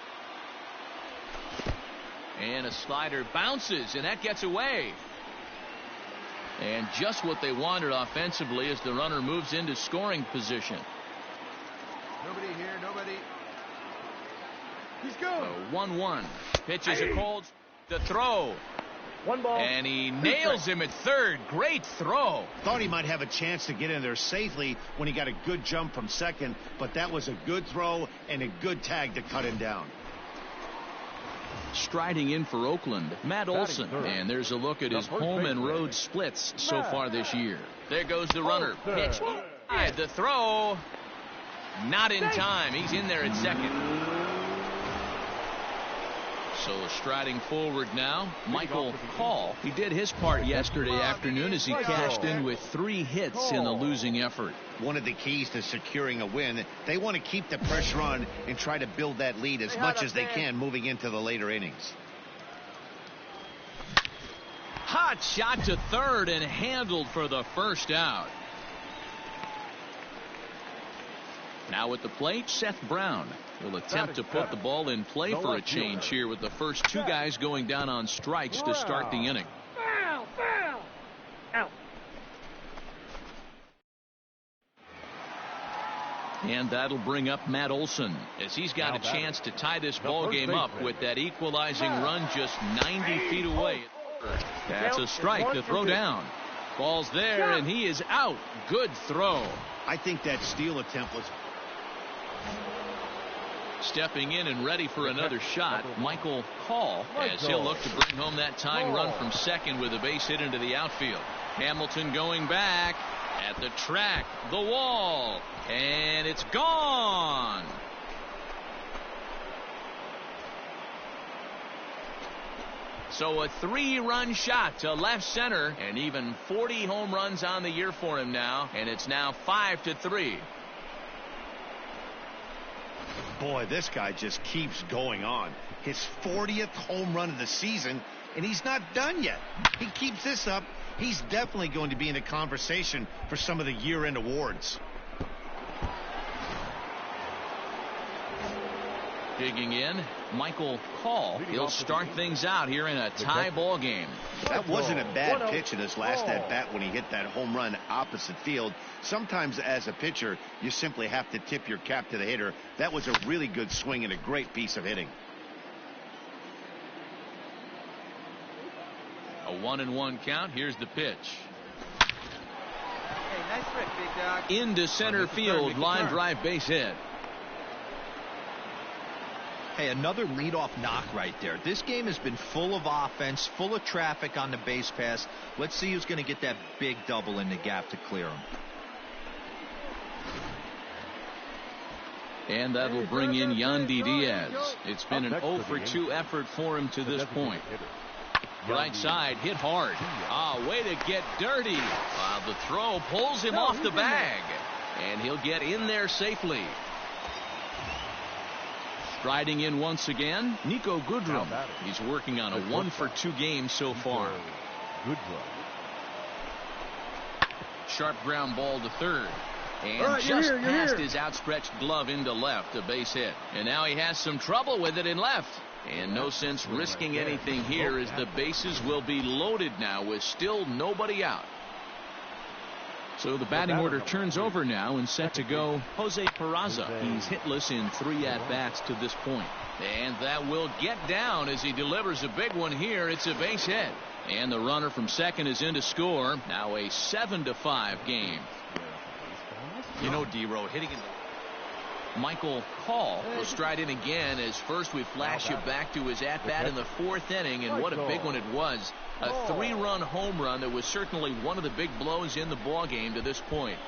And a slider bounces, and that gets away. And just what they wanted offensively as the runner moves into scoring position. Nobody here, nobody. He's going. 1-1. Pitches are called. The throw. 1 ball. And he nails him at third. Great throw. Thought he might have a chance to get in there safely when he got a good jump from second, but that was a good throw and a good tag to cut him down. Striding in for Oakland, Matt Olson. And there's a look at his home and road splits so far this year. There goes the runner. Pitch. The throw. Not in time. He's in there at second. So striding forward now, Michael Hall. He did his part yesterday afternoon as he cashed in with 3 hits in the losing effort. One of the keys to securing a win, they want to keep the pressure on and try to build that lead as much as they can moving into the later innings. Hot shot to third and handled for the first out. Now at the plate, Seth Brown will attempt to put the ball in play for a change here with the first 2 guys going down on strikes to start the inning. Foul! Foul! Out. And that'll bring up Matt Olson as he's got a chance to tie this ball game up with that equalizing run just 90 feet away. That's a strike to throw down. Ball's there, and he is out. Good throw. I think that steal attempt was... Stepping in and ready for another shot, Michael Hall, as he'll look to bring home that tying run from second with a base hit into the outfield. Hamilton going back at the track, the wall, and it's gone. So a 3-run shot to left center, and even 40 home runs on the year for him now, and it's now 5-3. Boy, this guy just keeps going on. His 40th home run of the season, and he's not done yet. He keeps this up, he's definitely going to be in the conversation for some of the year-end awards. Digging in, Michael Hall. He'll start things out here in a tie ball game. That wasn't a bad pitch in his last at-bat when he hit that home run opposite field. Sometimes as a pitcher, you simply have to tip your cap to the hitter. That was a really good swing and a great piece of hitting. A 1-1 count. Here's the pitch. Hey, nice rip, big dog. Into center field, line drive, base hit. Hey, another leadoff knock right there. This game has been full of offense, full of traffic on the base pass. Let's see who's going to get that big double in the gap to clear him. And that'll bring in Yandy Diaz. It's been an 0 for 2 effort for him to this point. Right side, hit hard. Way to get dirty. The throw pulls him off the bag. And he'll get in there safely. Striding in once again, Nico Goodrum. He's working on a 1 for 2 game so far. Sharp ground ball to third. And just past his outstretched glove into left, a base hit. And now he has some trouble with it in left. And no sense risking anything here as the bases will be loaded now with still nobody out. So the batting order turns over now and set to go Jose Peraza. He's hitless in 3 at-bats to this point. And that will get down as he delivers a big one here. It's a base hit. And the runner from second is in to score. Now a 7-5 game. You know, D-Row hitting in the... Michael Hall will stride in again as first we flash you back to his at-bat in the 4th inning, and what a big one it was. A 3-run home run that was certainly one of the big blows in the ball game to this point.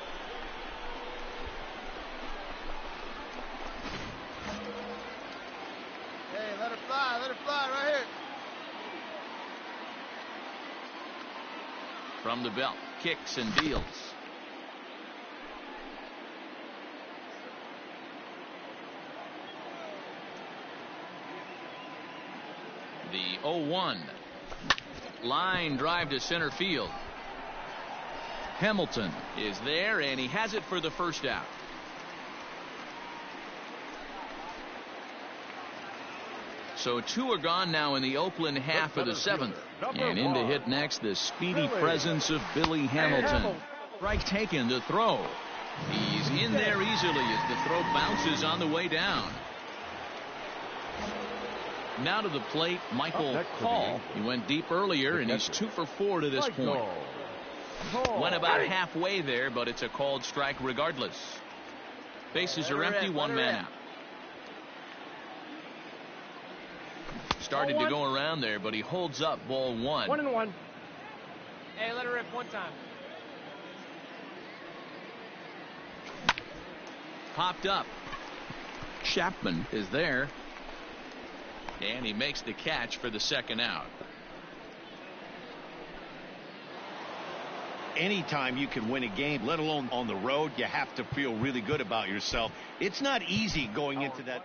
Hey, let it fly right here. From the belt, kicks and deals. The 0-1. Line drive to center field. Hamilton is there, and he has it for the first out. So 2 are gone now in the Oakland half of the 7th. And in to hit next, the speedy presence of Billy Hamilton. Strike taken, the throw. He's in there easily as the throw bounces on the way down. Now to the plate, Michael Hall. He went deep earlier, and he's 2 for 4 to this point. Went about halfway there, but it's a called strike regardless. Bases are empty, 1 man out. Started to go around there, but he holds up ball 1. 1-1. Hey, let her rip one time. Popped up. Chapman is there. And he makes the catch for the second out. Anytime you can win a game, let alone on the road, you have to feel really good about yourself. It's not easy going into that.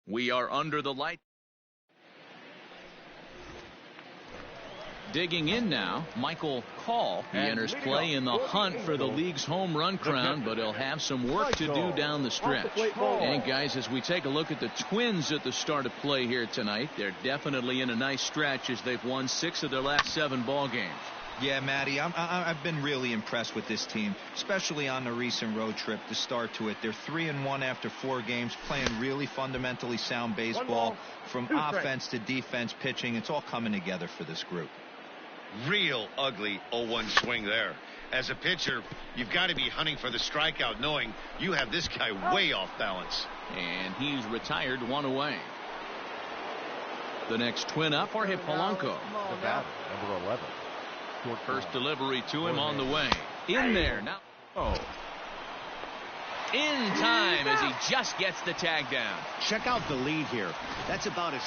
We are under the light. Digging in now, Michael Call. He enters play in the hunt for the league's home run crown, but he'll have some work to do down the stretch. And guys, as we take a look at the Twins at the start of play here tonight, they're definitely in a nice stretch as they've won 6 of their last 7 ball games. Yeah, Matty, I've been really impressed with this team, especially on the recent road trip to start to it. They're 3-1 after 4 games, playing really fundamentally sound baseball. From offense to defense, pitching, it's all coming together for this group. Real ugly 0-1 swing there. As a pitcher, you've got to be hunting for the strikeout, knowing you have this guy way off balance. And he's retired, 1 away. The next Twin up, Jorge Polanco. The batter, number 11. First delivery to him on the way. In there now. Oh. In time as he just gets the tag down. Check out the lead here. That's about as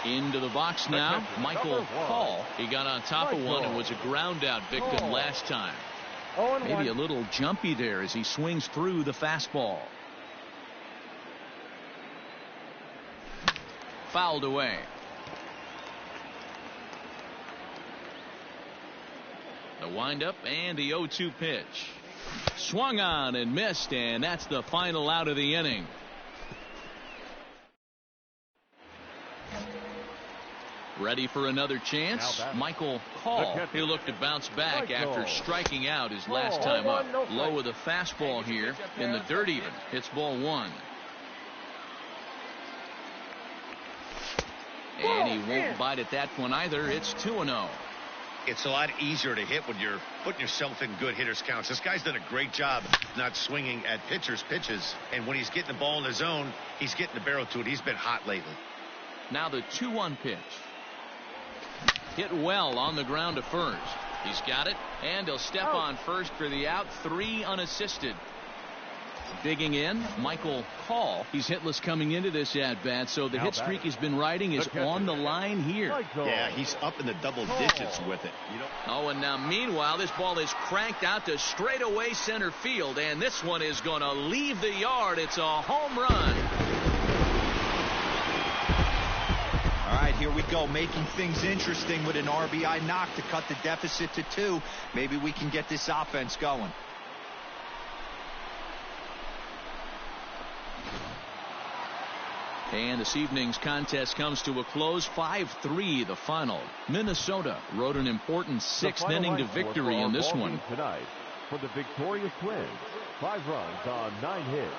Into the box now, Michael Hall. He got on top of one and was a ground out victim last time. Maybe a little jumpy there as he swings through the fastball. Fouled away. The windup and the 0-2 pitch. Swung on and missed, and that's the final out of the inning. Ready for another chance? Michael Call. He looked to bounce back after striking out his last time up. Low with a fastball here in the dirt even. Hits ball 1. And he won't bite at that one either. It's 2-0. It's a lot easier to hit when you're putting yourself in good hitters counts. This guy's done a great job not swinging at pitchers' pitches. And when he's getting the ball in the zone, he's getting the barrel to it. He's been hot lately. Now the 2-1 pitch. Hit well on the ground to first. He's got it, and he'll step on first for the out. 3 unassisted. Digging in, Michael Call. He's hitless coming into this at-bat, so the hit streak he's been riding is on the line here. Yeah, he's up in the double digits with it. Oh, and now meanwhile, this ball is cranked out to straightaway center field, and this one is going to leave the yard. It's a home run. All right, here we go, making things interesting with an RBI knock to cut the deficit to 2. Maybe we can get this offense going. And this evening's contest comes to a close. 5-3 the final. Minnesota rode an important 6th inning to victory in this one. Tonight for the victorious Twins. 5 runs on 9 hits.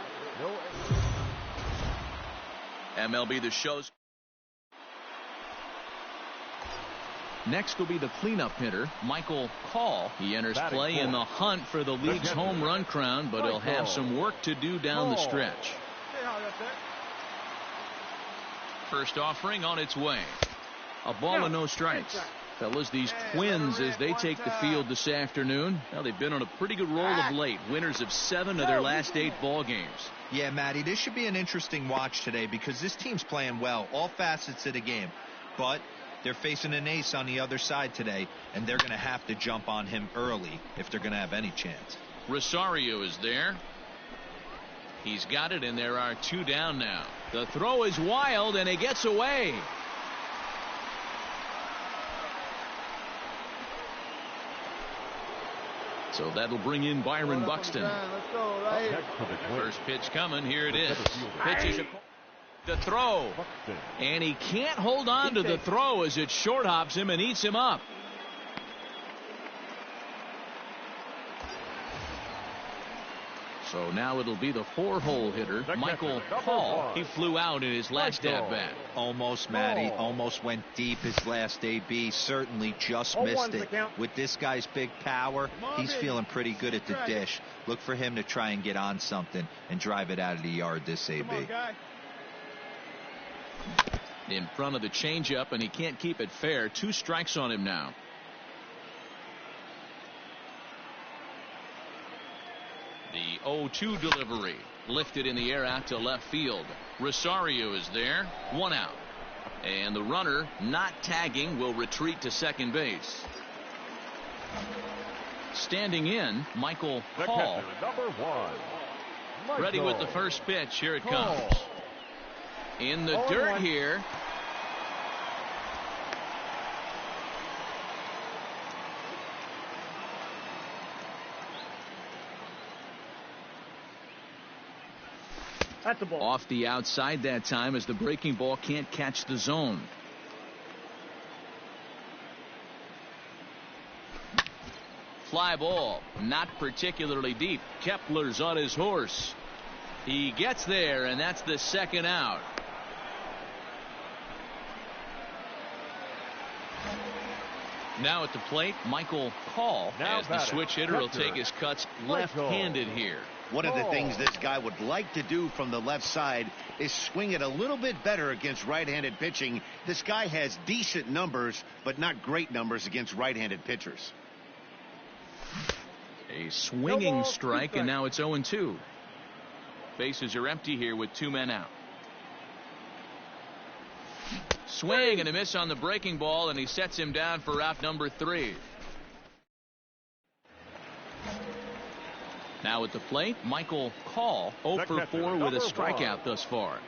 MLB The Show's. Next will be the cleanup hitter, Michael Call. He enters play in the hunt for the league's home run crown, but he'll have some work to do down the stretch. First offering on its way. A ball and no strikes. Fellas, these Twins, as they take the field this afternoon, well, they've been on a pretty good roll of late. Winners of 7 of their last 8 ball games. Yeah, Matty, this should be an interesting watch today because this team's playing well, all facets of the game. But they're facing an ace on the other side today, and they're going to have to jump on him early if they're going to have any chance. Rosario is there. He's got it, and there are 2 down now. The throw is wild, and it gets away. So that'll bring in Byron Buxton. Let's go right here. First pitch coming. Here it is. Pitches the throw. And he can't hold on to the throw as it short hops him and eats him up. So now it'll be the 4-hole hitter, Michael Hall. He flew out in his last at-bat. Almost, Matty. Almost went deep his last AB. Certainly just missed it. With this guy's big power, he's feeling pretty good at the dish. Look for him to try and get on something and drive it out of the yard this AB. In front of the changeup, and he can't keep it fair. 2 strikes on him now. The 0-2 delivery lifted in the air out to left field. Rosario is there. 1 out. And the runner not tagging will retreat to second base. Standing in, Michael Hall. Number 1. Ready with the first pitch. Here it comes. In the dirt here. That's a ball. Off the outside that time as the breaking ball can't catch the zone. Fly ball, not particularly deep. Kepler's on his horse. He gets there, and that's the second out. Now at the plate, Michael Hall, as the switch hitter, will take his cuts left-handed here. One of the things this guy would like to do from the left side is swing it a little bit better against right-handed pitching. This guy has decent numbers, but not great numbers against right-handed pitchers. A swinging strike, and now it's 0-2. Bases are empty here with 2 men out. Swing and a miss on the breaking ball, and he sets him down for out number 3. Now at the plate, Michael Call, 0 for 4 with a strikeout thus far.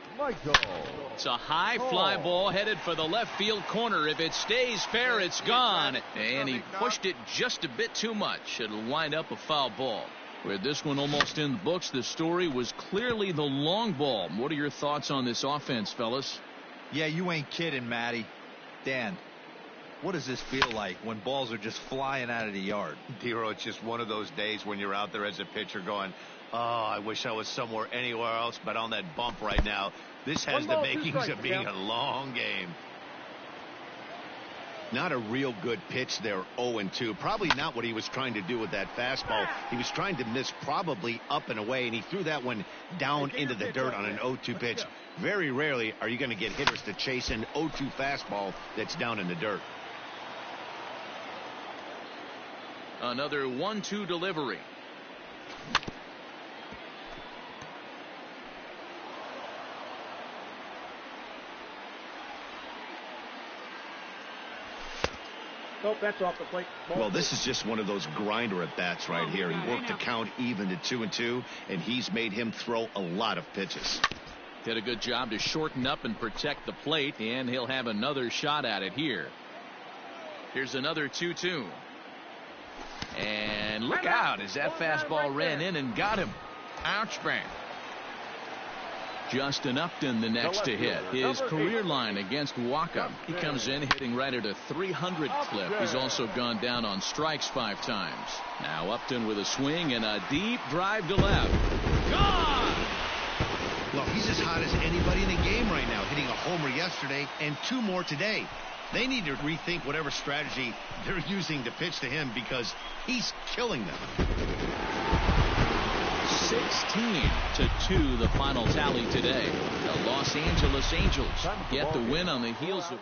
It's a high fly ball headed for the left field corner. If it stays fair, it's gone. And he pushed it just a bit too much. It'll wind up a foul ball. With this one almost in the books, the story was clearly the long ball. What are your thoughts on this offense, fellas? Yeah, you ain't kidding, Matty. Dan, what does this feel like when balls are just flying out of the yard? Dero, it's just one of those days when you're out there as a pitcher going, oh, I wish I was somewhere anywhere else but on that bump right now. This has the makings of being a long game. Not a real good pitch there, 0-2. Probably not what he was trying to do with that fastball. He was trying to miss probably up and away, and he threw that one down into the dirt on an 0-2 pitch. Very rarely are you going to get hitters to chase an 0-2 fastball that's down in the dirt. Another 1-2 delivery. Nope, that's off the plate. Well, this is just one of those grinder at bats right here. He worked the count even to 2-2, and he's made him throw a lot of pitches. Did a good job to shorten up and protect the plate, and he'll have another shot at it here. Here's another 2-2. And look out as that fastball ran in and got him. Ouch, bang. Justin Upton the next to hit. His career line against Waka. He comes in hitting right at a 300 clip. He's also gone down on strikes 5 times. Now Upton with a swing and a deep drive to left. Gone! Well, he's as hot as anybody in the game right now, hitting a homer yesterday and 2 more today. They need to rethink whatever strategy they're using to pitch to him because he's killing them. 16-2 the final tally today. The Los Angeles Angels get the win on the heels of